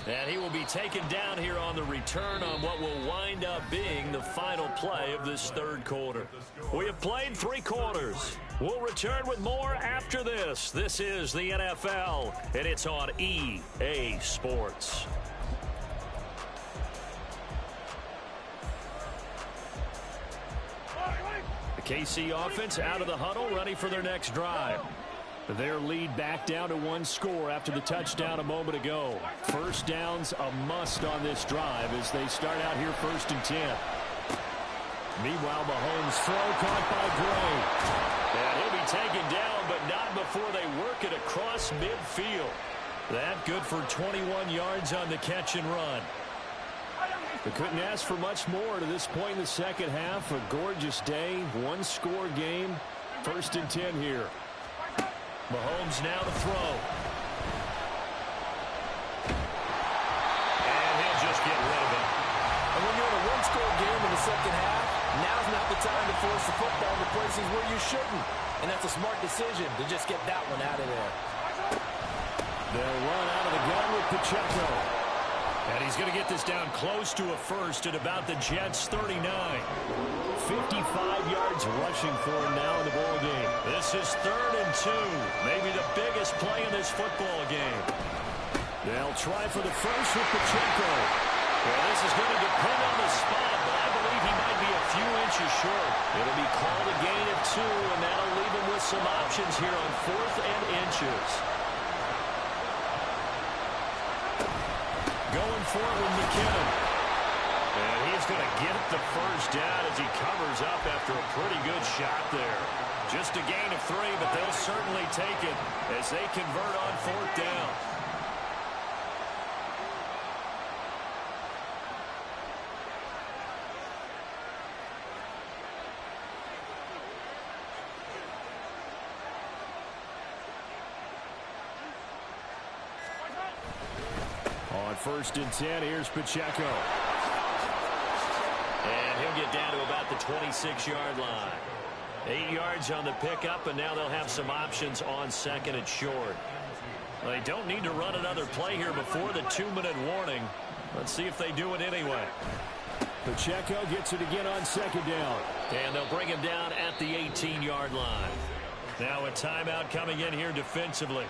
And he will be taken down here on the return on what will wind up being the final play of this third quarter. We have played 3 quarters. We'll return with more after this. This is the NFL, and it's on EA Sports. KC offense out of the huddle, ready for their next drive. Their lead back down to one score after the touchdown a moment ago. First down's a must on this drive as they start out here 1st and 10. Meanwhile, Mahomes' throw caught by Gray. And he'll be taken down, but not before they work it across midfield. That good for 21 yards on the catch and run. They couldn't ask for much more to this point in the second half. A gorgeous day, one-score game. 1st and 10 here. Mahomes now to throw. And he'll just get rid of it. And when you're in a one-score game in the second half, now's not the time to force the football to places where you shouldn't. And that's a smart decision to just get that one out of there. They'll run out of the gun with Pacheco. And he's going to get this down close to a first at about the Jets' 39. 55 yards rushing for him now in the ball game. This is 3rd and 2. Maybe the biggest play in this football game. They'll try for the first with Pacheco. Well, this is going to depend on the spot, but I believe he might be a few inches short. It'll be called a gain of 2, and that'll leave him with some options here on 4th and inches. Going for it with McKinnon. And he's going to get the first down as he covers up after a pretty good shot there. Just a gain of 3, but they'll certainly take it as they convert on 4th down. On 1st and 10, here's Pacheco. And he'll get down to about the 26-yard line. 8 yards on the pickup, and now they'll have some options on 2nd and short. They don't need to run another play here before the 2-minute warning. Let's see if they do it anyway. Pacheco gets it again on 2nd down. And they'll bring him down at the 18-yard line. Now a timeout coming in here defensively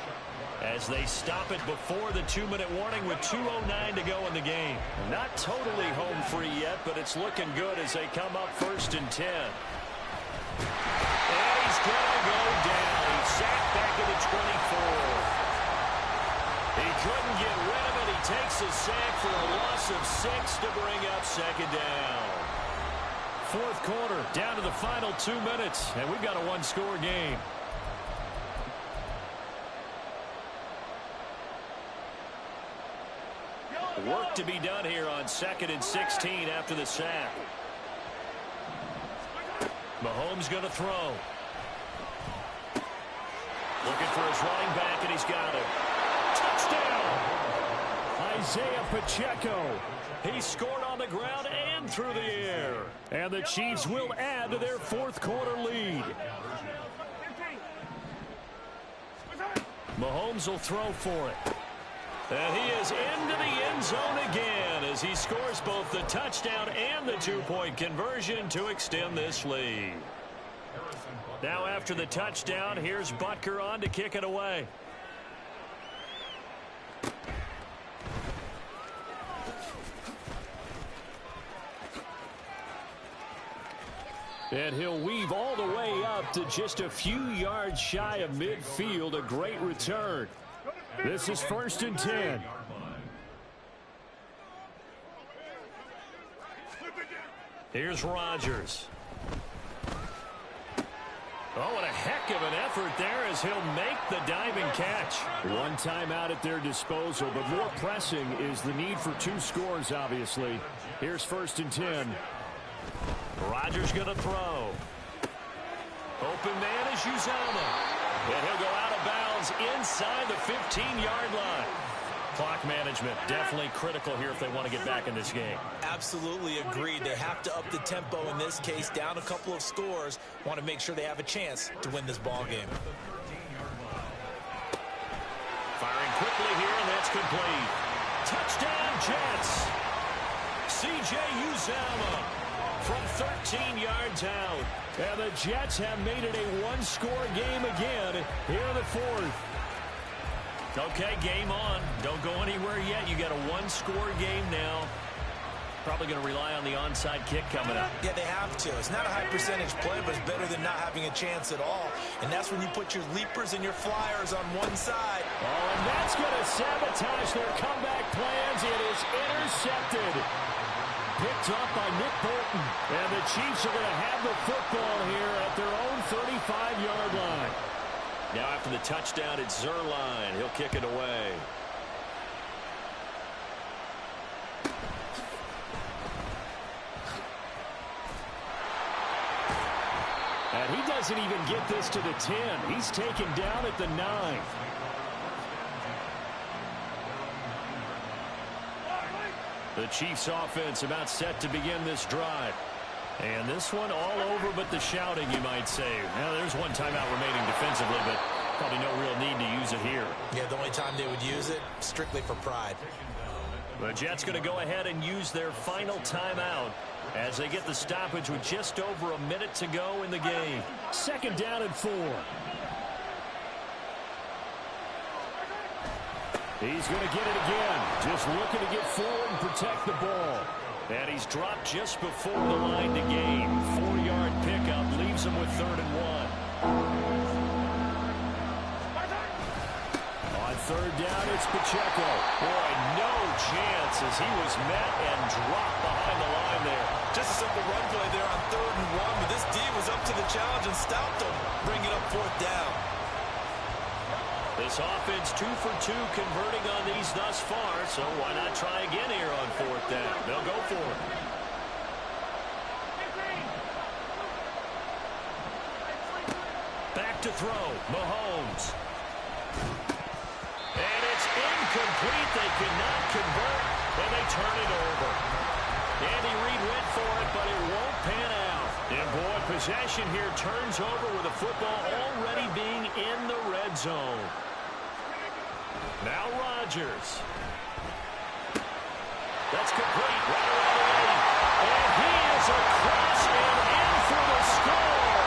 as they stop it before the 2-minute warning with 2:09 to go in the game. Not totally home free yet, but it's looking good as they come up 1st and 10. And he's going to go down. He's sacked back at the 24. He couldn't get rid of it. He takes a sack for a loss of 6 to bring up 2nd down. 4th quarter, down to the final 2 minutes, and we've got a one-score game. Work to be done here on 2nd and 16 after the sack. Mahomes going to throw. Looking for his running back, and he's got it. Touchdown! Isaiah Pacheco. He scored on the ground and through the air. And the Chiefs will add to their 4th quarter lead. Mahomes will throw for it. And he is into the end zone again as he scores both the touchdown and the 2-point conversion to extend this lead. Now after the touchdown, here's Butker on to kick it away. And he'll weave all the way up to just a few yards shy of midfield. A great return. This is 1st and 10. Here's Rodgers. Oh, what a heck of an effort there as he'll make the diving catch. One timeout at their disposal, but more pressing is the need for 2 scores, obviously. Here's 1st and 10. Rodgers going to throw. Open man is Uzomah. And he'll go out of bounds inside the 15-yard line. Clock management definitely critical here if they want to get back in this game. Absolutely agreed. They have to up the tempo in this case, down a couple of scores. Want to make sure they have a chance to win this ball game. Firing quickly here, and that's complete. Touchdown, Jets. C.J. Uzomah from 13 yards out. And the Jets have made it a one-score game again here in the 4th. Okay, game on. Don't go anywhere yet. You got a one-score game now. Probably going to rely on the onside kick coming up. Yeah, they have to. It's not a high percentage play, but it's better than not having a chance at all. And that's when you put your leapers and your flyers on one side. Oh, and that's going to sabotage their comeback plans. It is intercepted. Picked up by Nick Bolton. And the Chiefs are going to have the football here at their own 35-yard line. Now after the touchdown, it's Zerline. He'll kick it away. And he doesn't even get this to the 10. He's taken down at the 9. The Chiefs offense about set to begin this drive. And this one all over but the shouting, you might say. Now, there's one timeout remaining defensively, but probably no real need to use it here. Yeah, the only time they would use it, strictly for pride. The Jets going to go ahead and use their final timeout as they get the stoppage with just over a minute to go in the game. Second down and 4. He's going to get it again. Just looking to get forward and protect the ball. And he's dropped just before the line to gain. 4-yard pickup leaves him with 3rd and 1. On third down, it's Pacheco. Boy, no chance as he was met and dropped behind the line there. Just a simple run play there on 3rd and 1, but this D was up to the challenge and stopped him, bringing up 4th down. This offense 2 for 2 converting on these thus far, so why not try again here on 4th down? They'll go for it. Back to throw, Mahomes. And it's incomplete. They cannot convert, and they turn it over. Andy Reid went for it, but it won't pan out. And boy, possession here turns over with the football already being in the red zone. Now Rodgers. That's complete. Right around the 8. And he is across and in for the score.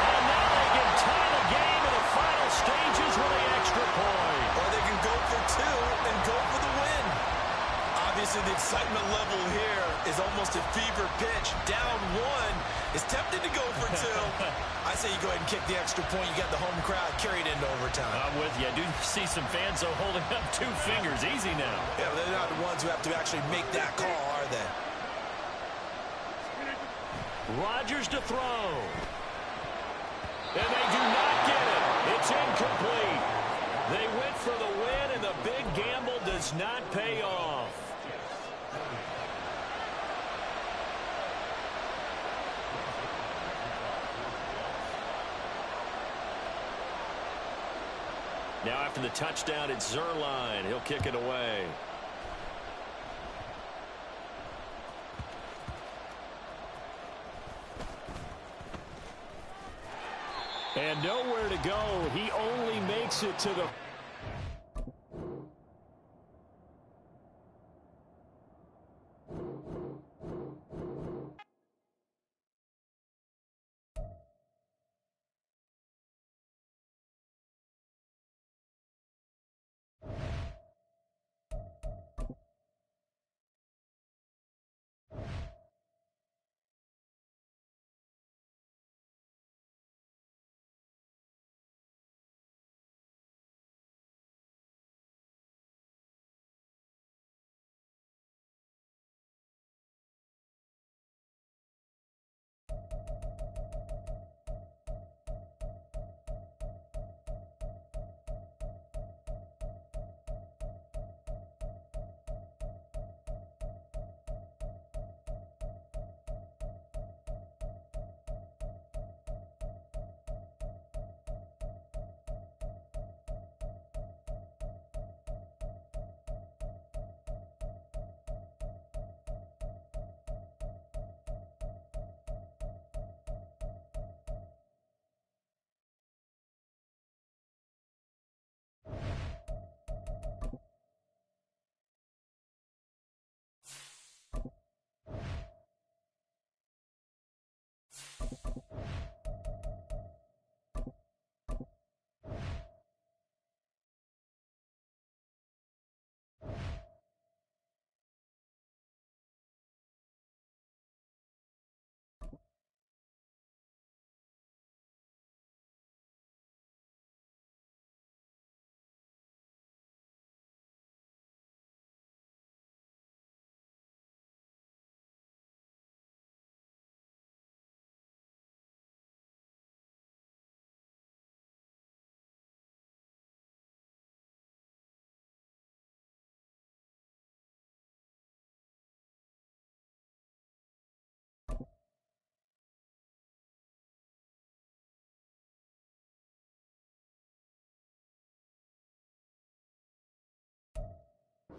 And now they can tie the game in the final stages with the extra point. Or they can go for 2 and go for the win. Obviously, the excitement level here is almost a fever pitch. Down 1 is tempted to go for 2. I say you go ahead and kick the extra point. You got the home crowd carried into overtime. I'm with you. I do see some fans, though, holding up 2 fingers. Easy now. Yeah, they're not the ones who have to actually make that call, are they? Rodgers to throw. And they do not get it. It's incomplete. They went for the win, and the big gamble does not pay off. Now after the touchdown, it's Zerline. He'll kick it away. And nowhere to go. He only makes it to the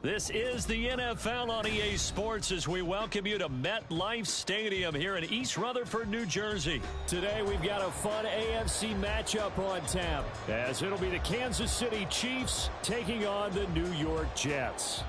This is the NFL on EA Sports as we welcome you to MetLife Stadium here in East Rutherford, New Jersey. Today we've got a fun AFC matchup on tap as it'll be the Kansas City Chiefs taking on the New York Jets.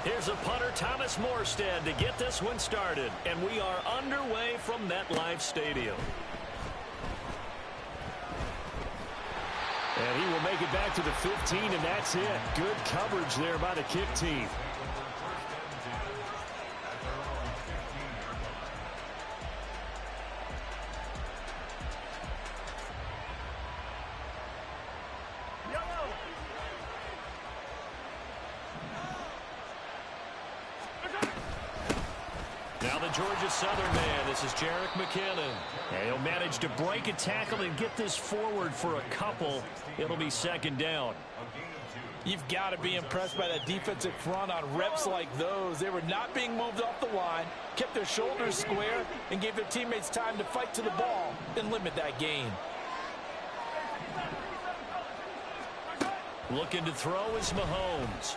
Here's a punter, Thomas Morstead, to get this one started. And we are underway from MetLife Stadium. And he will make it back to the 15, and that's it. Good coverage there by the kick team. Now the Georgia Southern man, this is Jerick McKinnon. And he'll manage to break a tackle and get this forward for a couple. It'll be second down. You've got to be impressed by that defensive front on reps like those. They were not being moved off the line, kept their shoulders square, and gave their teammates time to fight to the ball and limit that gain. Looking to throw is Mahomes.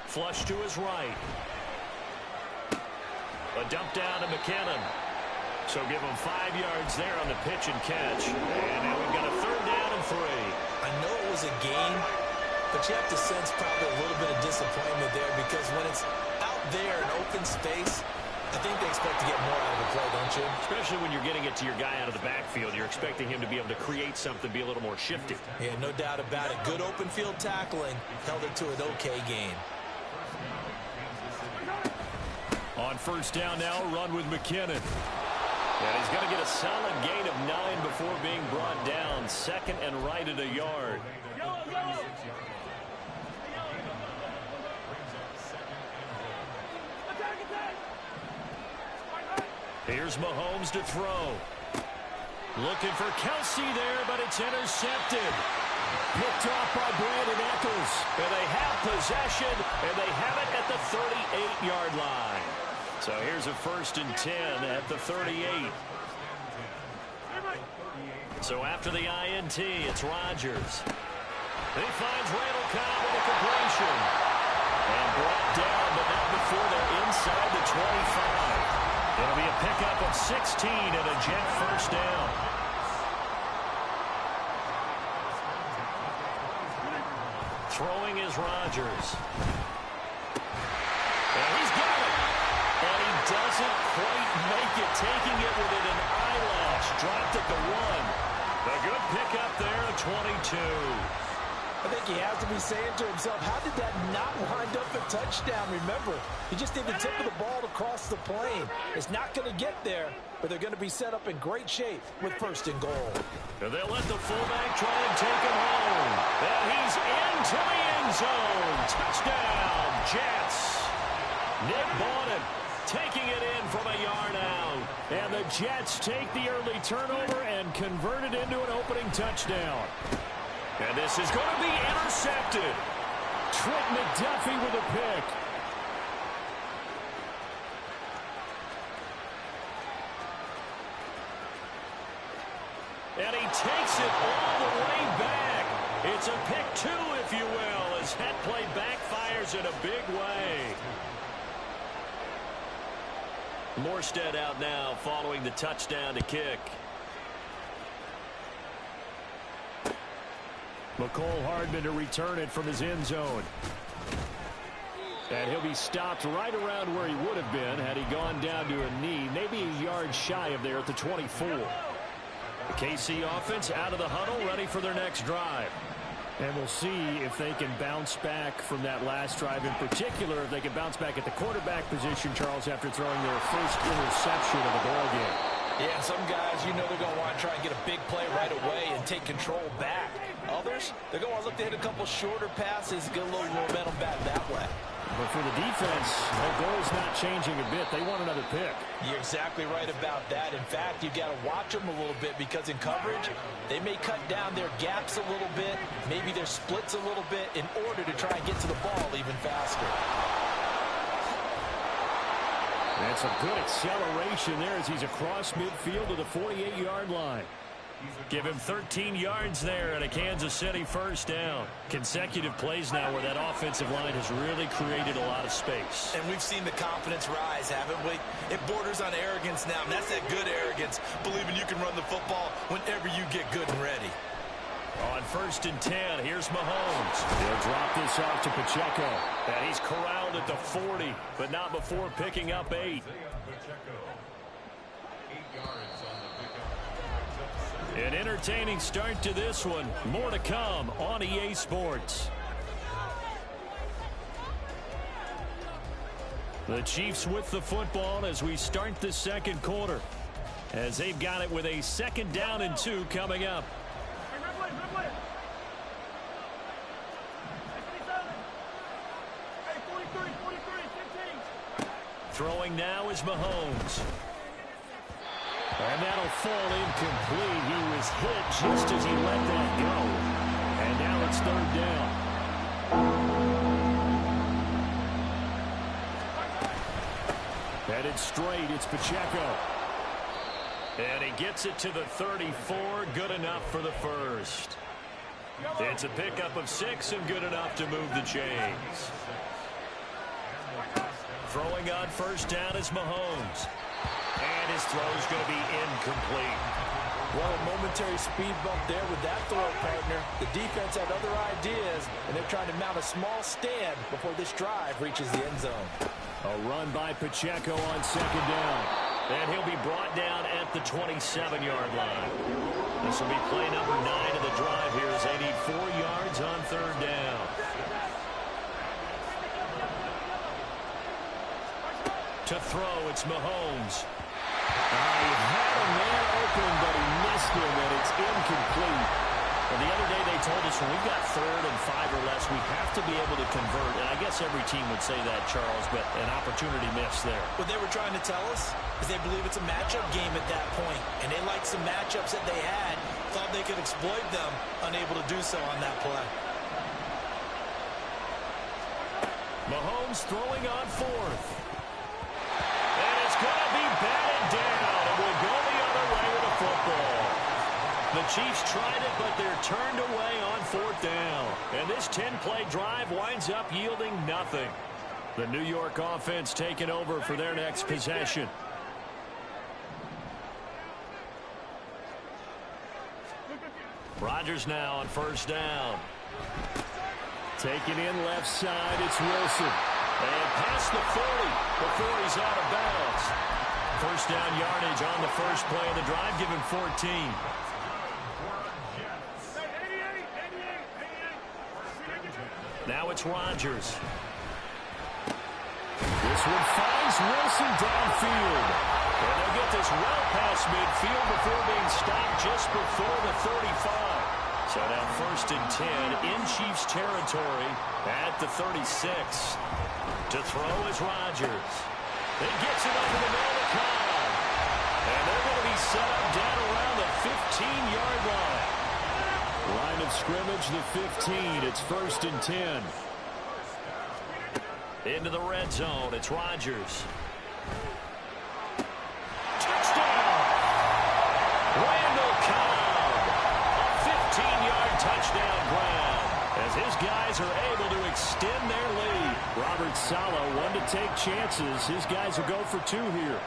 Flush to his right. A dump down to McKinnon. So give him 5 yards there on the pitch and catch. And now we've got a third down and 3. I know it was a gain, but you have to sense probably a little bit of disappointment there because when it's out there in open space, I think they expect to get more out of the play, don't you? Especially when you're getting it to your guy out of the backfield. You're expecting him to be able to create something, be a little more shifty. Yeah, no doubt about it. Good open field tackling held it to an okay gain. On first down now, a run with McKinnon. And he's going to get a solid gain of 9 before being brought down. Second and right at a yard. Here's Mahomes to throw. Looking for Kelsey there, but it's intercepted. Picked off by Brandon Eccles. And they have possession, and they have it at the 38-yard line. So here's a 1st and 10 at the 38. So after the INT, it's Rodgers. He finds Randall Cobb with a completion. And brought down, but not before they're inside the 25. It'll be a pickup of 16 and a Jet first down. Throwing is Rodgers. And he's got it. And he doesn't quite make it, taking it within an eyelash. Dropped at the 1. A good pickup there, a 22. I think he has to be saying to himself, how did that not wind up a touchdown? Remember, he just did the tip of the ball to cross the plane. It's not going to get there, but they're going to be set up in great shape with 1st and goal. And they'll let the fullback try and take him home. And he's into the end zone. Touchdown, Jets. Nick Bawden taking it in from a yard out. And the Jets take the early turnover and convert it into an opening touchdown. And this is going to be intercepted. Trent McDuffie with a pick. And he takes it all the way back. It's a pick 2, if you will, as that play backfires in a big way. Morstead out now following the touchdown to kick. McCole Hardman to return it from his end zone. And he'll be stopped right around where he would have been had he gone down to a knee, maybe a yard shy of there at the 24. The KC offense out of the huddle, ready for their next drive. And we'll see if they can bounce back from that last drive, in particular, if they can bounce back at the quarterback position, Charles, after throwing their first interception of the ball game. Yeah, some guys, you know they're going to want to try and get a big play right away and take control back. others, they're going to look to hit a couple shorter passes, get a little momentum back that way. But for the defense, their goal is not changing a bit. They want another pick. You're exactly right about that. In fact, you've got to watch them a little bit because in coverage, they may cut down their gaps a little bit, maybe their splits a little bit in order to try and get to the ball even faster. That's a good acceleration there as he's across midfield to the 48-yard line. Give him 13 yards there and a Kansas City first down. Consecutive plays now where that offensive line has really created a lot of space. And we've seen the confidence rise, haven't we? It borders on arrogance now, and that's that good arrogance, believing you can run the football whenever you get good and ready. On 1st and 10, here's Mahomes. He'll drop this off to Pacheco. And he's corralled at the 40, but not before picking up 8. An entertaining start to this one. More to come on EA Sports. The Chiefs with the football as we start the second quarter, as they've got it with a 2nd down and 2 coming up. Throwing now is Mahomes. And that'll fall incomplete. He was hit just as he let that go. And now it's 3rd down. Headed straight, it's Pacheco. And he gets it to the 34, good enough for the first. It's a pickup of 6 and good enough to move the chains. Throwing on 1st down is Mahomes. And his throw's going to be incomplete. Well, a momentary speed bump there with that throw, partner. The defense had other ideas, and they're trying to mount a small stand before this drive reaches the end zone. A run by Pacheco on 2nd down. And he'll be brought down at the 27-yard line. This will be play number 9 of the drive here as they need 4 yards on 3rd down. To throw, it's Mahomes. He had a man open, but he missed him, and it's incomplete. Well, the other day they told us when we've got 3rd and 5 or less, we have to be able to convert. And I guess every team would say that, Charles, but an opportunity missed there. What they were trying to tell us is they believe it's a matchup game at that point, and they liked some matchups that they had, thought they could exploit them, unable to do so on that play. Mahomes throwing on 4th. And it's going to be batted down. It will go the other way with the football. The Chiefs tried it, but they're turned away on 4th down. And this 10-play drive winds up yielding nothing. The New York offense taking over for their next possession. Rodgers now on 1st down. Taking in left side, it's Wilson. And past the 40 before he's out of bounds. 1st down yardage on the first play of the drive, give him 14. Now it's Rodgers. This one finds Wilson downfield. And they'll get this well past midfield before being stopped just before the 35. So now 1st and 10 in Chiefs territory at the 36. To throw is Rodgers. He gets it over the middle of Cobb. And they're going to be set up down around the 15-yard line. Line of scrimmage, the 15. It's 1st and 10. Into the red zone. It's Rodgers. Touchdown! Randall Cobb. A 15-yard touchdown grab as his guys are able to extend their lead. Robert Saleh, one to take chances. His guys will go for 2 here.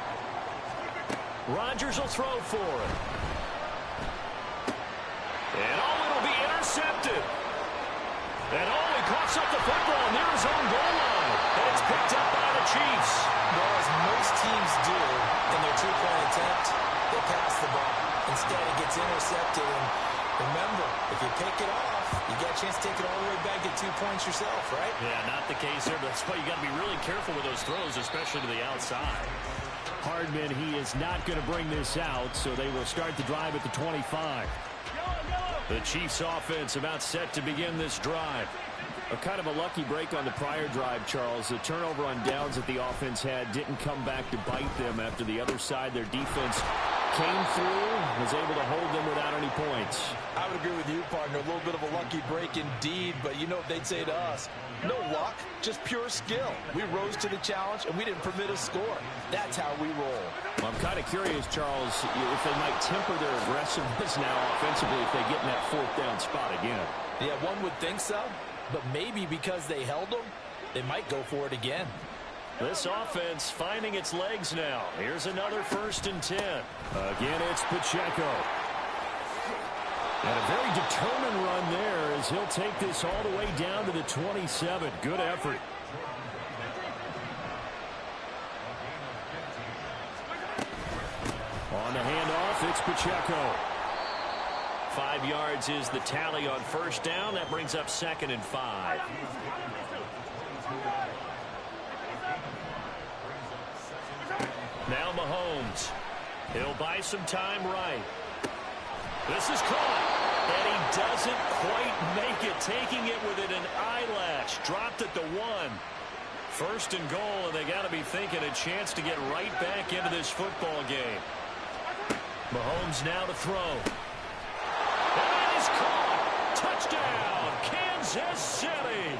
Rodgers will throw for it. And it'll be intercepted. And he coughs up the football near his own goal line. And it's picked up by the Chiefs. Well, as most teams do in their 2-point attempt, they pass the ball. Instead, it gets intercepted. And remember, if you pick it off, you got a chance to take it all the way back, get 2 points yourself, right? Yeah, not the case there. But that's why you got to be really careful with those throws, especially to the outside. Hardman, he is not going to bring this out, so they will start the drive at the 25. Yellow, yellow. The Chiefs offense about set to begin this drive. A kind of a lucky break on the prior drive, Charles. The turnover on downs that the offense had didn't come back to bite them after the other side. Their defense came through, was able to hold them without any points. I would agree with you, partner. A little bit of a lucky break indeed, but you know what they'd say to us? No luck, just pure skill. We rose to the challenge, and we didn't permit a score. That's how we roll. Well, I'm kind of curious, Charles, if they might temper their aggressiveness now offensively if they get in that fourth down spot again. Yeah, one would think so, but maybe because they held them, they might go for it again. This offense finding its legs now. Here's another 1st and 10. Again, it's Pacheco. And a very determined run there as he'll take this all the way down to the 27. Good effort. On the handoff, it's Pacheco. 5 yards is the tally on 1st down. That brings up 2nd and 5. Now Mahomes. He'll buy some time right. This is caught. And he doesn't quite make it. Taking it within an eyelash. Dropped at the 1. 1st and goal, and they got to be thinking a chance to get right back into this football game. Mahomes now to throw. And that is caught. Touchdown, Kansas City.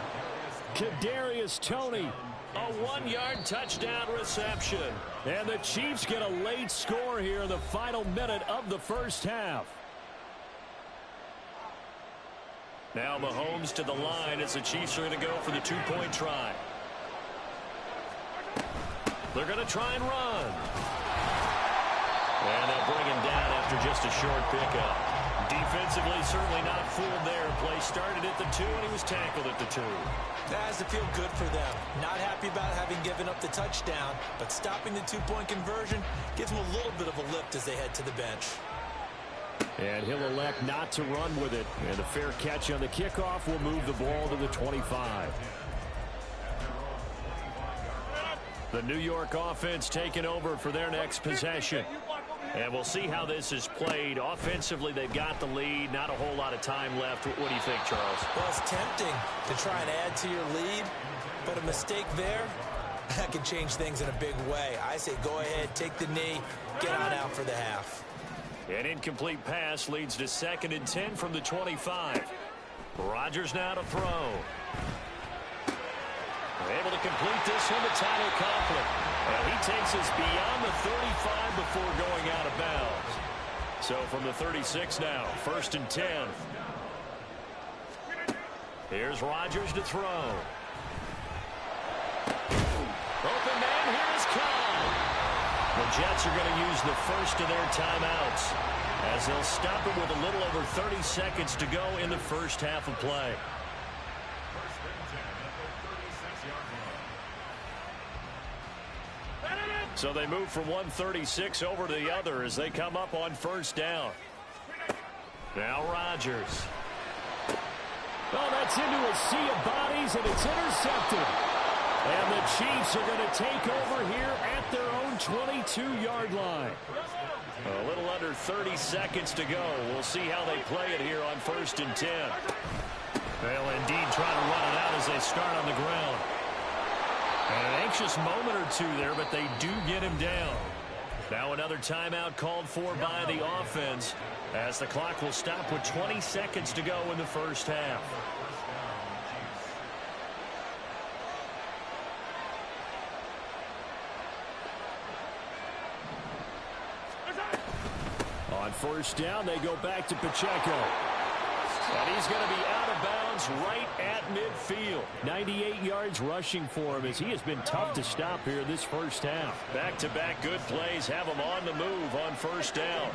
Kadarius Toney. A 1-yard touchdown reception. And the Chiefs get a late score here in the final minute of the first half. Now Mahomes to the line as the Chiefs are going to go for the 2-point try. They're going to try and run. And they'll bring him down after just a short pickup. Defensively, certainly not fooled there. Play started at the 2, and he was tackled at the 2. That has to feel good for them. Not happy about having given up the touchdown, but stopping the 2-point conversion gives them a little bit of a lift as they head to the bench. And he'll elect not to run with it. And a fair catch on the kickoff will move the ball to the 25. The New York offense taking over for their next possession. And we'll see how this is played. Offensively, they've got the lead. Not a whole lot of time left. What do you think, Charles? Well, it's tempting to try and add to your lead, but a mistake there, that can change things in a big way. I say go ahead, take the knee, get on out for the half. An incomplete pass leads to 2nd and 10 from the 25. Rodgers now to throw. Able to complete this one to Tyler Conklin. And he takes us beyond the 35 before going out of bounds. So from the 36 now, 1st and 10. Here's Rodgers to throw. Open man, here is Cobb. The Jets are going to use the first of their timeouts as they'll stop it with a little over 30 seconds to go in the first half of play. So they move from 136 over to the other as they come up on 1st down. Now Rodgers. Oh, that's into a sea of bodies, and it's intercepted. And the Chiefs are going to take over here at their own 22-yard line. A little under 30 seconds to go. We'll see how they play it here on 1st and 10. They'll indeed try to run it out as they start on the ground. And an anxious moment or two there, but they do get him down. Now another timeout called for by the offense as the clock will stop with 20 seconds to go in the first half. On 1st down, they go back to Pacheco. And he's going to be out of bounds right at midfield. 98 yards rushing for him as he has been tough to stop here this first half. Back-to-back good plays have him on the move on 1st down.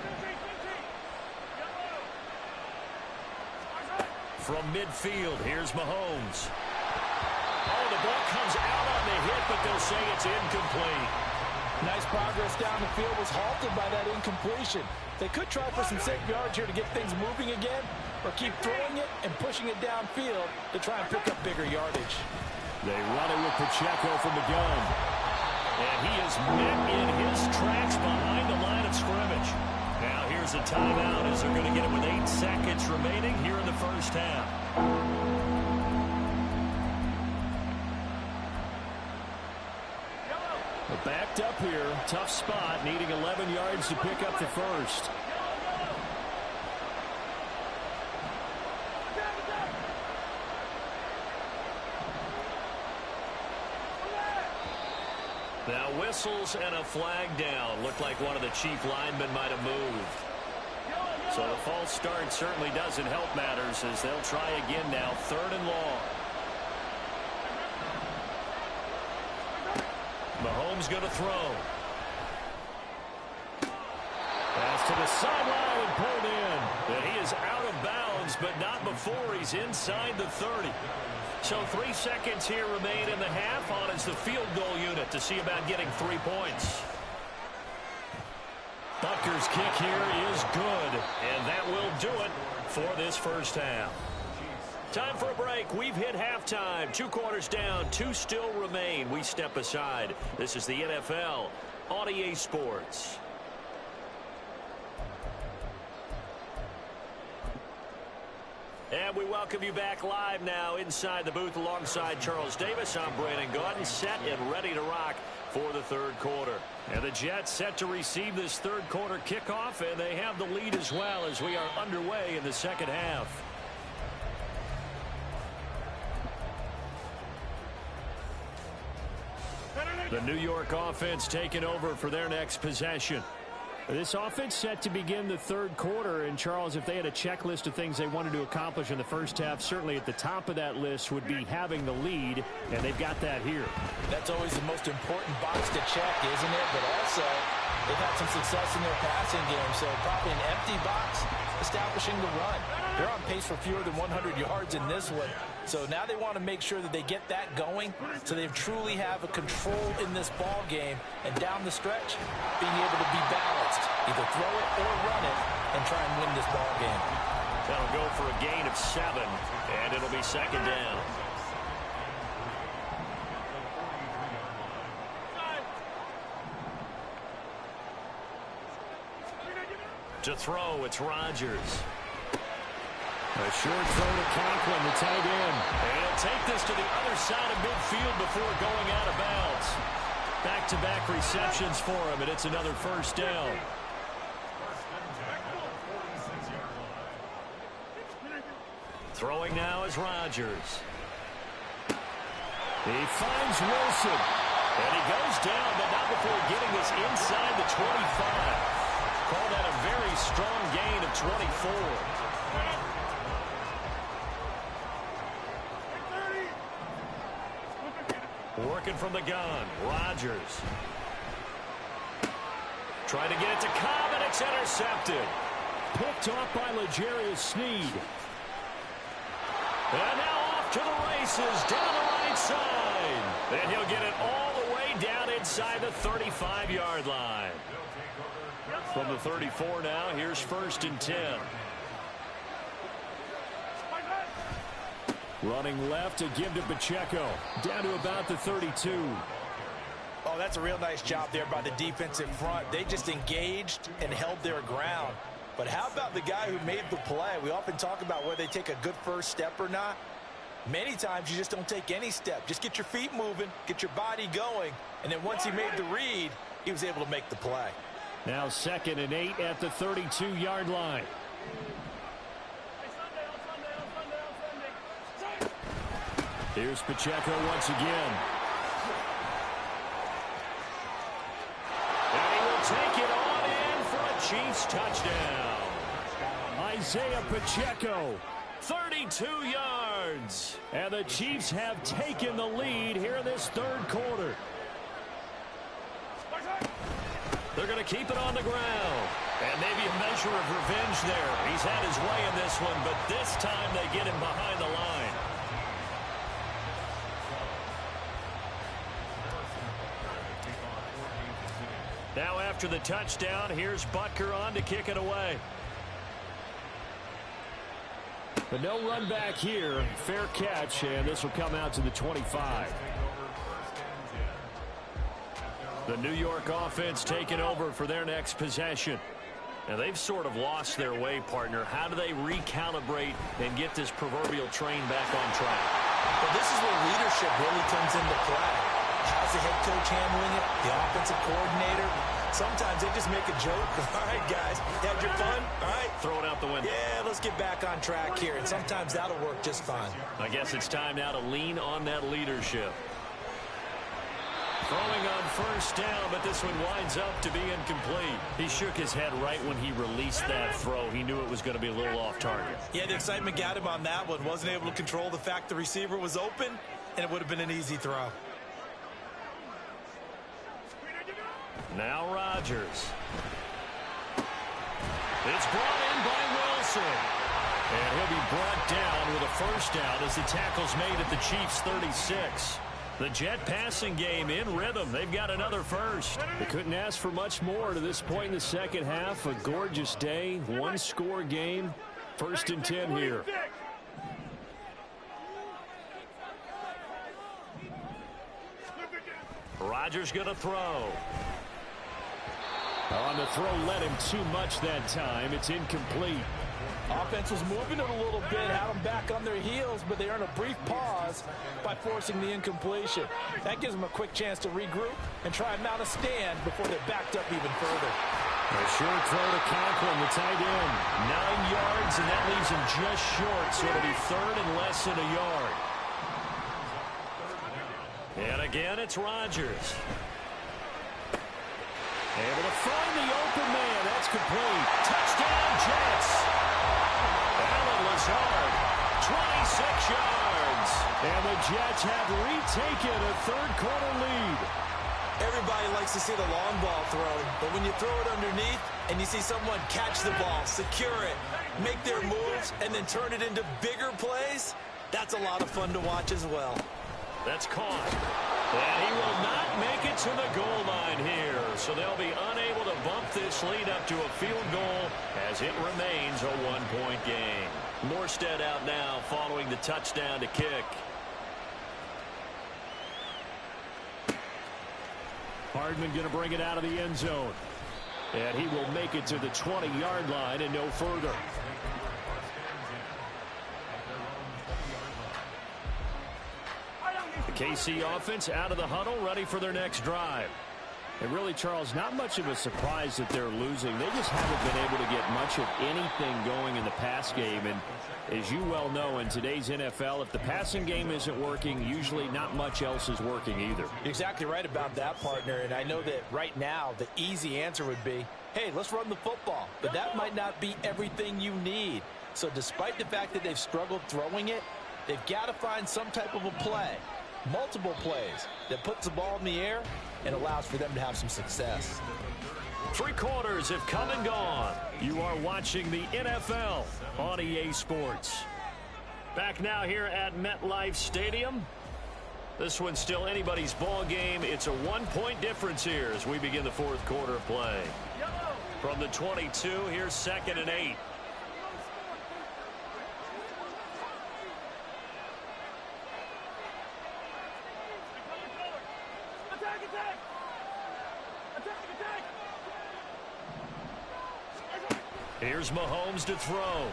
From midfield, here's Mahomes. Oh, the ball comes out on the hit, but they'll say it's incomplete. Nice progress down the field was halted by that incompletion. They could try for some safe yards here to get things moving again, or keep throwing it and pushing it downfield to try and pick up bigger yardage. They run it with Pacheco from the gun. And he is met in his tracks behind the line of scrimmage. Now here here's a timeout as they're going to get it with 8 seconds remaining here in the first half. Backed up here. Tough spot. Needing 11 yards to pick up the first. Now whistles and a flag down. Looked like one of the Chief linemen might have moved. So the false start certainly doesn't help matters as they'll try again now. 3rd and long. Mahomes going to throw. Pass to the sideline and pulled in. And he is out of bounds, but not before he's inside the 30. So 3 seconds here remain in the half on as the field goal unit to see about getting 3 points. Butker's kick here is good, and that will do it for this first half. Time for a break. We've hit halftime. 2 quarters down, 2 still remain. We step aside. This is the NFL on EA Sports. And we welcome you back live now inside the booth alongside Charles Davis. I'm Brandon Gaudin, set and ready to rock for the 3rd quarter. And the Jets set to receive this 3rd quarter kickoff, and they have the lead as well as we are underway in the 2nd half. The New York offense taking over for their next possession. This offense set to begin the 3rd quarter, and Charles, if they had a checklist of things they wanted to accomplish in the first half, certainly at the top of that list would be having the lead, and they've got that here. That's always the most important box to check, isn't it? But also, they've had some success in their passing game, so probably an empty box establishing the run. They're on pace for fewer than 100 yards in this one, so now they want to make sure that they get that going so they truly have a control in this ball game, and down the stretch, being able to be balanced, either throw it or run it, and try and win this ball game. That'll go for a gain of 7, and it'll be 2nd down. To throw, it's Rodgers. A short throw to Conklin, the tight end. And he'll take this to the other side of midfield before going out of bounds. Back-to-back receptions for him, and it's another first down. Throwing now is Rodgers. He finds Wilson. And he goes down, but not before getting this inside the 25. Call that a very strong gain of 24. Working from the gun, Rodgers. Trying to get it to Cobb, and it's intercepted. Picked off by L'Jarius Sneed. And now off to the races, down the right side. And he'll get it all the way down inside the 35-yard line. From the 34 now, here's 1st and 10. Running left to give to Pacheco. Down to about the 32. Oh, that's a real nice job there by the defensive front. They just engaged and held their ground. But how about the guy who made the play? We often talk about whether they take a good first step or not. Many times you just don't take any step. Just get your feet moving, get your body going, and then once he made the read, he was able to make the play. Now 2nd and 8 at the 32-yard line. Here's Pacheco once again. And he will take it on in for a Chiefs touchdown. Isaiah Pacheco, 32 yards. And the Chiefs have taken the lead here in this 3rd quarter. They're going to keep it on the ground. And maybe a measure of revenge there. He's had his way in this one, but this time they get him behind the line. Now after the touchdown, here's Butker on to kick it away. But no run back here. Fair catch, and this will come out to the 25. The New York offense taking over for their next possession. Now, they've sort of lost their way, partner. How do they recalibrate and get this proverbial train back on track? Well, this is where leadership really comes into play. How's the head coach handling it? The offensive coordinator? Sometimes they just make a joke. All right, guys, had your fun? All right. Throw it out the window. Yeah, let's get back on track here. And sometimes that'll work just fine. I guess it's time now to lean on that leadership. Throwing on first down, but this one winds up to be incomplete. He shook his head right when he released that throw. He knew it was going to be a little off target. Yeah, the excitement got him on that one. Wasn't able to control the fact the receiver was open, and it would have been an easy throw. Now Rodgers. It's brought in by Wilson. And he'll be brought down with a first down as the tackle's made at the Chiefs' 36. The Jet passing game in rhythm. They've got another first. They couldn't ask for much more to this point in the second half. A gorgeous day, one-score game. 1st and 10 here. Rodgers going to throw. On the throw, led him too much that time. It's incomplete. Offense was moving it a little bit, had them back on their heels, but they earned a brief pause by forcing the incompletion. That gives them a quick chance to regroup and try and mount a stand before they're backed up even further. A short throw to Conklin, the tight end. 9 yards, and that leaves him just short, so it'll be 3rd and less than a yard. And again, it's Rodgers. Able to find the open man. That's complete. Touchdown, Jets. Allen Lazard, 26 yards. And the Jets have retaken a third-quarter lead. Everybody likes to see the long ball thrown, but when you throw it underneath and you see someone catch the ball, secure it, make their moves, and then turn it into bigger plays, that's a lot of fun to watch as well. That's caught. And he will not make it to the goal line here. So they'll be unable to bump this lead up to a field goal as it remains a one-point game. Morstead out now following the touchdown to kick. Hardman going to bring it out of the end zone. And he will make it to the 20-yard line and no further. The KC offense out of the huddle, ready for their next drive. And really, Charles, not much of a surprise that they're losing. They just haven't been able to get much of anything going in the pass game. And as you well know, in today's NFL, if the passing game isn't working, usually not much else is working either. You're exactly right about that, partner. And I know that right now the easy answer would be, hey, let's run the football. But that might not be everything you need. So despite the fact that they've struggled throwing it, they've got to find some type of a play. Multiple plays that puts the ball in the air and allows for them to have some success. 3 quarters have come and gone. You are watching the NFL on EA Sports. Back now here at MetLife Stadium. This one's still anybody's ball game. It's a 1-point difference here as we begin the 4th quarter of play. From the 22, here's 2nd and 8. Here's Mahomes to throw.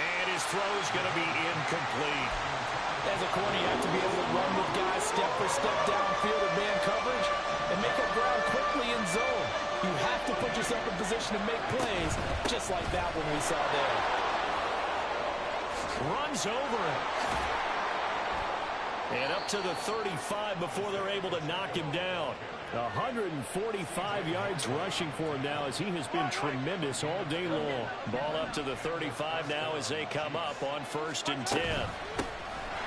And his throw's going to be incomplete. As a corner, you have to be able to run with guys step for step downfield in man coverage and make up ground quickly in zone. You have to put yourself in position to make plays, just like that one we saw there. Runs over it. And up to the 35 before they're able to knock him down. 145 yards rushing for him now as he has been tremendous all day long. Ball up to the 35 now as they come up on 1st and 10.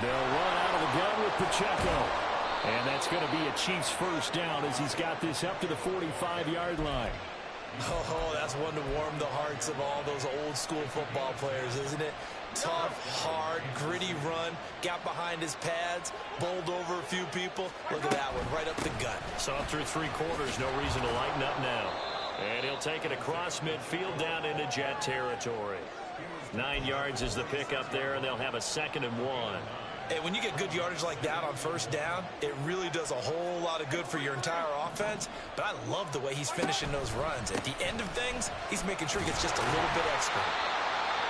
They'll run out of the gun with Pacheco. And that's going to be a Chiefs first down as he's got this up to the 45-yard line. Oh, that's one to warm the hearts of all those old school football players, isn't it? Tough, hard, gritty run, got behind his pads, bowled over a few people. Look at that one, right up the gut. Saw through 3 quarters, no reason to lighten up now. And he'll take it across midfield down into Jet territory. 9 yards is the pickup there, and they'll have a 2nd and 1. And when you get good yardage like that on first down, it really does a whole lot of good for your entire offense. But I love the way he's finishing those runs. At the end of things, he's making sure he gets just a little bit extra.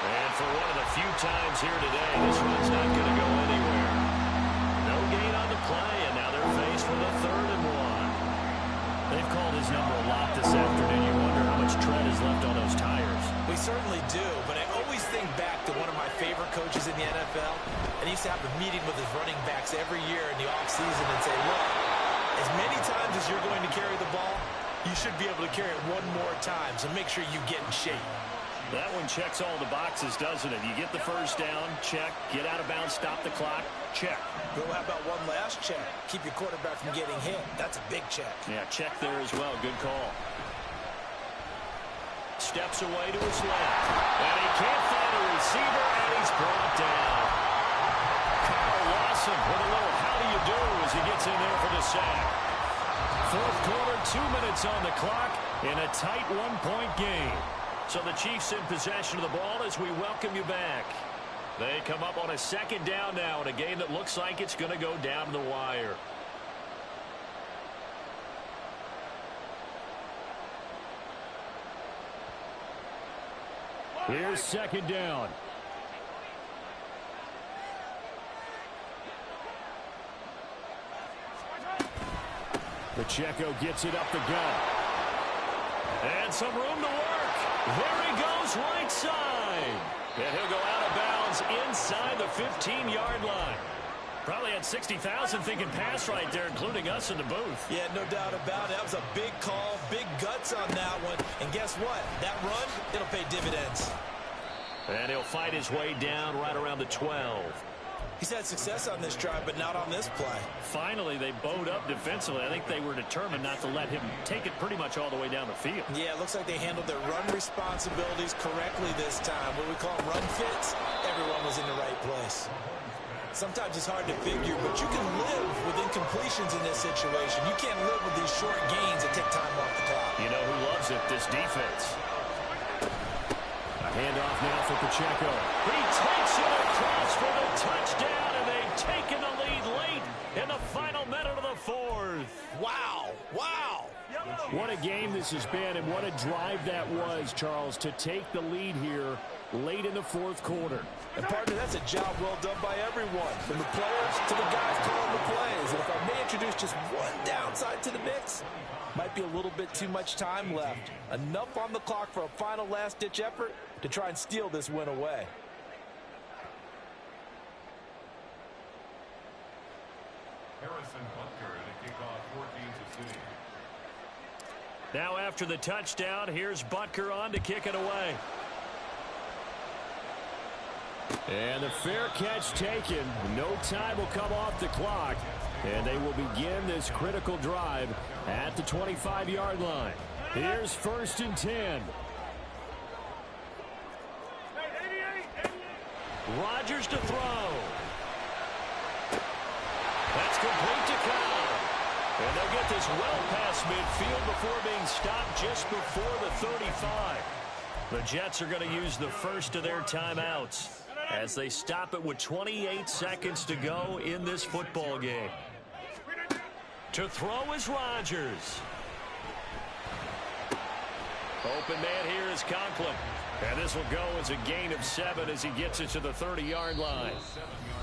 And for one of the few times here today, this one's not going to go anywhere. No gain on the play, and now they're faced with a 3rd and 1. They've called his number a lot this afternoon. You wonder how much tread is left on those tires. We certainly do, but I always think back to one of my favorite coaches in the NFL, and he used to have a meeting with his running backs every year in the offseason and say, look, as many times as you're going to carry the ball, you should be able to carry it one more time, so make sure you get in shape. That one checks all the boxes, doesn't it? You get the first down, check. Get out of bounds, stop the clock, check. Well, how about one last check? Keep your quarterback from getting hit. That's a big check. Yeah, check there as well. Good call. Steps away to his left. And he can't find a receiver, and he's brought down. Kyle Lawson with a little how do you do as he gets in there for the sack. 4th quarter, 2 minutes on the clock in a tight 1-point game. So the Chiefs in possession of the ball as we welcome you back. They come up on a 2nd down now in a game that looks like it's going to go down to the wire. Here's 2nd down. Pacheco gets it up the gut. And some room to work. There he goes right side. And he'll go out of bounds inside the 15-yard line. Probably had 60,000 thinking pass right there, including us in the booth. Yeah, no doubt about it. That was a big call, big guts on that one. And guess what? That run, it'll pay dividends. And he'll fight his way down right around the 12. He's had success on this drive, but not on this play. Finally, they bowed up defensively. I think they were determined not to let him take it pretty much all the way down the field. Yeah, it looks like they handled their run responsibilities correctly this time. What we call run fits, everyone was in the right place. Sometimes it's hard to figure, but you can live with incompletions in this situation. You can't live with these short gains that take time off the clock. You know who loves it? This defense. A handoff now for Pacheco. He takes it across for the touchdown, and they've taken the lead late in the final minute of the 4th. Wow, wow. What a game this has been, and what a drive that was, Charles, to take the lead here late in the 4th quarter. And, partner, that's a job well done by everyone, from the players to the guys calling the plays. And if I may introduce just one downside to the mix, might be a little bit too much time left. Enough on the clock for a final last-ditch effort to try and steal this win away. Harrison Butker and a kickoff for Kansas City. Now after the touchdown, here's Butker on to kick it away. And the fair catch taken. No time will come off the clock. And they will begin this critical drive at the 25-yard line. Here's 1st and 10. Rodgers to throw. That's complete to Kyle. And they'll get this well past midfield before being stopped just before the 35. The Jets are going to use the first of their timeouts as they stop it with 28 seconds to go in this football game. To throw is Rodgers. Open man here is Conklin. And this will go as a gain of 7 as he gets it to the 30-yard line.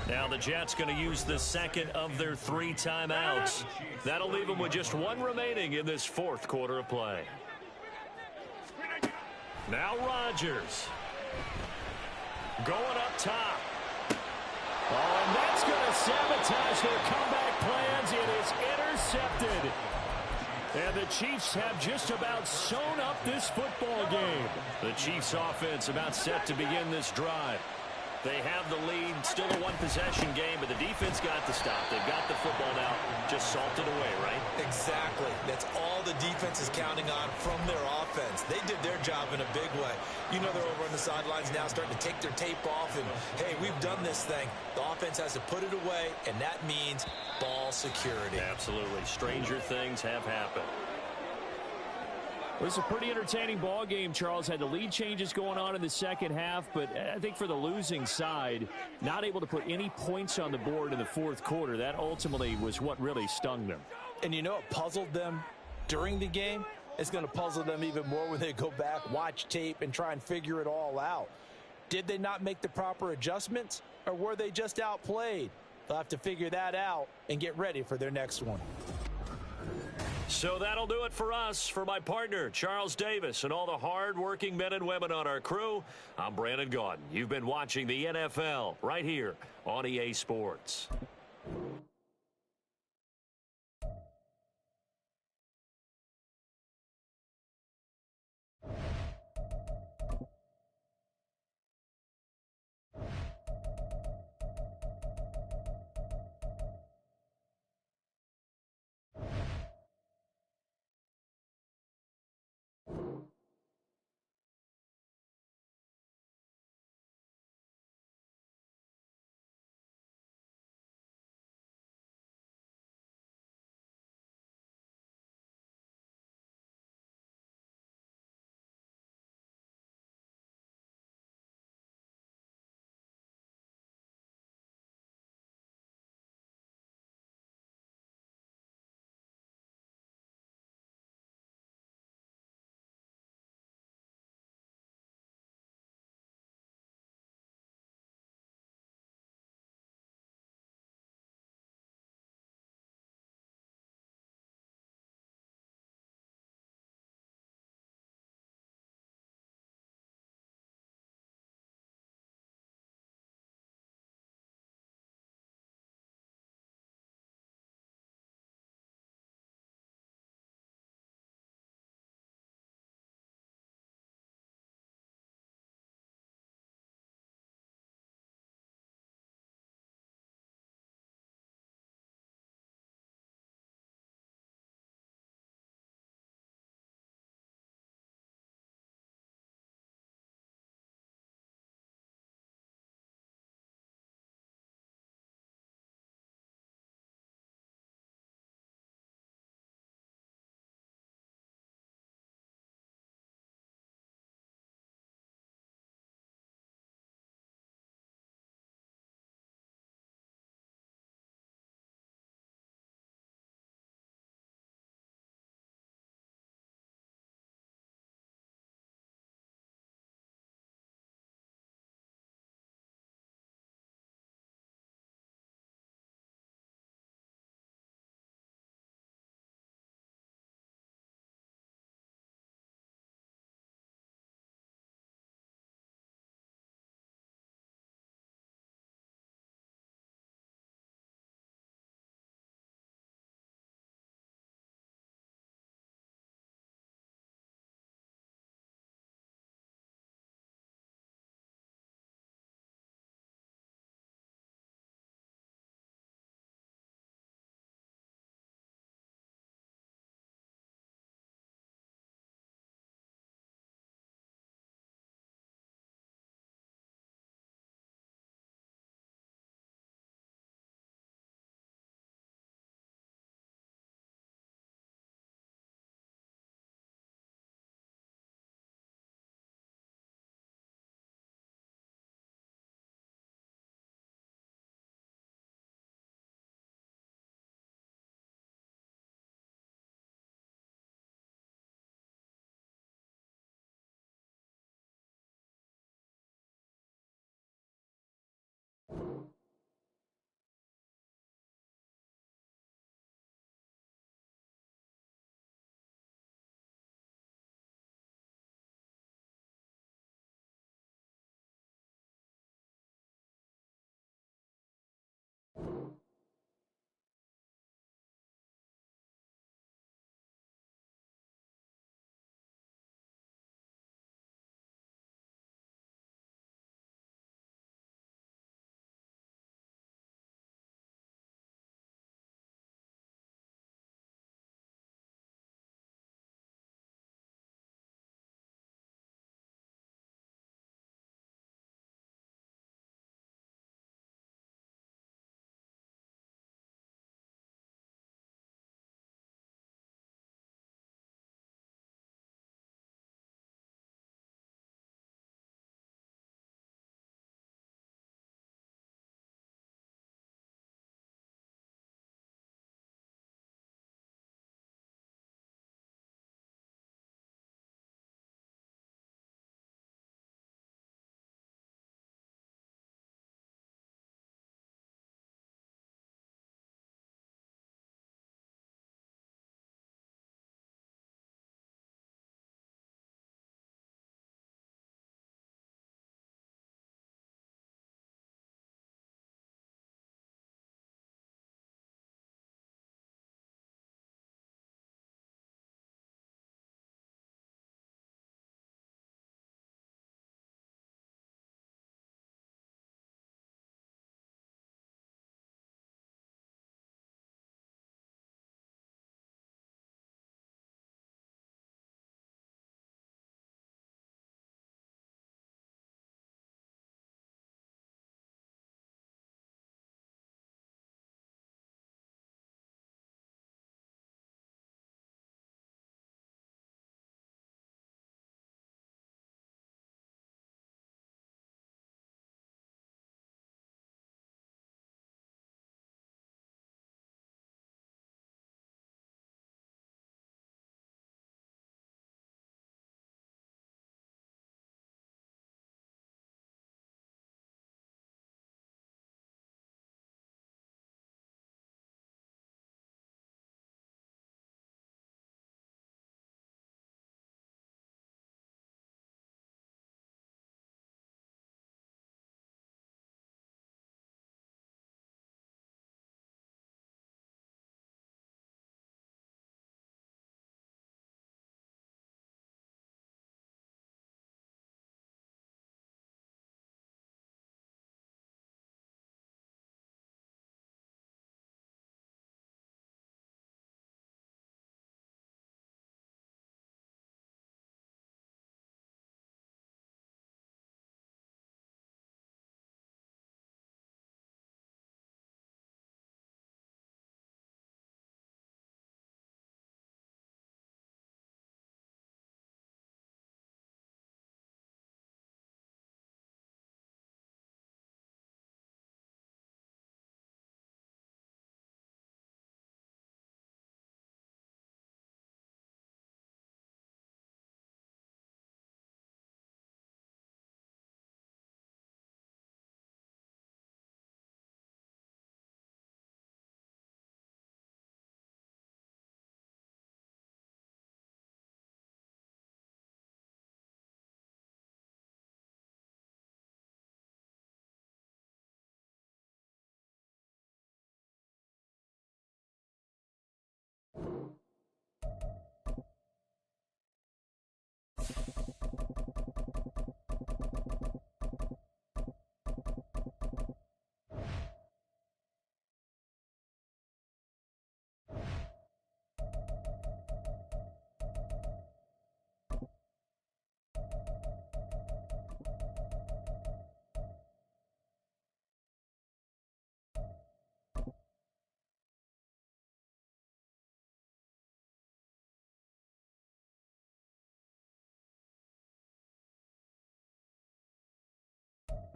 Now the Jets going to use the second of their 3 timeouts. That'll leave them with just 1 remaining in this 4th quarter of play. Now Rodgers. Going up top. Oh, and that's going to sabotage their comeback plans. It is intercepted. And the Chiefs have just about sewn up this football game. The Chiefs offense about set to begin this drive. They have the lead, still a one-possession game, but the defense got the stop. They've got the football now, just salted away, right? Exactly. That's all the defense is counting on from their offense. They did their job in a big way. You know they're over on the sidelines now starting to take their tape off, and, hey, we've done this thing. The offense has to put it away, and that means ball security. Absolutely. Stranger things have happened. It was a pretty entertaining ball game, Charles. Had the lead changes going on in the second half, but I think for the losing side, not able to put any points on the board in the fourth quarter, that ultimately was what really stung them. And you know what puzzled them during the game? It's going to puzzle them even more when they go back, watch tape, and try and figure it all out. Did they not make the proper adjustments, or were they just outplayed? They'll have to figure that out and get ready for their next one. So that'll do it for us. For my partner, Charles Davis, and all the hard-working men and women on our crew, I'm Brandon Gaudin. You've been watching the NFL right here on EA Sports.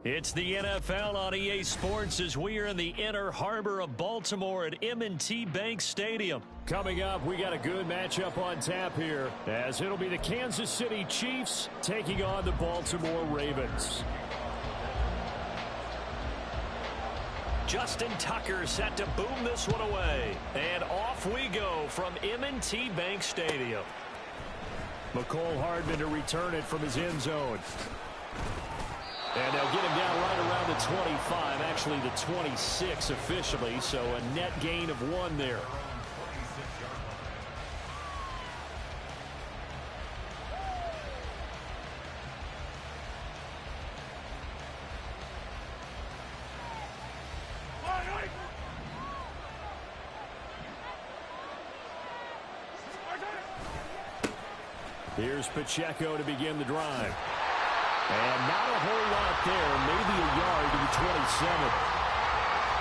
It's the NFL on EA Sports as we are in the inner harbor of Baltimore at M&T Bank Stadium. Coming up, we got a good matchup on tap here, as it'll be the Kansas City Chiefs taking on the Baltimore Ravens. Justin Tucker set to boom this one away. And off we go from M&T Bank Stadium. McCole Hardman to return it from his end zone. And they'll get him down right around the 25, actually the 26 officially, so a net gain of 1 there. Here's Pacheco to begin the drive. And not a whole lot there, maybe a yard to the 27.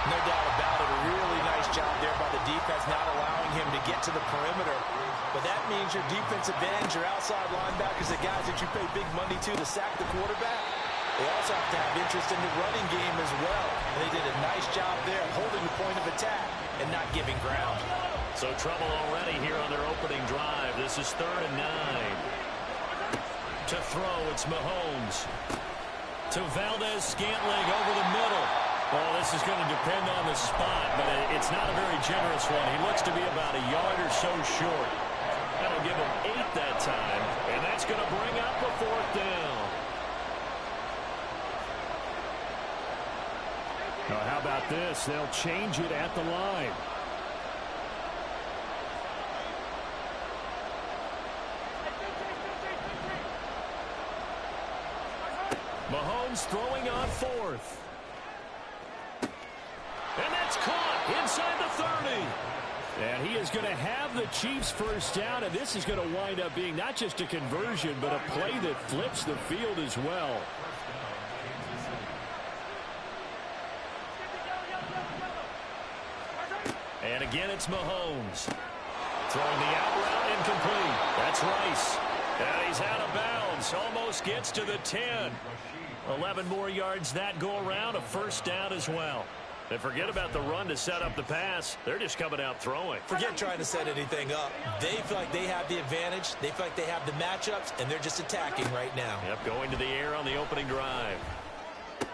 No doubt about it, a really nice job there by the defense, not allowing him to get to the perimeter. But that means your defensive ends, your outside linebackers, the guys that you pay big money to sack the quarterback, they also have to have interest in the running game as well. And they did a nice job there holding the point of attack and not giving ground. So trouble already here on their opening drive. This is 3rd and 9. To throw, it's Mahomes. To Valdez-Scantling over the middle. Well, this is going to depend on the spot, but it's not a very generous one. He looks to be about a yard or so short. That'll give him 8 that time, and that's going to bring up a 4th down. Now, how about this? They'll change it at the line. Mahomes throwing on 4th. And that's caught inside the 30. And he is going to have the Chiefs first down, and this is going to wind up being not just a conversion, but a play that flips the field as well. And again, it's Mahomes. Throwing the out route incomplete. That's Rice. And he's out of bounds. Almost gets to the 10. 11 more yards that go around. A first down as well. And forget about the run to set up the pass. They're just coming out throwing. Forget trying to set anything up. They feel like they have the advantage. They feel like they have the matchups, and they're just attacking right now. Yep, going to the air on the opening drive. And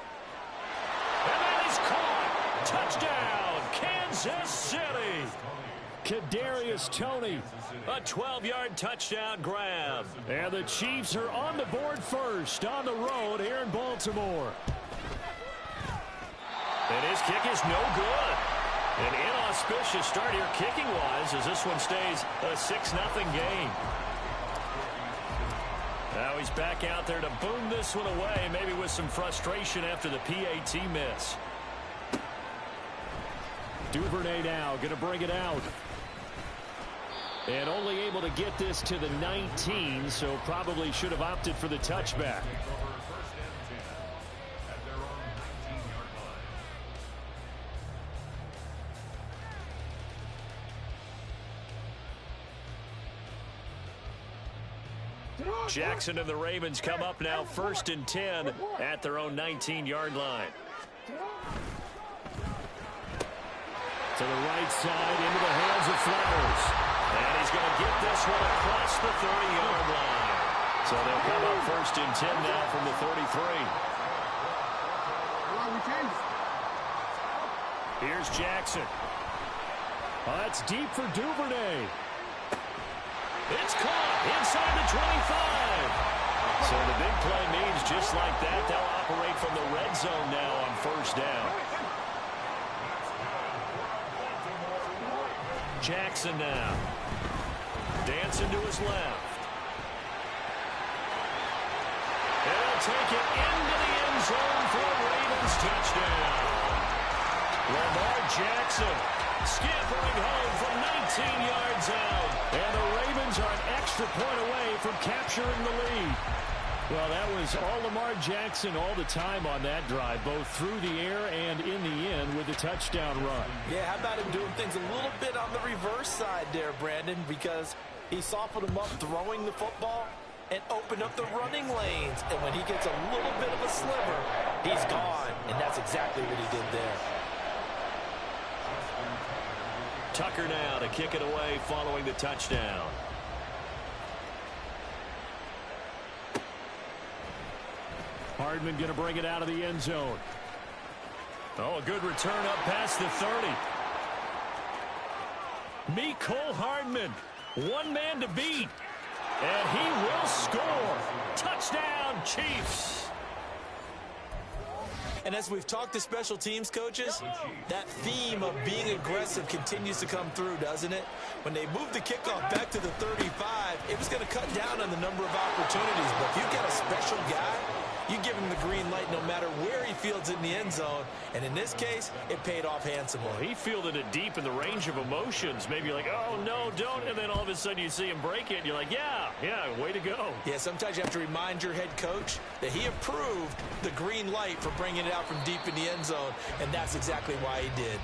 that is caught. Touchdown, Kansas City. Kadarius Toney, a 12-yard touchdown grab. And the Chiefs are on the board first on the road here in Baltimore. And his kick is no good. An inauspicious start here kicking-wise as this one stays a 6-0 game. Now he's back out there to boom this one away, maybe with some frustration after the PAT miss. Duvernay now going to bring it out. And only able to get this to the 19, so probably should have opted for the touchback. Jackson and the Ravens come up now 1st and 10 at their own 19-yard line. To the right side, into the hands of Flowers. And he's going to get this one across the 30-yard line. So they'll come up 1st and 10 now from the 33. Here's Jackson. That's deep for Duvernay. It's caught inside the 25. So the big play means just like that, they'll operate from the red zone now on 1st down. Jackson now. Dancing to his left. And he'll take it into the end zone for a Ravens touchdown. Lamar Jackson scampering home from 19 yards out. And the Ravens are an extra point away from capturing the lead. Well, that was all Lamar Jackson all the time on that drive, both through the air and in the end with the touchdown run. Yeah, how about him doing things a little bit on the reverse side there, Brandon, because he softened him up throwing the football and opened up the running lanes. And when he gets a little bit of a sliver, He's gone, and that's exactly what he did there. Tucker now to kick it away following the touchdown. Hardman going to bring it out of the end zone. Oh, a good return up past the 30. Mecole Hardman, one man to beat. And he will score. Touchdown, Chiefs. And as we've talked to special teams coaches, that theme of being aggressive continues to come through, doesn't it? When they moved the kickoff back to the 35, it was going to cut down on the number of opportunities. But if you've got a special guy, you give him the green light no matter where he fields it in the end zone. And in this case, it paid off handsomely. Well, he fielded it deep in the range of emotions. Maybe you're like, oh, no, don't. And then all of a sudden you see him break it. And you're like, yeah, way to go. Yeah, sometimes you have to remind your head coach that he approved the green light for bringing it out from deep in the end zone. And that's exactly why he did.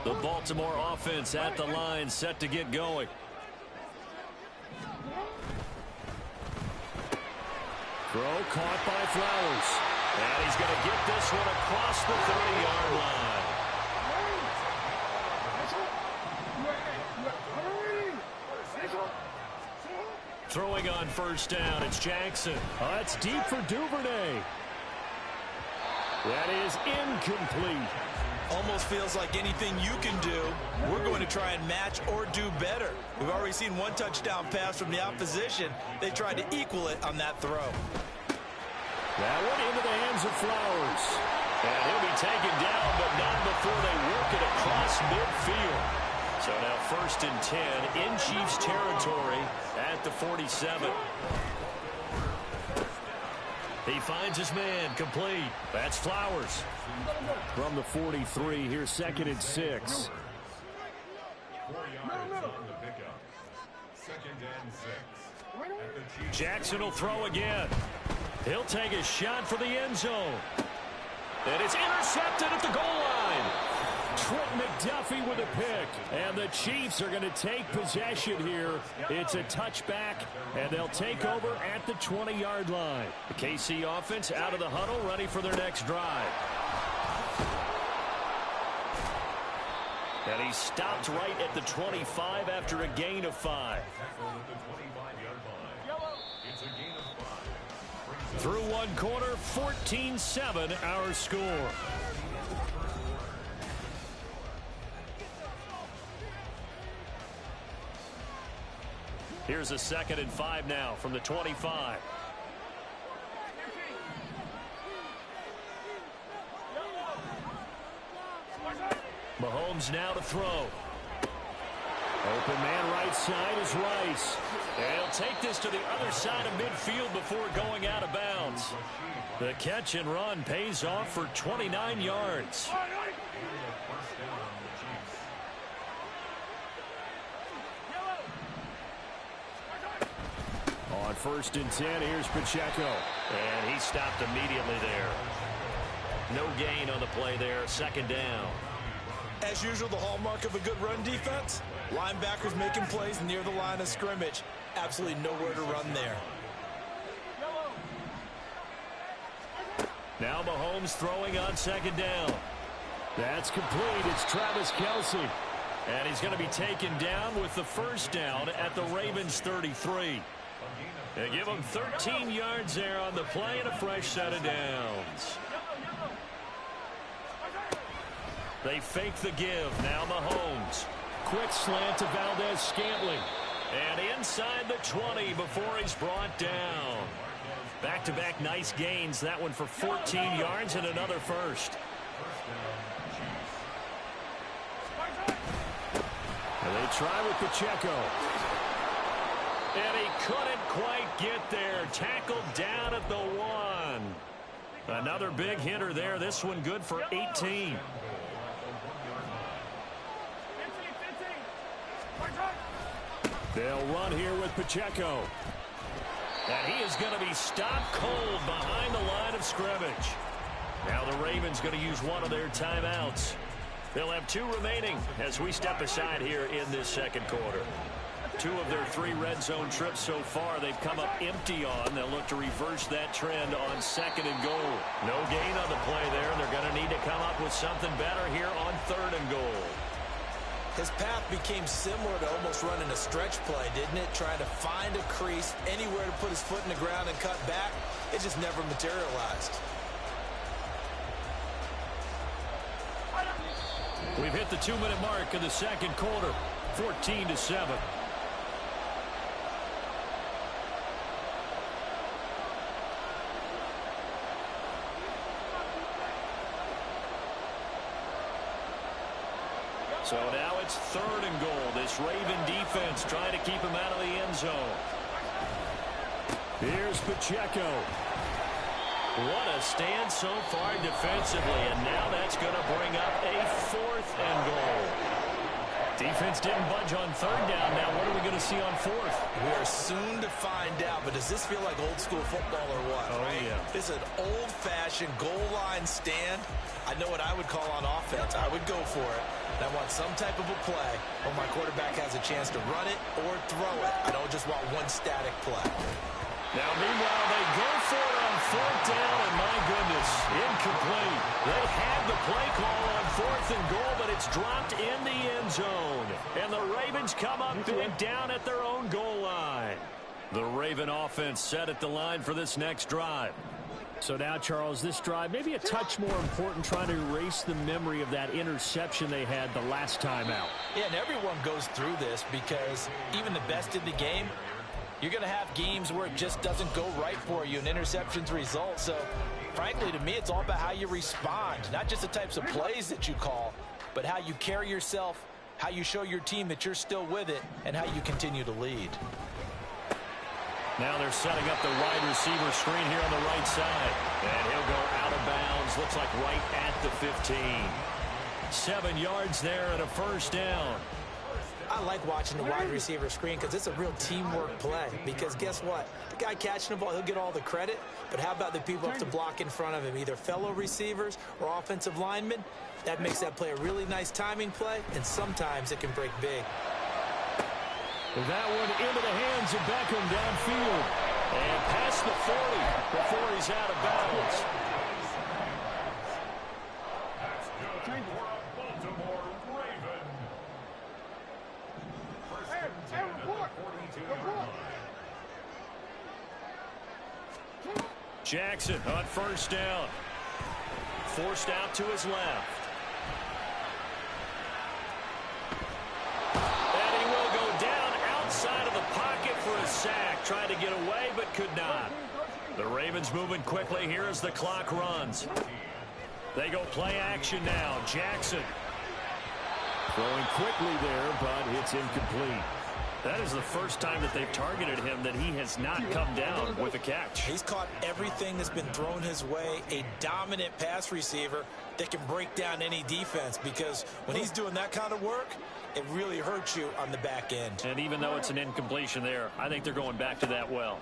The Baltimore offense at the line, set to get going. Throw caught by Flowers. And he's going to get this one across the 30-yard line. Throwing on first down, it's Jackson. Oh, that's deep for Duvernay. That is incomplete. Almost feels like anything you can do, we're going to try and match or do better. We've already seen one touchdown pass from the opposition. They tried to equal it on that throw. That one into the hands of Flowers. And he'll be taken down, but not before they work it across midfield. So now 1st and 10 in Chiefs territory at the 47. He finds his man, complete. That's Flowers. From the 43, here's 2nd and 6. 4 yards on the pickup. 2nd and 6. At the Chiefs. Jackson will throw again. He'll take a shot for the end zone. And it's intercepted at the goal line. Trent McDuffie with a pick. And the Chiefs are going to take possession here. It's a touchback, and they'll take over at the 20-yard line. The KC offense out of the huddle, ready for their next drive. And he stopped right at the 25 after a gain of 5. It's a gain of 5. Through one quarter, 14-7 our score. Here's a 2nd and 5 now from the 25. Mahomes now to throw. Open man right side is Rice. And he'll take this to the other side of midfield before going out of bounds. The catch and run pays off for 29 yards. On 1st and 10, here's Pacheco. And he stopped immediately there. No gain on the play there, 2nd down. As usual, the hallmark of a good run defense, linebackers making plays near the line of scrimmage. Absolutely nowhere to run there. Now Mahomes throwing on 2nd down. That's complete. It's Travis Kelce. And he's going to be taken down with the 1st down at the Ravens 33. They give him 13 yards there on the play and a fresh set of downs. They fake the give. Now Mahomes. Quick slant to Valdez-Scantling. And inside the 20 before he's brought down. Back-to-back nice gains. That one for 14 yards and another first. And they try with Pacheco. And he couldn't quite get there. Tackled down at the 1. Another big hitter there. This one good for 18. They'll run here with Pacheco. And he is going to be stopped cold behind the line of scrimmage. Now the Ravens going to use one of their timeouts. They'll have 2 remaining as we step aside here in this 2nd quarter. 2 of their 3 red zone trips so far, they've come up empty on. They'll look to reverse that trend on 2nd and goal. No gain on the play there. They're going to need to come up with something better here on 3rd and goal. His path became similar to almost running a stretch play, didn't it? Trying to find a crease, anywhere to put his foot in the ground and cut back. It just never materialized. We've hit the 2-minute mark of the 2nd quarter, 14-7. So now it's 3rd and goal. This Raven defense trying to keep him out of the end zone. Here's Pacheco. What a stand so far defensively, and now that's going to bring up a 4th and goal. Defense didn't budge on 3rd down. Now what are we going to see on 4th? We are soon to find out, but does this feel like old school football or what? Oh, right? yeah. This is an old-fashioned goal line stand. I know what I would call on offense. I would go for it. And I want some type of a play where my quarterback has a chance to run it or throw it. I don't just want one static play. Now, meanwhile, they go for it on 4th down, and my goodness, incomplete. They had the play call on 4th and goal, but it's dropped in the end zone. And the Ravens come up big down at their own goal line. The Raven offense set at the line for this next drive. So now, Charles, this drive maybe a touch more important, trying to erase the memory of that interception they had the last time out. Yeah, and everyone goes through this because even the best in the game, you're going to have games where it just doesn't go right for you and interceptions result. So, frankly, to me, it's all about how you respond, not just the types of plays that you call, but how you carry yourself, how you show your team that you're still with it, and how you continue to lead. Now they're setting up the wide receiver screen here on the right side. And he'll go out of bounds. Looks like right at the 15. 7 yards there and a 1st down. I like watching the wide receiver screen because it's a real teamwork play. Because guess what? The guy catching the ball, he'll get all the credit. But how about the people up to block in front of him, either fellow receivers or offensive linemen? That makes that play a really nice timing play, and sometimes it can break big. That one into the hands of Beckham downfield. And past the 40 before he's out of bounds. That's good for a Baltimore Raven. First and 10 at the 42-yard line. Jackson on 1st down. Forced out to his left. Side of the pocket for a sack. Tried to get away, but could not. The Ravens moving quickly here as the clock runs. They go play action now. Jackson. Throwing quickly there, but it's incomplete. That is the first time that they've targeted him that he has not come down with a catch. He's caught everything that's been thrown his way. A dominant pass receiver that can break down any defense, because when he's doing that kind of work, it really hurts you on the back end. And even though it's an incompletion there, I think they're going back to that well.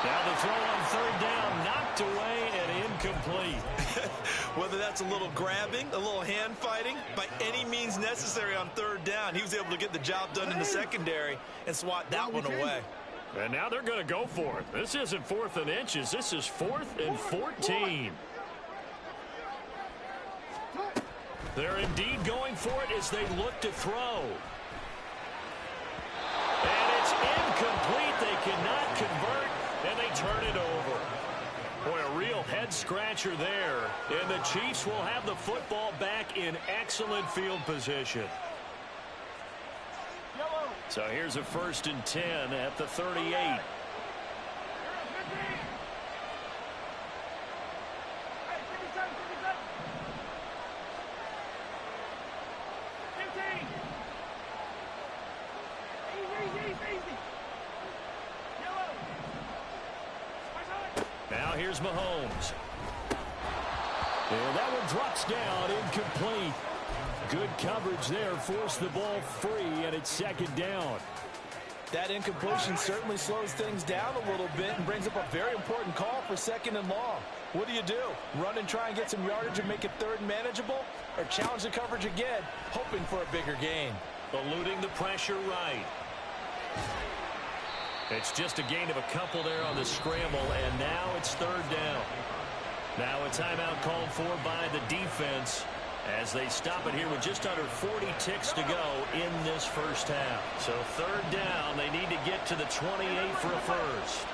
Now the throw on 3rd down, knocked away and incomplete. Whether that's a little grabbing, a little hand fighting, by any means necessary on 3rd down, he was able to get the job done in the secondary and swat that one away. And now they're going to go for it. This isn't 4th and inches. This is 4th and 14. They're indeed going for it as they look to throw. And it's incomplete. They cannot convert, and they turn it over. Boy, a real head-scratcher there. And the Chiefs will have the football back in excellent field position. So here's a 1st and 10 at the 38. Now here's Mahomes. And that one drops down, incomplete. Good coverage there, forced the ball free, and it's 2nd down. That incompletion certainly slows things down a little bit and brings up a very important call for 2nd and long. What do you do? Run and try and get some yardage and make it 3rd and manageable? Or challenge the coverage again, hoping for a bigger gain? Eluding the pressure right. It's just a gain of a couple there on the scramble, and now it's 3rd down. Now a timeout called for by the defense as they stop it here with just under 40 ticks to go in this first half. So 3rd down, they need to get to the 28 for a first.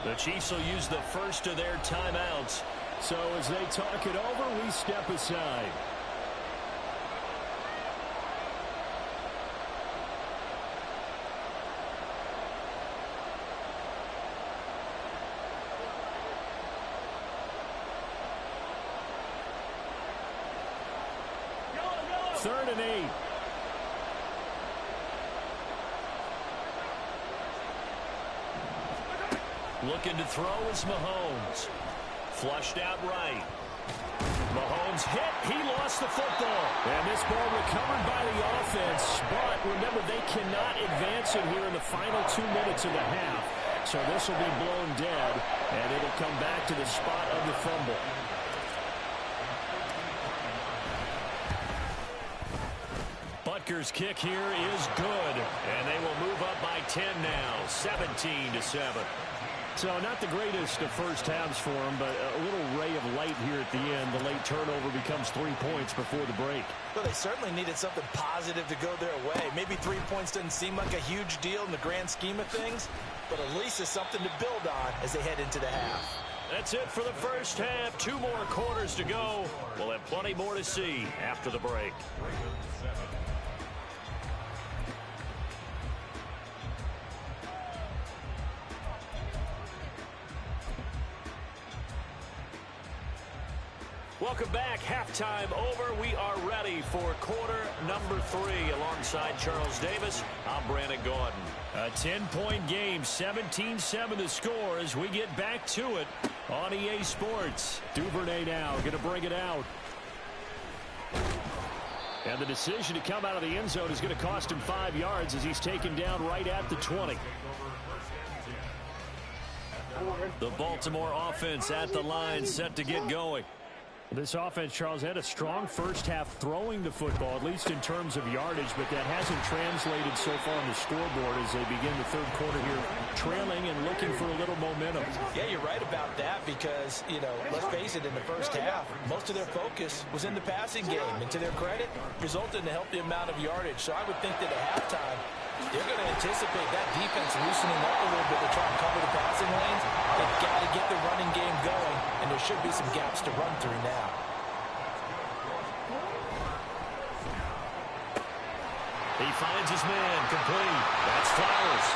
The Chiefs will use the first of their timeouts. So as they talk it over, we step aside. Third and 8. Looking to throw is Mahomes. Flushed out right. Mahomes hit. He lost the football. And this ball recovered by the offense. But remember, they cannot advance it here in the final 2 minutes of the half. So this will be blown dead, and it'll come back to the spot of the fumble. Butker's kick here is good. And they will move up by 10 now. 17-7. So not the greatest of first halves for them, but a little ray of light here at the end. The late turnover becomes 3 points before the break. Well, they certainly needed something positive to go their way. Maybe 3 points doesn't seem like a huge deal in the grand scheme of things, but at least it's something to build on as they head into the half. That's it for the first half. 2 more quarters to go. We'll have plenty more to see after the break. Welcome back. Halftime over. We are ready for quarter number 3. Alongside Charles Davis, I'm Brandon Gordon. A 10-point game, 17-7 the score as we get back to it on EA Sports. Duvernay now going to bring it out. And the decision to come out of the end zone is going to cost him 5 yards as he's taken down right at the 20. The Baltimore offense at the line, set to get going. This offense, Charles, had a strong first half throwing the football, at least in terms of yardage, but that hasn't translated so far on the scoreboard as they begin the third quarter here, trailing and looking for a little momentum. Yeah, you're right about that because, let's face it, in the first half, most of their focus was in the passing game. And to their credit, resulted in a healthy amount of yardage. So I would think that at halftime, they're going to anticipate that defense loosening up a little bit to try and cover the passing lanes. They've got to get the running game going, and there should be some gaps to run through now. He finds his man, complete. That's Flowers.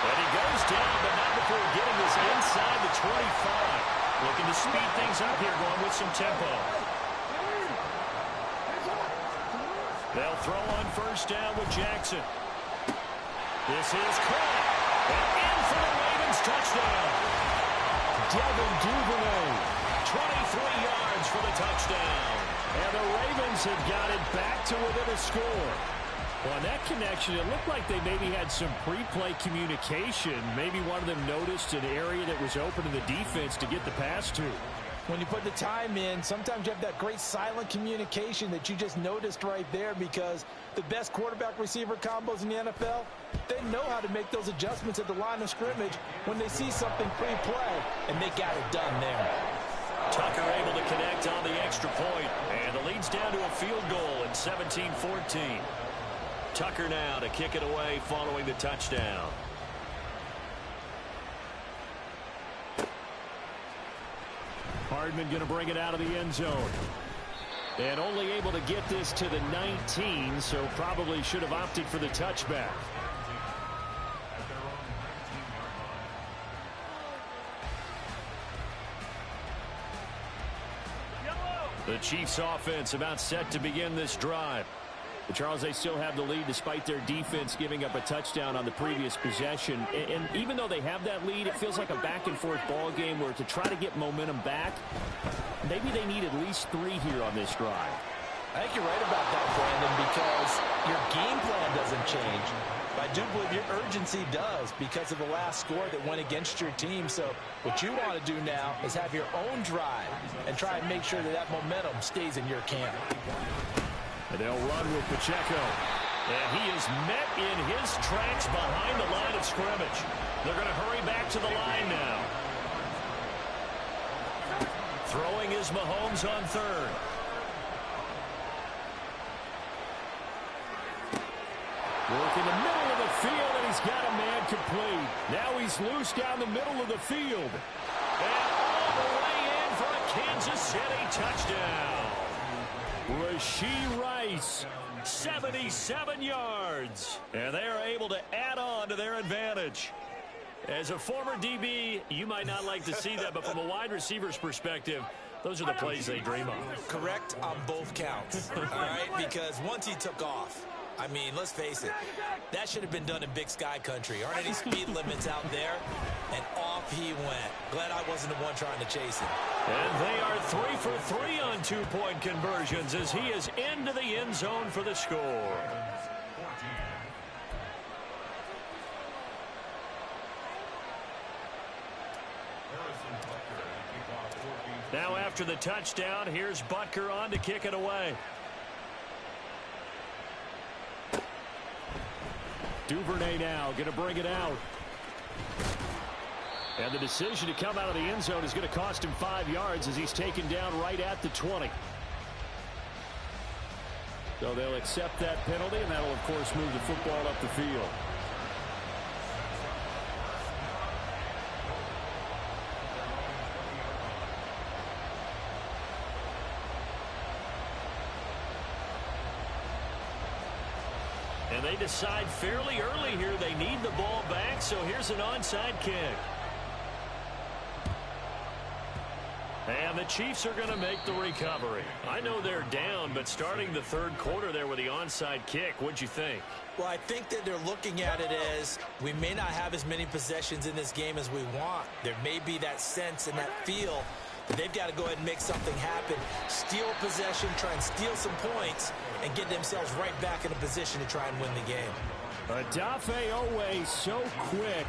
And he goes down, but not before getting this inside the 25. Looking to speed things up here, going with some tempo. They'll throw on first down with Jackson. This is caught. And in for the Ravens touchdown. Devin Duvernay. 23 yards for the touchdown. And the Ravens have got it back to within a score. Well, that connection, it looked like they maybe had some pre-play communication. Maybe one of them noticed an area that was open to the defense to get the pass to. When you put the time in, sometimes you have that great silent communication that you just noticed right there because the best quarterback-receiver combos in the NFL, they know how to make those adjustments at the line of scrimmage when they see something pre-play, and they got it done there. Tucker able to connect on the extra point, and the lead's down to a field goal at 17-14. Tucker now to kick it away following the touchdown. Hardman going to bring it out of the end zone. And only able to get this to the 19, so probably should have opted for the touchback. The Chiefs offense about set to begin this drive. Charles, they still have the lead despite their defense giving up a touchdown on the previous possession. And even though they have that lead, it feels like a back-and-forth ball game where to try to get momentum back, maybe they need at least 3 here on this drive. I think you're right about that, Brandon, because your game plan doesn't change. But I do believe your urgency does because of the last score that went against your team. So what you want to do now is have your own drive and try and make sure that that momentum stays in your camp. And they'll run with Pacheco. And he is met in his tracks behind the line of scrimmage. They're going to hurry back to the line now. Throwing is Mahomes on third. Working the middle of the field, and he's got a man complete. Now he's loose down the middle of the field. And all the way in for a Kansas City touchdown. Rashee Rice, 77 yards. And they are able to add on to their advantage. As a former DB, you might not like to see that, but from a wide receiver's perspective, those are the plays they dream of. Correct on both counts, all right? Because once he took off, I mean, let's face it, that should have been done in Big Sky country. Aren't any speed limits out there? And off he went. Glad I wasn't the one trying to chase him. And they are 3 for 3 on 2-point conversions as he is into the end zone for the score. Now after the touchdown, here's Butker on to kick it away. Duvernay now going to bring it out. And the decision to come out of the end zone is going to cost him 5 yards as he's taken down right at the 20. So they'll accept that penalty, and that'll, of course, move the football up the field. And they decide fairly early here they need the ball back, so here's an onside kick. And the Chiefs are going to make the recovery. I know they're down, but starting the third quarter there with the onside kick, what'd you think? Well, I think that they're looking at it as we may not have as many possessions in this game as we want. There may be that sense and that feel that they've got to go ahead and make something happen, steal possession, try and steal some points, and get themselves right back in a position to try and win the game. Odafe Owe so quick,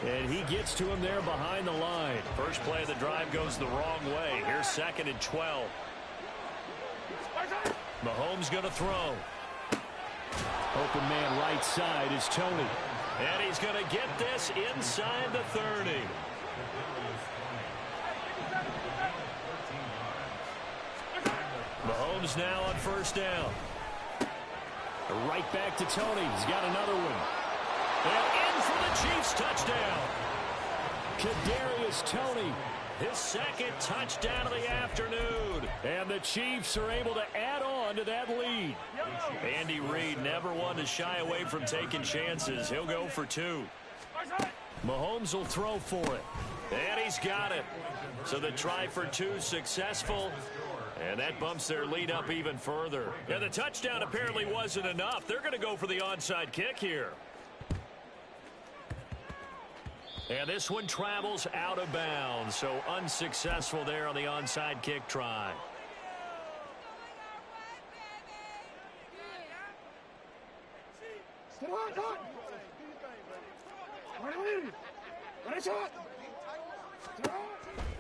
and he gets to him there behind the line. First play of the drive goes the wrong way. Here's 2nd and 12. Mahomes going to throw. Open man right side is Tony. And he's going to get this inside the 30. Mahomes now on first down. Right back to Tony. He's got another one. And in for the Chiefs touchdown. Kadarius Toney, his 2nd touchdown of the afternoon. And the Chiefs are able to add on to that lead. Andy Reid never one to shy away from taking chances. He'll go for 2. Mahomes will throw for it. And he's got it. So the try for 2 successful. And that bumps their lead up even further. And the touchdown apparently wasn't enough. They're going to go for the onside kick here. And this one travels out of bounds. So unsuccessful there on the onside kick try.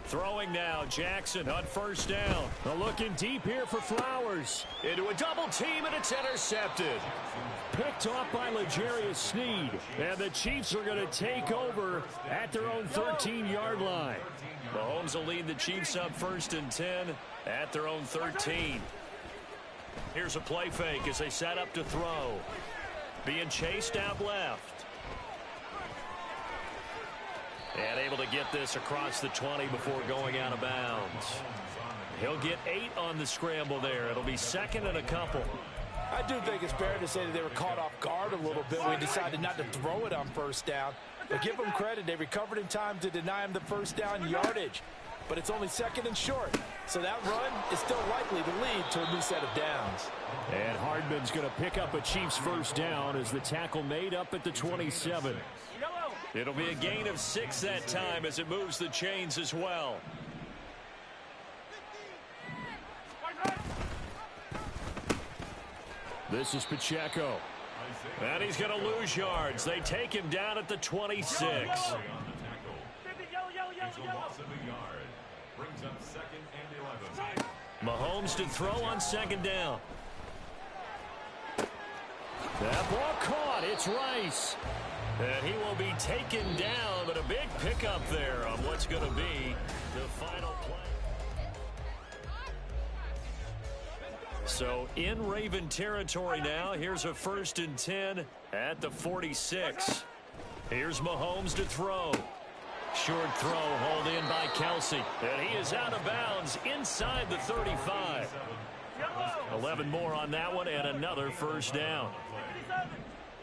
Throwing now, Jackson on first down. Looking deep here for Flowers. Into a double team, and it's intercepted. Picked off by L'Jarius Sneed. And the Chiefs are going to take over at their own 13-yard line. Mahomes will lead the Chiefs up 1st and 10 at their own 13. Here's a play fake as they set up to throw. Being chased out left. And able to get this across the 20 before going out of bounds. He'll get 8 on the scramble there. It'll be 2nd and a couple. I do think it's fair to say that they were caught off guard a little bit when we decided not to throw it on first down. But give them credit. They recovered in time to deny him the first down yardage. but it's only 2nd and short. So that run is still likely to lead to a new set of downs. And Hardman's going to pick up a Chiefs first down as the tackle made up at the 27. It'll be a gain of 6 that time as it moves the chains as well. This is Pacheco. And he's going to lose yards. They take him down at the 26. It's a loss of a yard. Brings up 2nd and 11. Mahomes to throw on 2nd down. That ball caught. It's Rice. And he will be taken down, but a big pickup there on what's going to be the final play. So in Raven territory now. Here's a 1st and 10 at the 46. Here's Mahomes to throw. Short throw hauled in by Kelsey. And he is out of bounds inside the 35. 11 more on that one and another first down.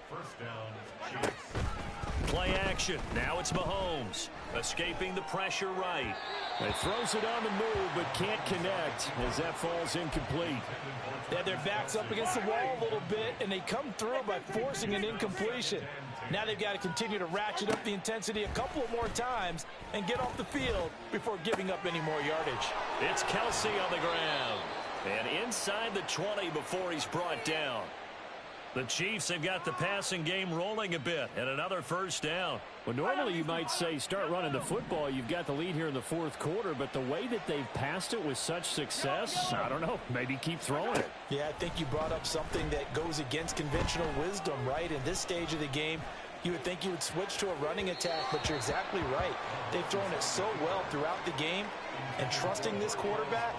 First down, Chiefs. Play action. Now it's Mahomes. Escaping the pressure right. He throws it on the move but can't connect as that falls incomplete. They had their backs up against the wall a little bit, and they come through by forcing an incompletion. Now they've got to continue to ratchet up the intensity a couple of more times and get off the field before giving up any more yardage. It's Kelsey on the ground. And inside the 20 before he's brought down. The Chiefs have got the passing game rolling a bit and another first down. Well, normally you might say start running the football. You've got the lead here in the 4th quarter, but the way that they've passed it with such success, I don't know, maybe keep throwing it. Yeah, I think you brought up something that goes against conventional wisdom, right? In this stage of the game, you would think you would switch to a running attack, but you're exactly right. They've thrown it so well throughout the game, and trusting this quarterback,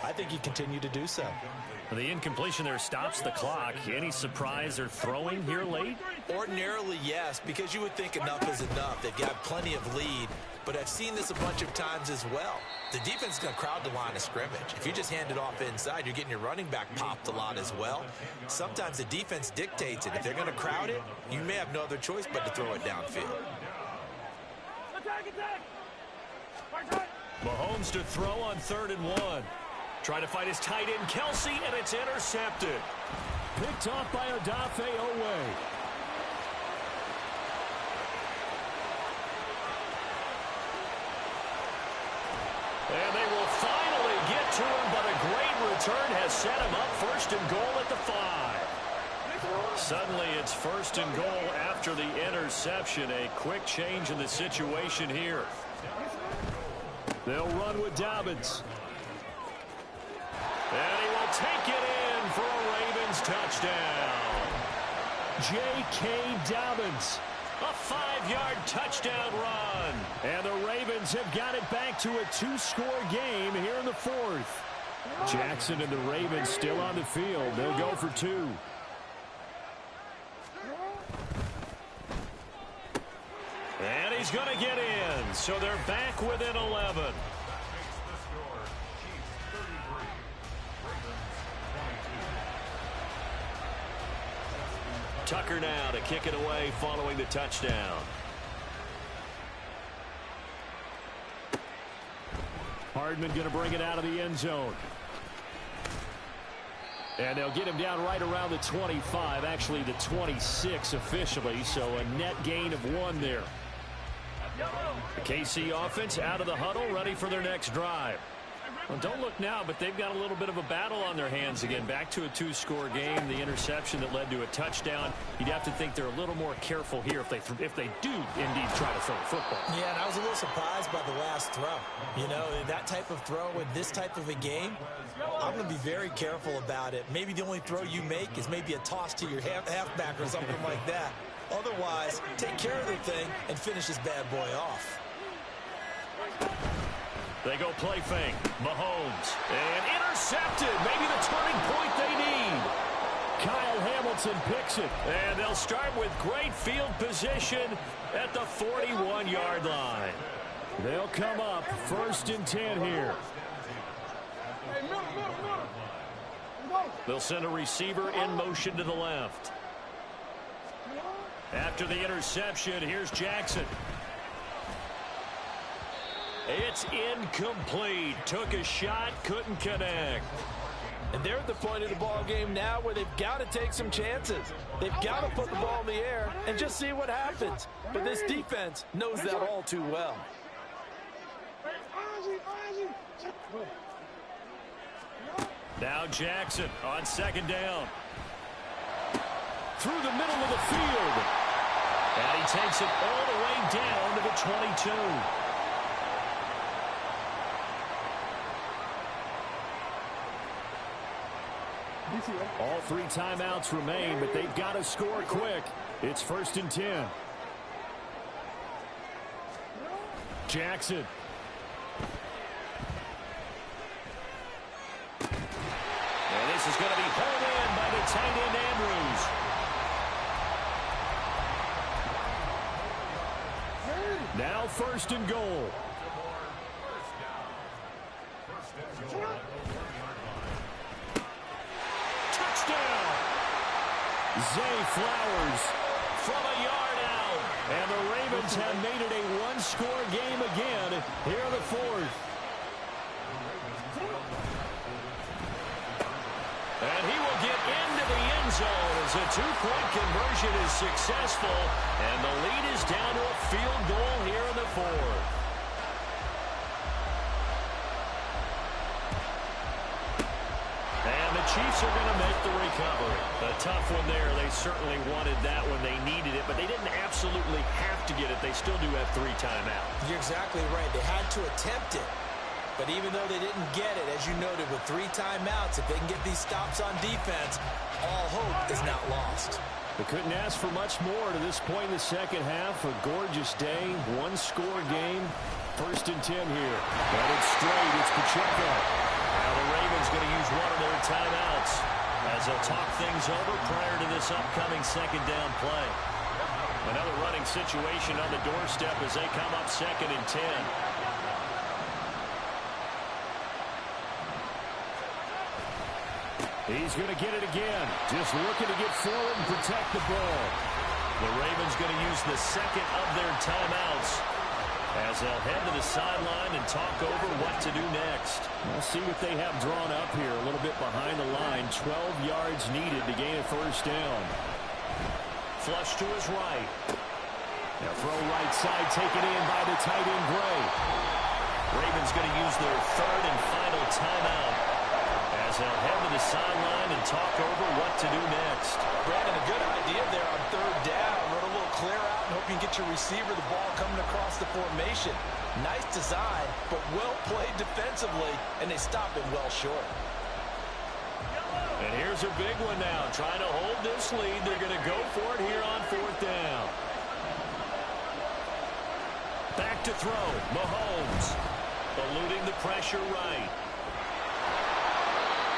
I think you continue to do so. The incompletion there stops the clock. Any surprise they're throwing here late? Ordinarily, yes, because you would think enough is enough. They've got plenty of lead, but I've seen this a bunch of times as well. The defense is going to crowd the line of scrimmage. If you just hand it off inside, you're getting your running back popped a lot as well. Sometimes the defense dictates it. If they're going to crowd it, you may have no other choice but to throw it downfield. Mahomes to throw on 3rd and 1. Trying to find his tight end, Kelsey, and it's intercepted. Picked off by Odafe Owe. And they will finally get to him, but a great return has set him up 1st and goal at the 5. Suddenly it's 1st and goal after the interception. A quick change in the situation here. They'll run with Dobbins. And he will take it in for a Ravens touchdown. J.K. Dobbins. A 5-yard touchdown run. And the Ravens have got it back to a 2-score game here in the 4th. Jackson and the Ravens still on the field. They'll go for 2. And he's going to get in. So they're back within 11. Tucker now to kick it away following the touchdown. Hardman going to bring it out of the end zone. And they'll get him down right around the 25, actually the 26 officially, so a net gain of 1 there. The KC offense out of the huddle, ready for their next drive. Well, don't look now, but they've got a little bit of a battle on their hands again. Back to a 2-score game. The interception that led to a touchdown. You'd have to think they're a little more careful here if they do indeed try to throw the football. Yeah, and I was a little surprised by the last throw. You know, that type of throw in this type of a game, I'm going to be very careful about it. Maybe the only throw you make is maybe a toss to your halfback or something like that. Otherwise, take care of the thing and finish this bad boy off. They go play fake. Mahomes. And intercepted. Maybe the turning point they need. Kyle Hamilton picks it. And they'll start with great field position at the 41-yard line. They'll come up 1st and 10 here. They'll send a receiver in motion to the left. After the interception, here's Jackson. It's incomplete. Took a shot, couldn't connect. And they're at the point of the ball game now where they've got to take some chances. They've got to put the ball in the air and just see what happens. But this defense knows that all too well. Now Jackson on second down. Through the middle of the field. And he takes it all the way down to the 22. All 3 timeouts remain, but they've got to score quick. It's 1st and 10. Jackson. And this is going to be hauled in by the tight end Andrews. Now 1st and goal. Touchdown! Zay Flowers from a yard out. And the Ravens have made it a one-score game again here in the 4th. And he will get into the end zone as a 2-point conversion is successful. And the lead is down to a field goal here in the 4th. And the Chiefs are going to make the recovery. A tough one there. They certainly wanted that when they needed it, but they didn't absolutely have to get it. They still do have 3 timeouts. You're exactly right. They had to attempt it. But even though they didn't get it, as you noted, with 3 timeouts, if they can get these stops on defense, all hope is not lost. They couldn't ask for much more to this point in the second half. A gorgeous day, one-score game. 1st and 10 here. But it's straight. It's Pacheco. Now the Ravens going to use one of their timeouts as they'll talk things over prior to this upcoming second down play. Another running situation on the doorstep as they come up 2nd and 10. He's going to get it again. Just looking to get forward and protect the ball. The Ravens going to use the 2nd of their timeouts as they'll head to the sideline and talk over what to do next. We'll see what they have drawn up here. A little bit behind the line. 12 yards needed to gain a 1st down. Flush to his right. Now throw right side taken in by the tight end Gray. Ravens going to use their 3rd and final timeout as they'll head to the sideline and talk over what to do next. Brandon, a good idea there on 3rd down. Run a little clear out and hope you can get your receiver the ball coming across the formation. Nice design, but well played defensively, and they stop it well short. And here's a big one now. Trying to hold this lead. They're going to go for it here on 4th down. Back to throw. Mahomes eluding the pressure right.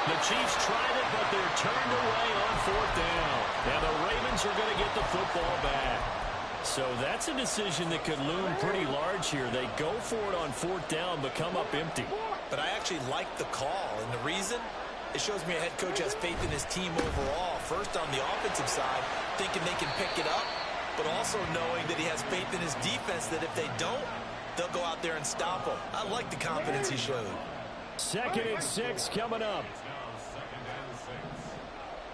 The Chiefs tried it, but they're turned away on 4th down. Now the Ravens are going to get the football back. So that's a decision that could loom pretty large here. They go for it on 4th down, but come up empty. But I actually like the call, and the reason? It shows me a head coach has faith in his team overall. First on the offensive side, thinking they can pick it up, but also knowing that he has faith in his defense that if they don't, they'll go out there and stop them. I like the confidence he showed. 2nd and 6 coming up.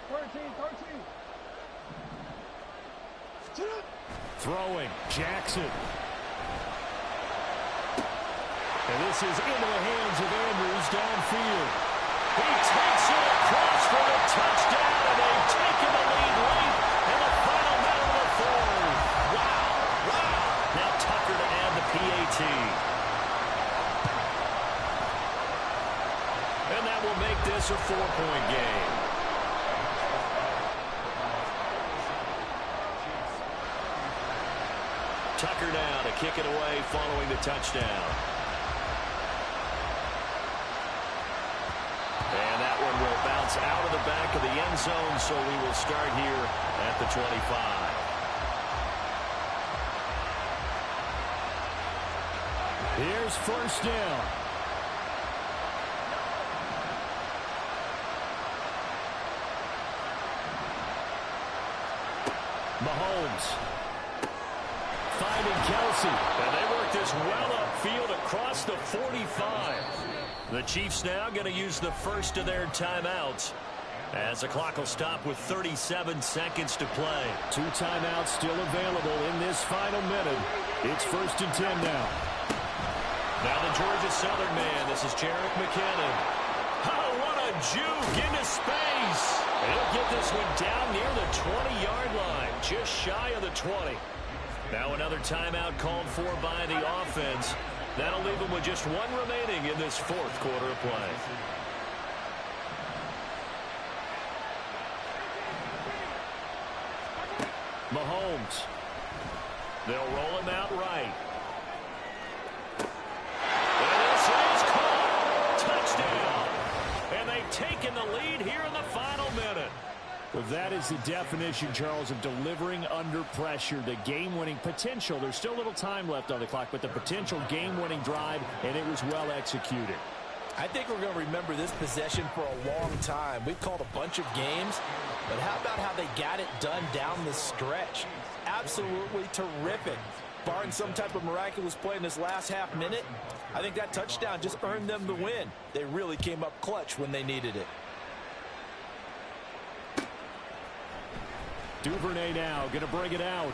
13. Throwing, Jackson. And this is into the hands of Andrews downfield. He takes it across for the touchdown, and they've taken the lead late in the final minute of the 4th. Wow. Now Tucker to add the PAT. And that will make this a 4-point game. Tucker now to kick it away following the touchdown. And that one will bounce out of the back of the end zone, so we will start here at the 25. Here's 1st down. Mahomes. Finding Kelsey. And they work this well up field across the 45. The Chiefs now going to use the first of their timeouts, as the clock will stop with 37 seconds to play. 2 timeouts still available in this final minute. It's 1st and 10 now. Now the Georgia Southern man. This is Jerick McKinnon. Oh, what a juke into space. He'll get this one down near the 20-yard line, just shy of the 20. Now another timeout called for by the offense. That'll leave them with just 1 remaining in this 4th quarter of play. Mahomes. They'll roll him out right. And this is caught. Touchdown. And they've taken the lead here in the final minute. Well, that is the definition, Charles, of delivering under pressure. The game-winning potential. There's still a little time left on the clock, but the potential game-winning drive, and it was well executed. I think we're going to remember this possession for a long time. We've called a bunch of games, but how about how they got it done down the stretch? Absolutely terrific. Barring some type of miraculous play in this last half minute, I think that touchdown just earned them the win. They really came up clutch when they needed it. Duvernay now going to bring it out.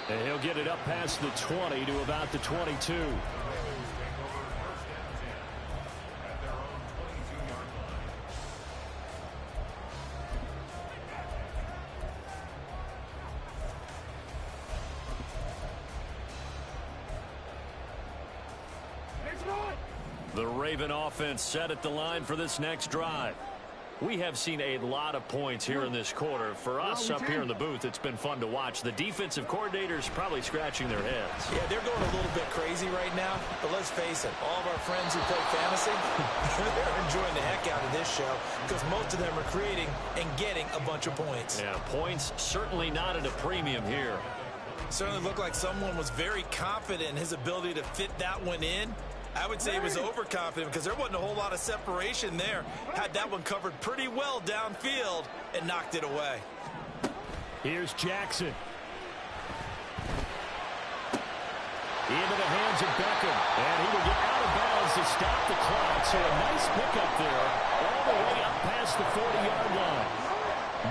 And he'll get it up past the 20 to about the 22. The Raven offense set at the line for this next drive. We have seen a lot of points here in this quarter. For us up here in the booth, it's been fun to watch. The defensive coordinators probably scratching their heads. Yeah, they're going a little bit crazy right now. But let's face it, all of our friends who play fantasy, they're enjoying the heck out of this show because most of them are creating and getting a bunch of points. Yeah, points certainly not at a premium here. Certainly looked like someone was very confident in his ability to fit that one in. I would say he was overconfident because there wasn't a whole lot of separation there. Had that one covered pretty well downfield and knocked it away. Here's Jackson. Into the hands of Beckham. And he will get out of bounds to stop the clock. So a nice pickup there all the way up past the 40-yard line.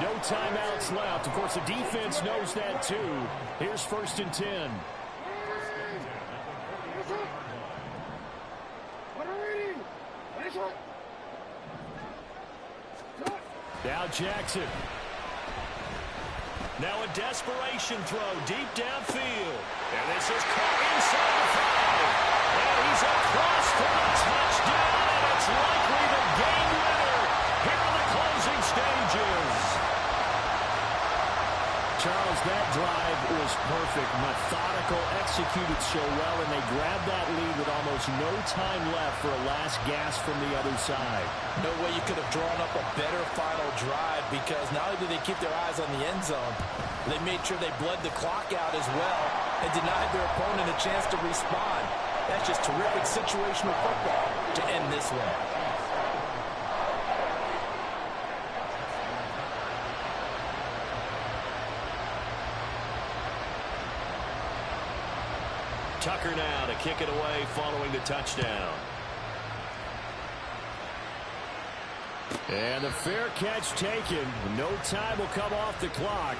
No timeouts left. Of course, the defense knows that too. Here's 1st and 10. Now Jackson. Now a desperation throw deep downfield. And this is caught inside the 5. And he's across for the touchdown. And it's likely the game winner here in the closing stages. Charles, that drive was perfect. Methodical, executed so well, and they grabbed that lead with almost no time left for a last gasp from the other side. No way you could have drawn up a better final drive because not only did they keep their eyes on the end zone, they made sure they bled the clock out as well and denied their opponent a chance to respond. That's just terrific situational football to end this one. Tucker now to kick it away following the touchdown. And the fair catch taken. No time will come off the clock.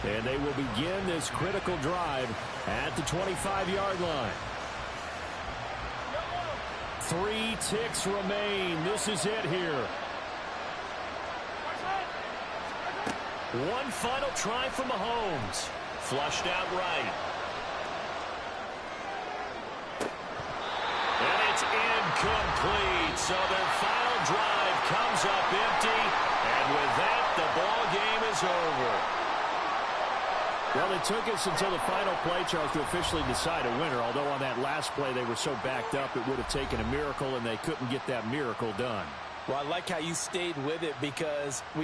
And they will begin this critical drive at the 25-yard line. 3 ticks remain. This is it here. One final try from Mahomes. Flushed out right. And it's incomplete. So their final drive comes up empty. And with that, the ball game is over. Well, it took us until the final play, Charles, to officially decide a winner. Although on that last play they were so backed up, it would have taken a miracle, and they couldn't get that miracle done. Well, I like how you stayed with it because we